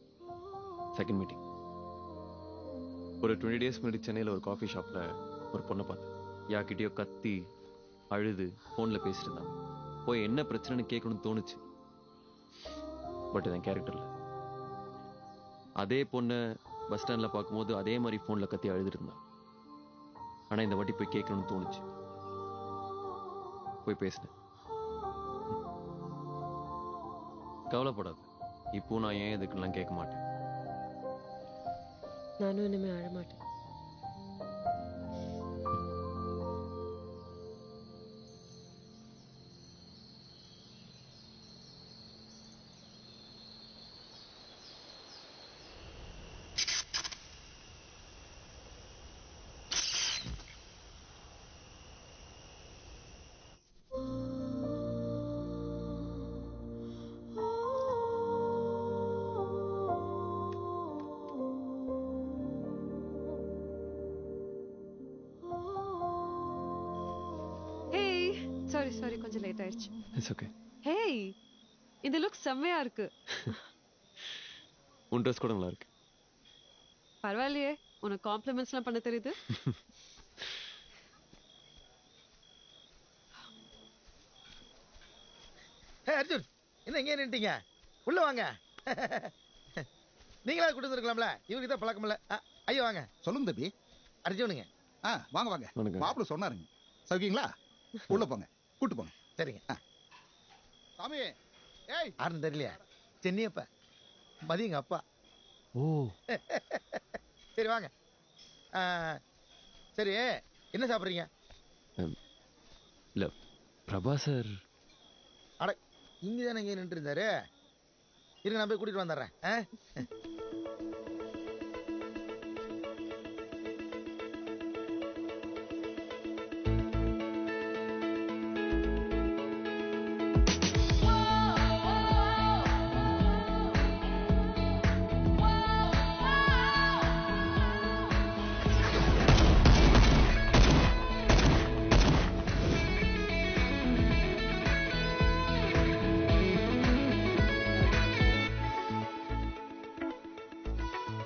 செகண்ட் மீட்டிங். ஒரு 20 days முன்னாடி சென்னையில் ஒரு காஃபி ஷாப்பில் ஒரு பொண்ணை பார்த்தேன். யார்கிட்டயோ கத்தி அழுது ஃபோனில் பேசிட்டு இருந்தாங்க. போய் என்ன பிரச்சனைன்னு கேட்கணும்னு தோணுச்சு. பட் என் கேரக்டரில் அதே பொண்ணை பஸ் ஸ்டாண்டில் பார்க்கும்போது அதே மாதிரி ஃபோனில் கத்தி அழுதுட்டு இருந்தான். ஆனால் இந்த வாட்டி போய் கேட்கணும்னு தோணுச்சு. போய் பேசினேன். கவலைப்படாது, இப்போ நான் ஏன் இதுக்கெல்லாம் கேட்க மாட்டேன். நானும் இனிமே அழ மாட்டேன். சாரி கொஞ்சம் லேட் ஆயிடுச்சு. It's okay. ஹேய், இந்த லுக் செம்மையா இருக்கு. உன் ட்ரெஸ் கூட நல்லா இருக்கு. பரவாயில்லையே, உனக்கு காம்ப்ளிமெண்ட்ஸ்லாம் பண்ண தெரியுது. ஹே அர்ஜுன், என்ன இங்கே நின்ட்டீங்க? உள்ள வாங்க. நீங்களா கூட்டு வந்துருக்கலாம்ல, இவருக்கு தான் பழக்கம் இல்ல. ஐயோ வாங்க. சொல்லுங்க தம்பி. அர்ஜுனுங்க. வாங்க வாங்க. மாப்பிள்ள சொன்னாருங்க. சௌக்கியங்களா? உள்ள போங்க, கூட்டு போங்க. சரிங்க. சாமி, ஏய் யாருன்னு தெரியலையா? சென்னியப்பா, மதியங்க அப்பா. ஓ சரி வாங்க. சரி, என்ன சாப்பிட்றீங்க? இல்ல பிரபா சார். அட, இங்கே தானே இங்கே நின்று இருந்தாரு. இருங்க, நான் போய் கூட்டிட்டு வந்துடுறேன்.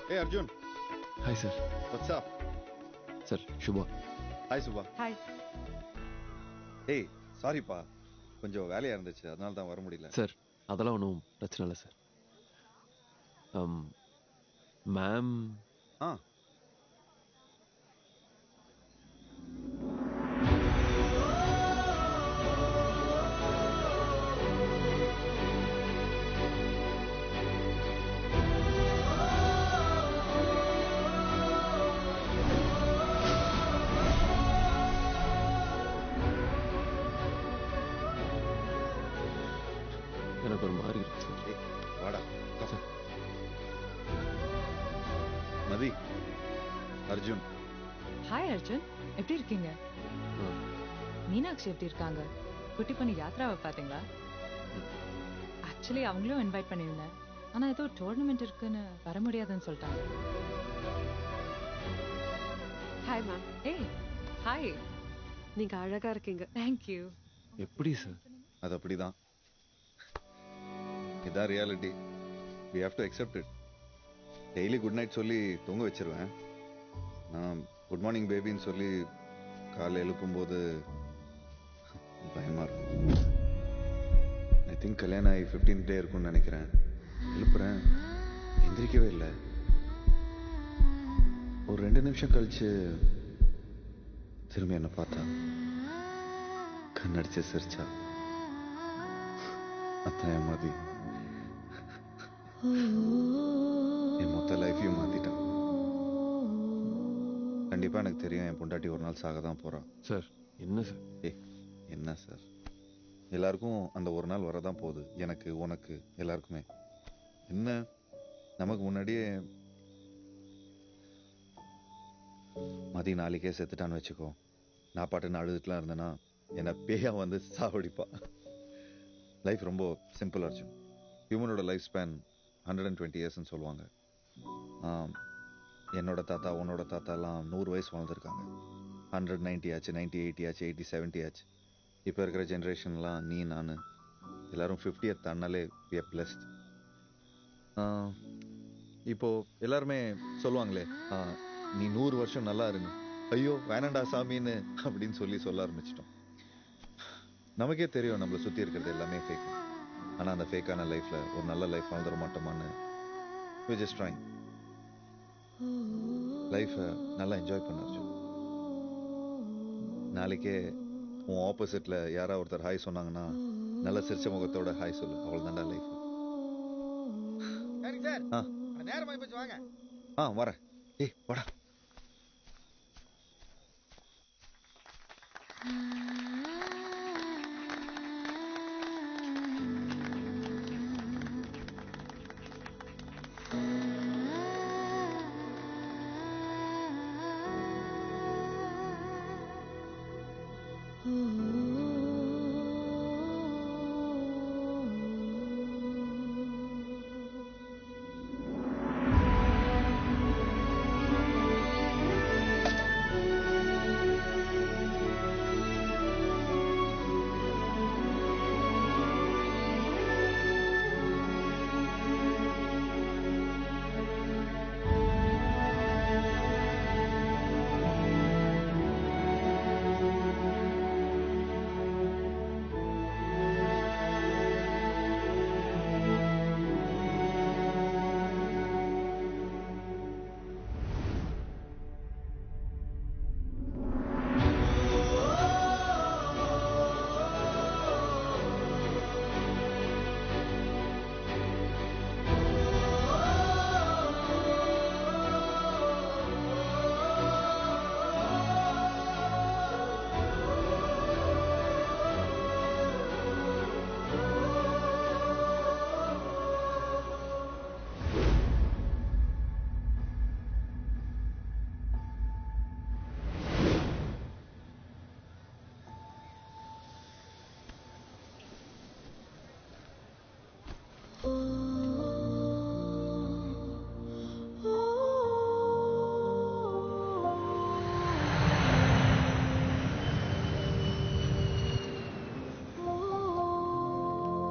Hey Arjun. Hi sir. What's up? Sir, Shubha. Hi Shubha. Hi. Hey, sorry பா. கொஞ்சம் வேலையா இருந்துச்சு, அதனால தான் வர முடியல. சார், அதெல்லாம் ஒன்றும் பிரச்சனை இல்லை சார். மேம். எனக்கு ஒரு மாதிரி இருக்கு சார். வாடா. மதி, அர்ஜுன். ஹாய் அர்ஜுன், எப்படி இருக்கீங்க? மீனாட்சி எப்படி இருக்காங்க? குட்டி பண்ணி யாத்ராவை பார்த்தீங்களா? ஆக்சுவலி அவங்களும் இன்வைட் பண்ணியிருந்தேன், ஆனால் ஏதோ டோர்னமெண்ட் இருக்குன்னு வர முடியாதுன்னு சொல்லிட்டாங்க. Hi ma'am. ஏய் ஹாய், நீங்க அழகா இருக்கீங்க. தேங்க்யூ. எப்படி சார்? அது அப்படிதான். இதான் reality. we have to accept it. Daily good night சொல்லி தூங்க வச்சிருவேன். நான் குட் மார்னிங் பேபின்னு சொல்லி காலை எழுப்பும்போது பயமா இருக்கும். ஐ திங்க் கல்யாணம் ஆகி 15th day இருக்கும்னு நினைக்கிறேன். எழுப்புறேன், எந்திரிக்கவே இல்லை. ஒரு 2 நிமிஷம் கழிச்சு திரும்பி என்ன பார்த்தா கண்ணடிச்சு சிரிச்சா. அதான் என் மதி. என் மொத்த லைஃபையும் மாத்திட்டான். கண்டிப்பா எனக்கு தெரியும் என் பொண்டாட்டி ஒரு நாள் சாக தான் போறான். சார் என்ன சார்? என்ன சார், எல்லாருக்கும் அந்த ஒரு நாள் வரதான் போகுது. எனக்கு, உனக்கு, எல்லாருக்குமே. என்ன, நமக்கு முன்னாடியே மதி நாளைக்கே செத்துட்டான்னு வச்சுக்கோ. நான் பாட்டுன்னு அழுதுட்டுலாம் இருந்தேன்னா என்னை பேயா வந்து சாவடிப்பா. லைஃப் ரொம்ப சிம்பிள் அர்ஜுன். ஹியூமனோட லைஃப் ஸ்பேன் 120 இயர்ஸ்ன்னு சொல்லுவாங்க. என்னோட தாத்தா உன்னோட தாத்தாலாம் 100 வயசு வாழ்ந்துருக்காங்க. 190 ஆச்சு, 90, 80 ஆச்சு, 80, 70 ஆச்சு. இப்போ இருக்கிற ஜென்ரேஷன்லாம் நீ நான் எல்லாரும் 50th தாண்டாலே we are blessed. இப்போ எல்லாருமே சொல்லுவாங்களே நீ 100 வருஷம் நல்லா இருங்க. ஐயோ வேணாண்டா சாமின்னு அப்படின்னு சொல்ல ஆரம்பிச்சிட்டோம். நமக்கே தெரியும் நம்மளை சுற்றி இருக்கிறது எல்லாமே ஃபேக். ஆனால் அந்த ஃபேக்கான லைஃப்ல ஒரு நல்ல லைஃப் வாழ்ந்துட மாட்டோமான்னு we just trying. லைஃப்பை நல்லா என்ஜாய் பண்ண அர்ஜுன். நாளைக்கே உன் ஆப்போசிட்ல யாராவது ஒருத்தர் ஹாய் சொன்னாங்கன்னா நல்ல சிரிச்ச முகத்தோட ஹாய் சொல்லு. அவள் தான்டா லைஃப். நேரமாயி போச்சு, வாங்க. வரேன். ஏய் வாடா.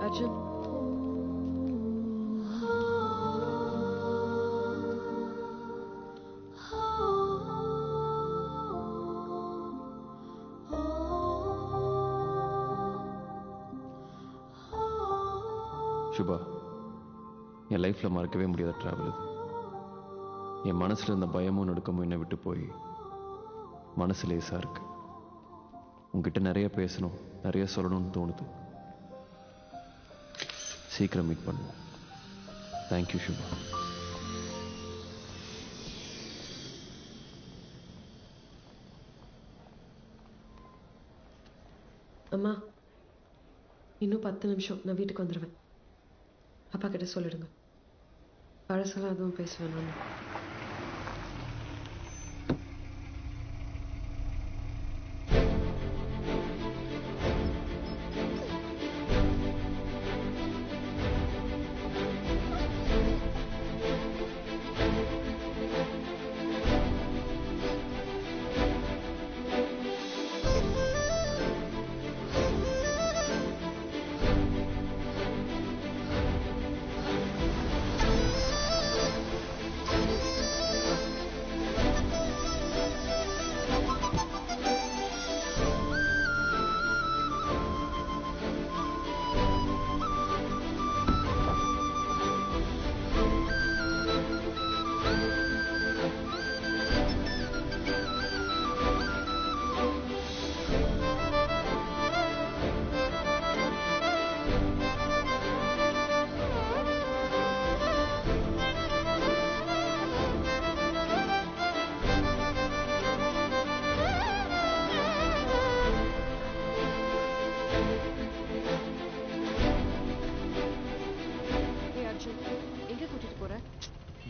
அர்ஜுன், சுபா, என் லைஃப்ல மறக்கவே முடியாத டிராவல் இது. என் மனசுல இருந்த பயமும் நடுக்கமும் என்னை விட்டு போய் மனசு லேசா இருக்கு. உங்ககிட்ட நிறைய பேசணும், நிறைய சொல்லணும்னு தோணுது. சீக்கிரம் மீட் பண்ணுவோம். தேங்க்யூ சுபா. அம்மா, இன்னும் 10 நிமிஷம் நான் வீட்டுக்கு வந்துடுவேன். அப்பா கிட்ட சொல்லிடுங்க. பழசெல்லாம் அதுவும் பேசுவேன் நான்.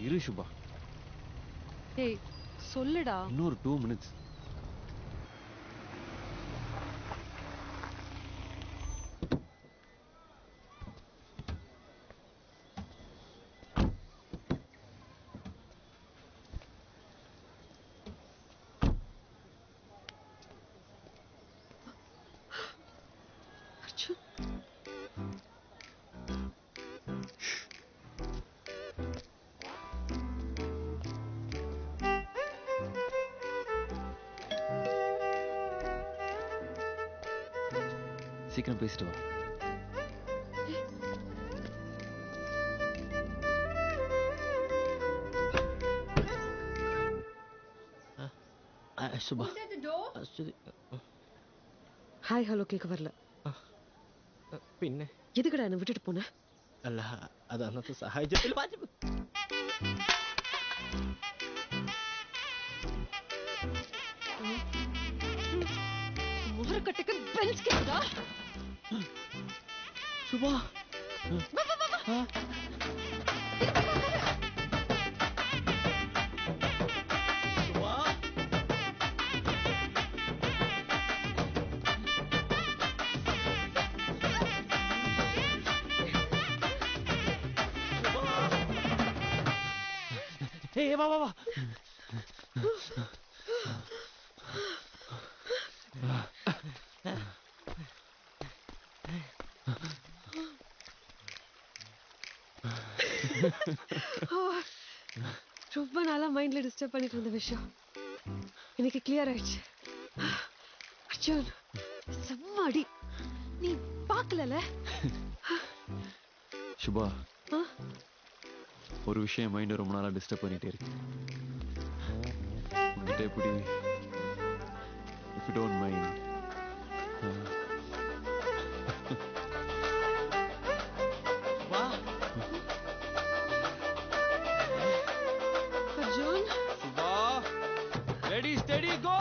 இரு சுபா. ஏய் சொல்லுடா. இன்னொரு 2 minutes. சீக்கிரம் பேசிட்டு வா. சுபா ஹாய் ஹலோ கேட்க வரல. പിന്നെ எதுக்குடா என்ன விட்டுட்டு போன? അല്ല അത് അന്നത്തെ സാഹചര്യത്തിൽ முகரக்கட்டுக்கு பெல்ஸ் கேக்குதா? சுபா ஏய் வா வா வா. ரொம்ப நாளா மைண்ட்ல டிஸ்டர்ப் பண்ணிட்டு இருந்த விஷயம் இன்னைக்கு கிளியர் ஆயிடுச்சு. அர்ஜுன் செம்ம அடி. நீ பார்க்கலல? சுபா, ஒரு விஷயம் மைண்ட் ரொம்ப நாளா டிஸ்டர்ப் பண்ணிட்டே இருக்கு. உங்ககிட்ட எப்படி, if you don't mind, Arjun Subha, ready steady go.